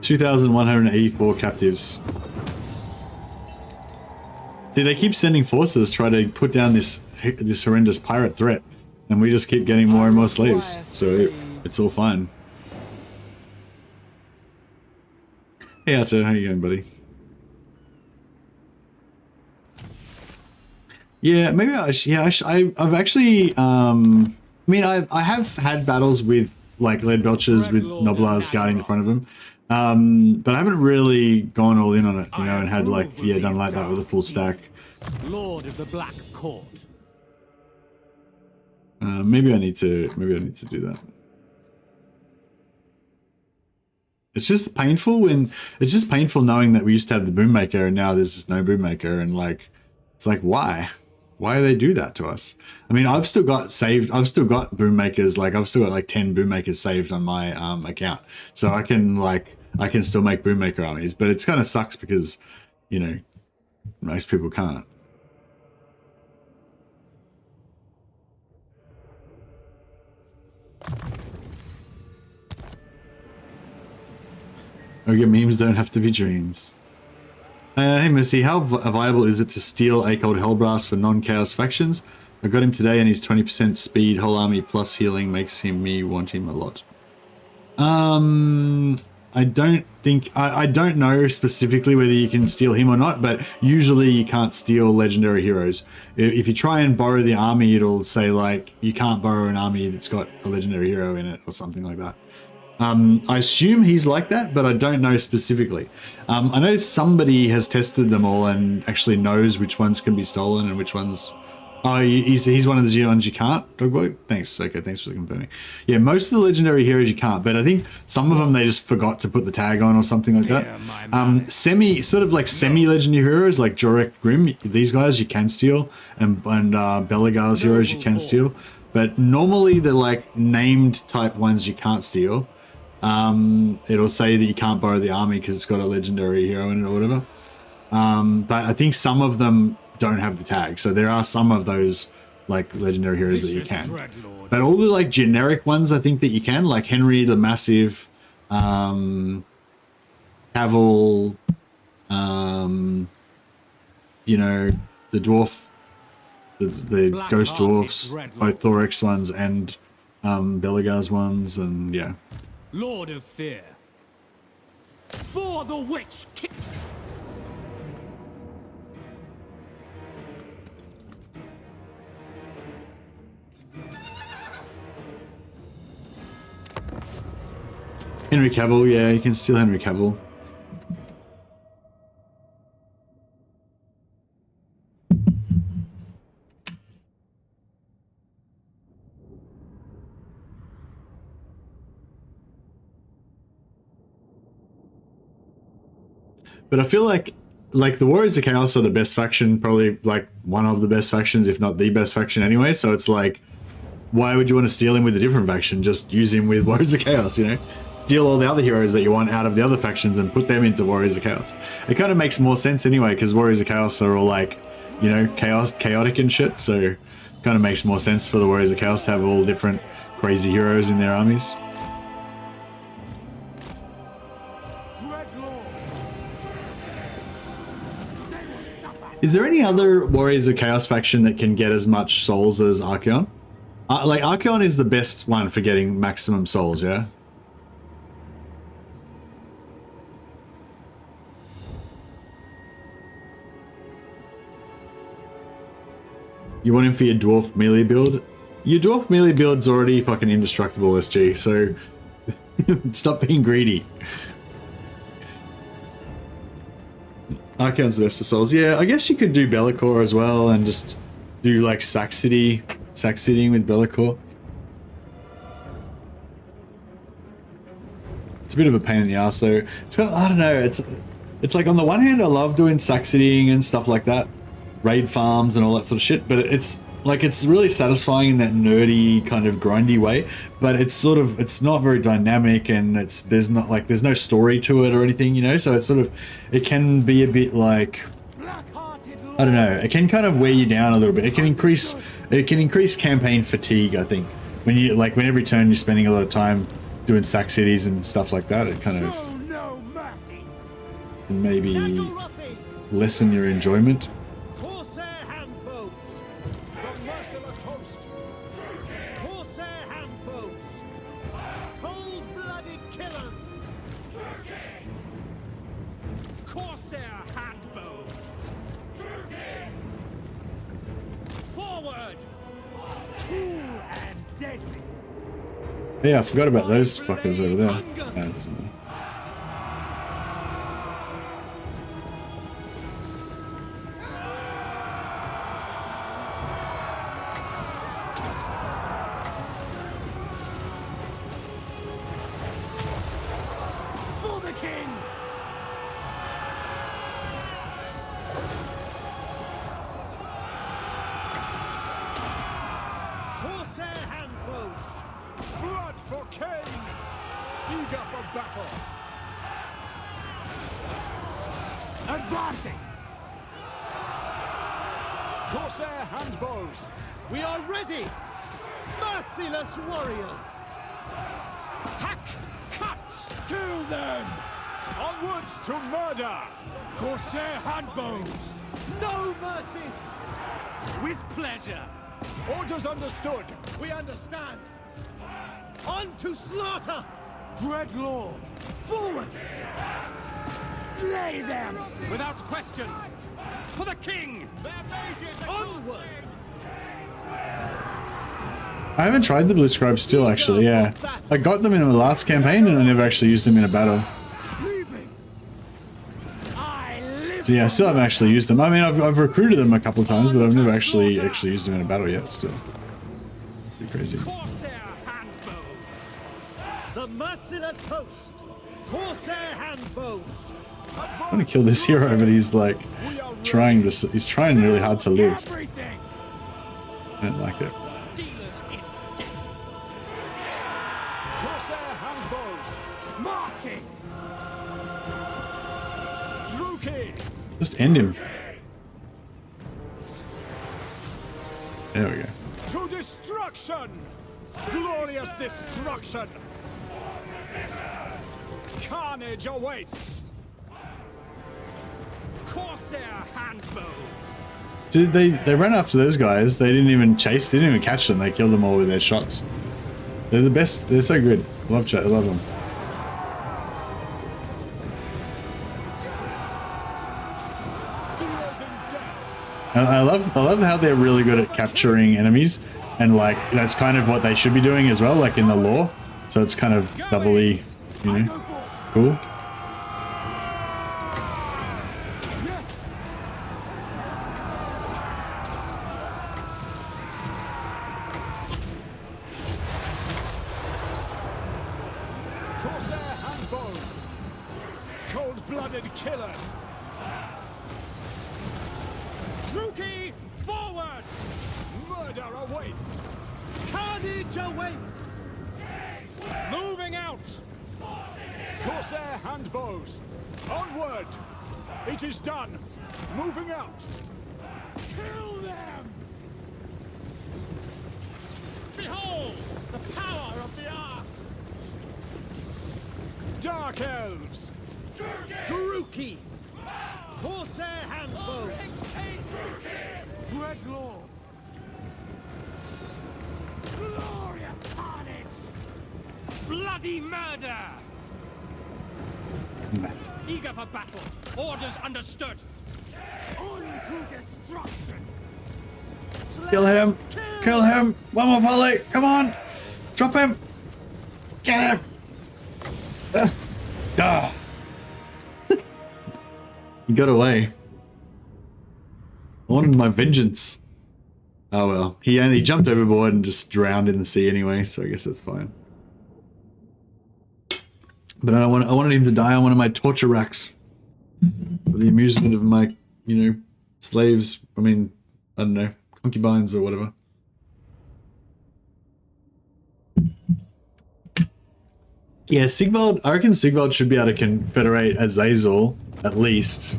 2,184 captives. See, they keep sending forces try to put down this horrendous pirate threat, and we just keep getting more and more slaves. So it's all fine. Hey, Arto, how you going, buddy? Yeah, maybe I've actually, I mean, I have had battles with like lead belchers with Noblars guarding the front of them, but I haven't really gone all in on it, you know, and had like, yeah, done like that with a full stack. Lord of the Black Court. Maybe I need to do that. It's just painful knowing that we used to have the Boommaker and now there's just no Boommaker, and like, it's like, why do they do that to us? I mean, I've still got Boommakers, like I've still got like 10 Boommakers saved on my account. So I can still make Boommaker armies, but it's kind of sucks because, you know, most people can't. Okay, memes don't have to be dreams. Hey Missy, how viable is it to steal a cold Hellblast for non-chaos factions? I got him today and he's 20% speed, whole army plus healing makes me want him a lot. I don't know specifically whether you can steal him or not, but usually you can't steal legendary heroes. If you try and borrow the army, it'll say like, you can't borrow an army that's got a legendary hero in it or something like that. I assume he's like that, but I don't know specifically. I know somebody has tested them all and actually knows which ones can be stolen and which ones... Oh, he's one of the ones you can't? Dogboy? Thanks. Okay, thanks for confirming. Yeah, most of the legendary heroes you can't, but I think some of them they just forgot to put the tag on or something like that. Semi-legendary heroes like Jorek Grimm, these guys you can steal, and Belagar's heroes you can steal. But normally they're like named type ones you can't steal. It'll say that you can't borrow the army because it's got a legendary hero in it or whatever. But I think some of them don't have the tag, so there are some of those like legendary heroes that you can. But all the like generic ones I think that you can, like Henry the Massive, Cavill, you know, the dwarf, the ghost dwarfs, both Thorax ones and Belagar's ones, and yeah. Lord of Fear. For the Witch King. Henry Cavill, yeah, you can steal Henry Cavill. But I feel like the Warriors of Chaos are the best faction, probably like one of the best factions, if not the best faction anyway. So it's like, why would you want to steal him with a different faction? Just use him with Warriors of Chaos, you know? Steal all the other heroes that you want out of the other factions and put them into Warriors of Chaos. It kind of makes more sense anyway, because Warriors of Chaos are all like, you know, chaotic and shit. So it kind of makes more sense for the Warriors of Chaos to have all different crazy heroes in their armies. Is there any other Warriors of Chaos faction that can get as much souls as Archaon? Like, Archaon is the best one for getting maximum souls, yeah? You want him for your dwarf melee build? Your dwarf melee build's already fucking indestructible, SG, so stop being greedy. Archaon's the best for souls. Yeah, I guess you could do Be'lakor as well and just do like Saxitying with Be'lakor. It's a bit of a pain in the ass though. It's got, I don't know, it's like on the one hand I love doing Saxitying and stuff like that, raid farms and all that sort of shit, but it's like it's really satisfying in that nerdy kind of grindy way, but it's not very dynamic, and there's no story to it or anything, you know, so it's sort of, it can be a bit like, I don't know, it can kind of wear you down a little bit. It can increase campaign fatigue, I think, when every turn you're spending a lot of time doing sack cities and stuff like that. It kind of maybe lessen your enjoyment. Corsair handbows. The merciless host. Corsair handbows. Cold-blooded killers. Corsair handbows. Forward. Cool and deadly. Yeah, I forgot about those fuckers over there. Ah, it doesn't matter. For the king. Corsair handbows. Blood for Cain! Eager for battle! Advancing! Corsair handbows! We are ready! Merciless warriors! Hack! Cut! Kill them! Onwards to murder! Corsair handbows! No mercy! With pleasure! Orders understood! We understand! On to slaughter! Dreadlord, forward! Slay them! Without question! For the king! Onward! I haven't tried the blue scribes still, actually. Yeah, I got them in the last campaign, and I never actually used them in a battle. So yeah, I still haven't actually used them. I mean, I've recruited them a couple of times, but I've never actually used them in a battle yet. Still, pretty crazy. Corsair handbows! The merciless host! Corsair handbows! I want to kill this hero, but he's like he's trying really hard to live. Everything! I don't like it. Dealers in death! Corsair handbows! Marching! Druki! Just end him. There we go. To destruction! Glorious destruction! Carnage awaits! Corsair handbows! Did they ran after those guys? They didn't even chase. They didn't even catch them. They killed them all with their shots. They're the best. They're so good. I love them. And I love how they're really good at capturing enemies, and like that's kind of what they should be doing as well, like in the lore. So it's kind of doubly, you know, cool. Corsair handbows! Cold-blooded killers! Druki, forward! Murder awaits! Carnage awaits! Moving out! Corsair handbows! Onward! It is done! Moving out! Kill them! Behold! The power of the arts! Dark elves! Druki! Corsair handbows! Dreadlord! Glorious carnage! Bloody murder! Eager for battle. Orders understood. On to destruction. Kill him! Kill him! One more volley! Come on! Drop him! Get him! He got away. I wanted my vengeance. Oh well. He jumped overboard and just drowned in the sea anyway, so I guess that's fine. But I wanted him to die on one of my torture racks. For the amusement of my, you know, slaves. I mean, I don't know, concubines or whatever. Yeah, Sigvald, I reckon Sigvald should be able to confederate Azazel, at least.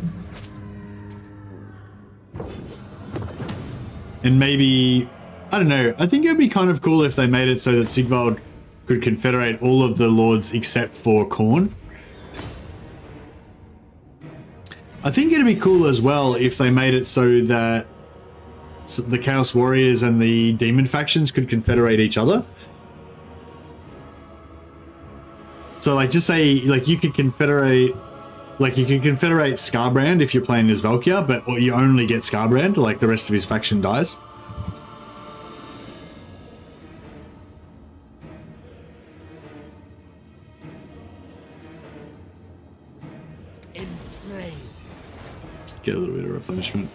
And maybe, I don't know, I think it'd be kind of cool if they made it so that Sigvald could confederate all of the lords except for Khorne. I think it'd be cool as well if they made it so that the Chaos Warriors and the Demon factions could confederate each other. So like just say like you could confederate Scarbrand if you're playing as Valkyr, but or you only get Scarbrand, like the rest of his faction dies. Enslaved. Get a little bit of replenishment.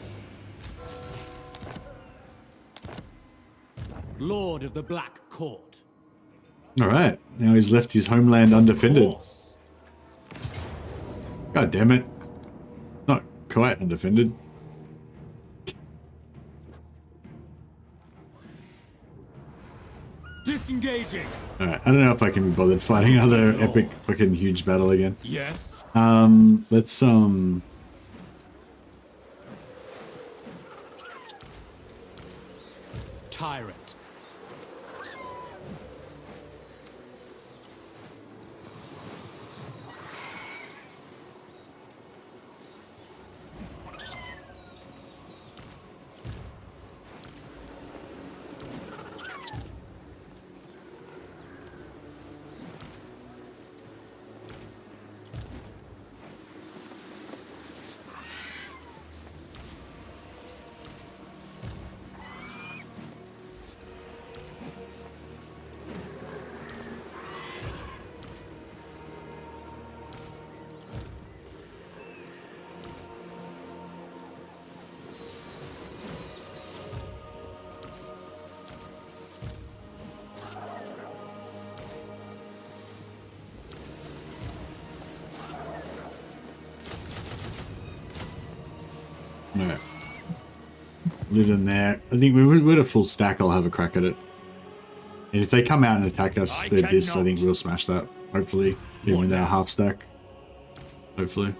Lord of the Black Court. Alright, now he's left his homeland undefended. God damn it. Not quite undefended. Disengaging. Alright, I don't know if I can be bothered fighting another epic fucking huge battle again. Yes. Let's Tyrant. Alright. Live in there. I think we're a full stack, I'll have a crack at it. And if they come out and attack us, they're this, I think we'll smash that. Hopefully. Even with our half stack. Hopefully.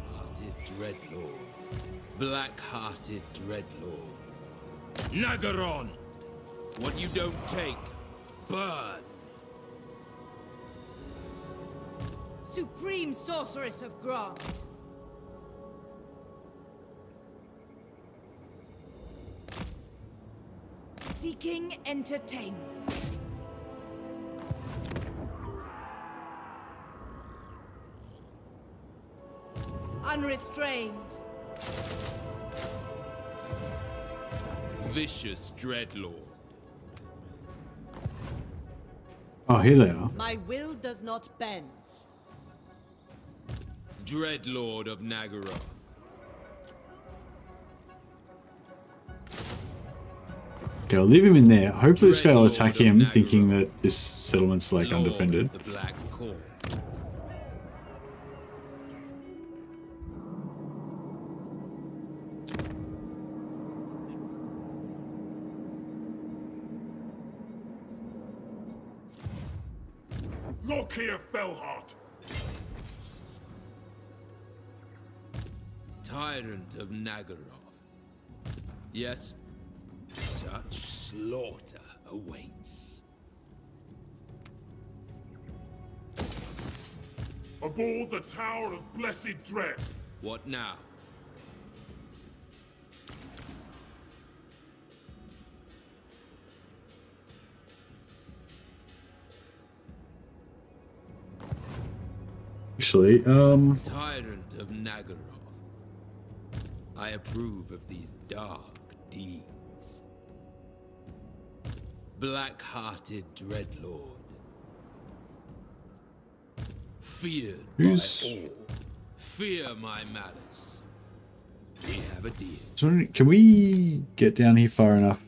Black-hearted Dreadlord. Black-hearted Dreadlord. Nagaron! What you don't take, burn! Supreme Sorceress of Grant. Seeking entertainment. Unrestrained. Vicious Dreadlord. Oh, here they are. My will does not bend. Dreadlord of Nagaroth. Okay, I'll leave him in there. Hopefully this guy will attack him, thinking that this settlement's like undefended. The Black Court. LOKHIR FELLHEART. Tyrant of Nagaroth. Yes, such slaughter awaits. Aboard the Tower of Blessed Dread. What now? Actually, Tyrant of Nagaroth. I approve of these dark deeds. Black-hearted Dreadlord. Feared by all. Fear my malice. We have a deal. Can we get down here far enough?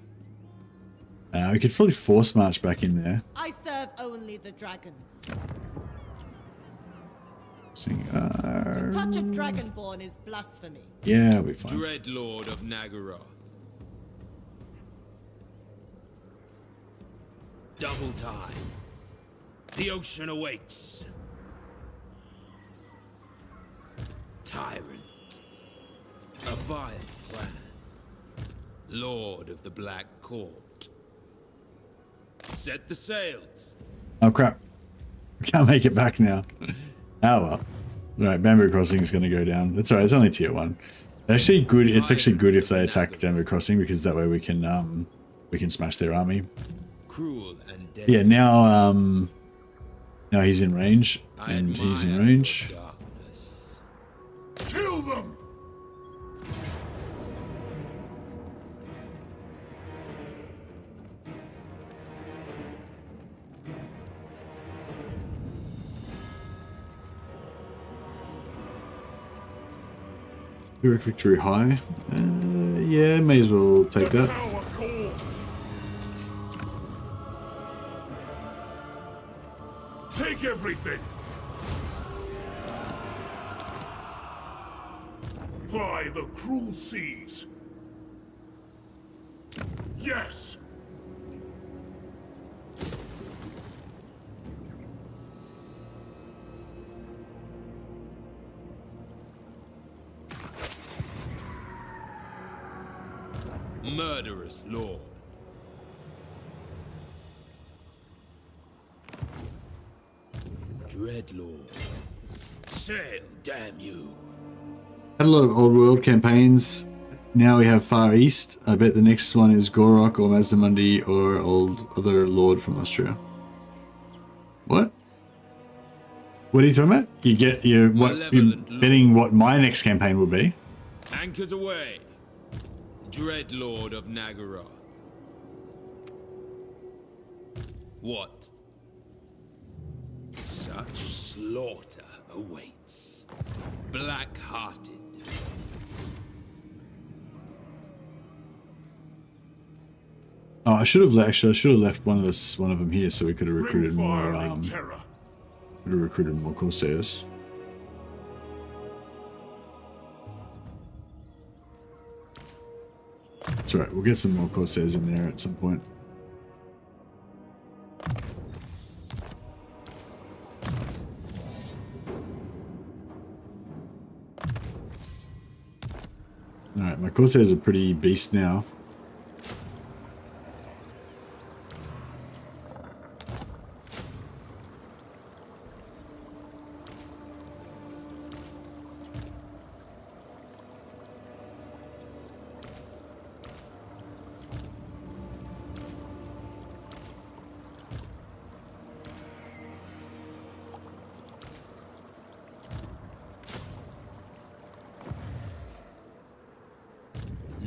We could probably force march back in there. I serve only the dragons. To touch a dragonborn is blasphemy. Yeah, I'll be fine. Dreadlord of Nagaroth. Double time. The ocean awaits. Tyrant. A vile plan. Lord of the Black Court. Set the sails. Oh crap. Can't make it back now. Oh well. Right, Bamboo Crossing is going to go down. That's alright. It's only tier 1. Actually, good. It's actually good if they attack Bamboo Crossing because that way we can smash their army. Cruel and deadly. Yeah. Now now he's in range, and he's in range. Darkness. Kill them! Direct victory high. Yeah, may as well take that. Tower calls. Take everything. Ply the cruel seas. Yes. Murderous lord. Dreadlord. Sail, damn you. Had a lot of old world campaigns. Now we have Far East. I bet the next one is Gorok or Mazdamundi or old other lord from Austria. What? What are you talking about? You're betting what my next campaign will be? Anchors away. Dreadlord of Nagaroth. What? Such slaughter awaits. Black-hearted. Oh, I should have left one of them here so we could have recruited more. Terror. Could have recruited more Corsairs. That's right. We'll get some more Corsairs in there at some point. Alright, my Corsairs are pretty beast now.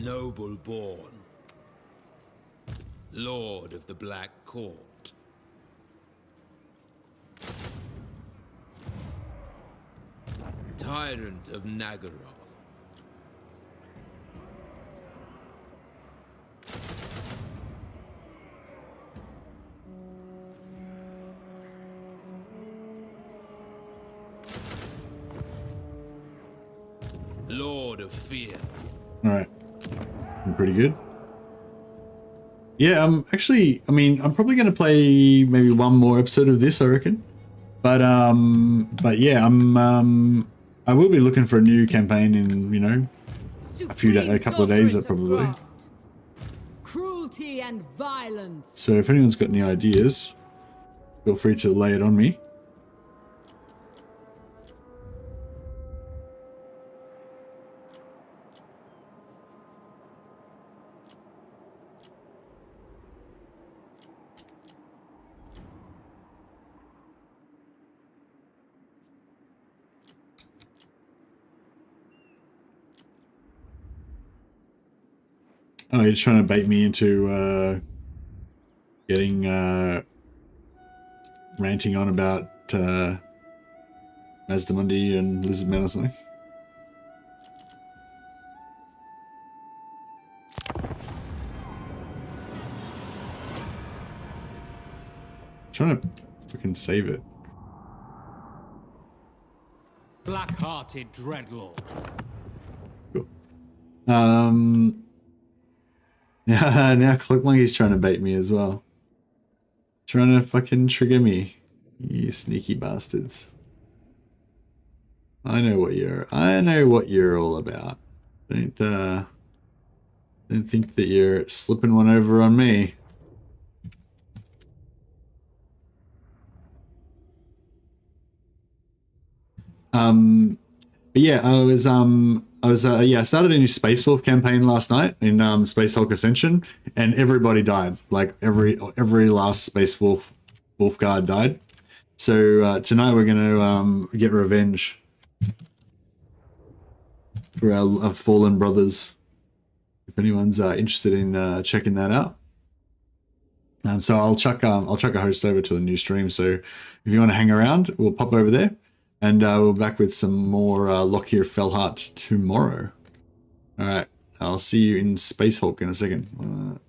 Noble born. Lord of the Black Court. Tyrant of Nagaroth. Lord of Fear. Alright. I'm pretty good. Yeah, actually, I mean, I'm probably going to play maybe one more episode of this, I reckon. But yeah, I will be looking for a new campaign in, you know, a couple of days, probably. Cruelty and violence. So if anyone's got any ideas, feel free to lay it on me. Oh, you're trying to bait me into getting ranting on about Mazdamundi and Lizardman or something. Trying to freaking save it. Black-hearted dreadlord. Cool. Now Cloak Monkey's trying to bait me as well. Trying to fucking trigger me. You sneaky bastards. I know what you're all about. Don't think that you're slipping one over on me. But yeah, I started a new Space Wolf campaign last night in Space Hulk Ascension, and everybody died. Like every last Space Wolf guard died. So tonight we're gonna get revenge for our fallen brothers. If anyone's interested in checking that out. So I'll chuck a host over to the new stream. So if you want to hang around, we'll pop over there. And we'll be back with some more LOKHIR FELLHEART tomorrow. All right. I'll see you in Space Hulk in a second.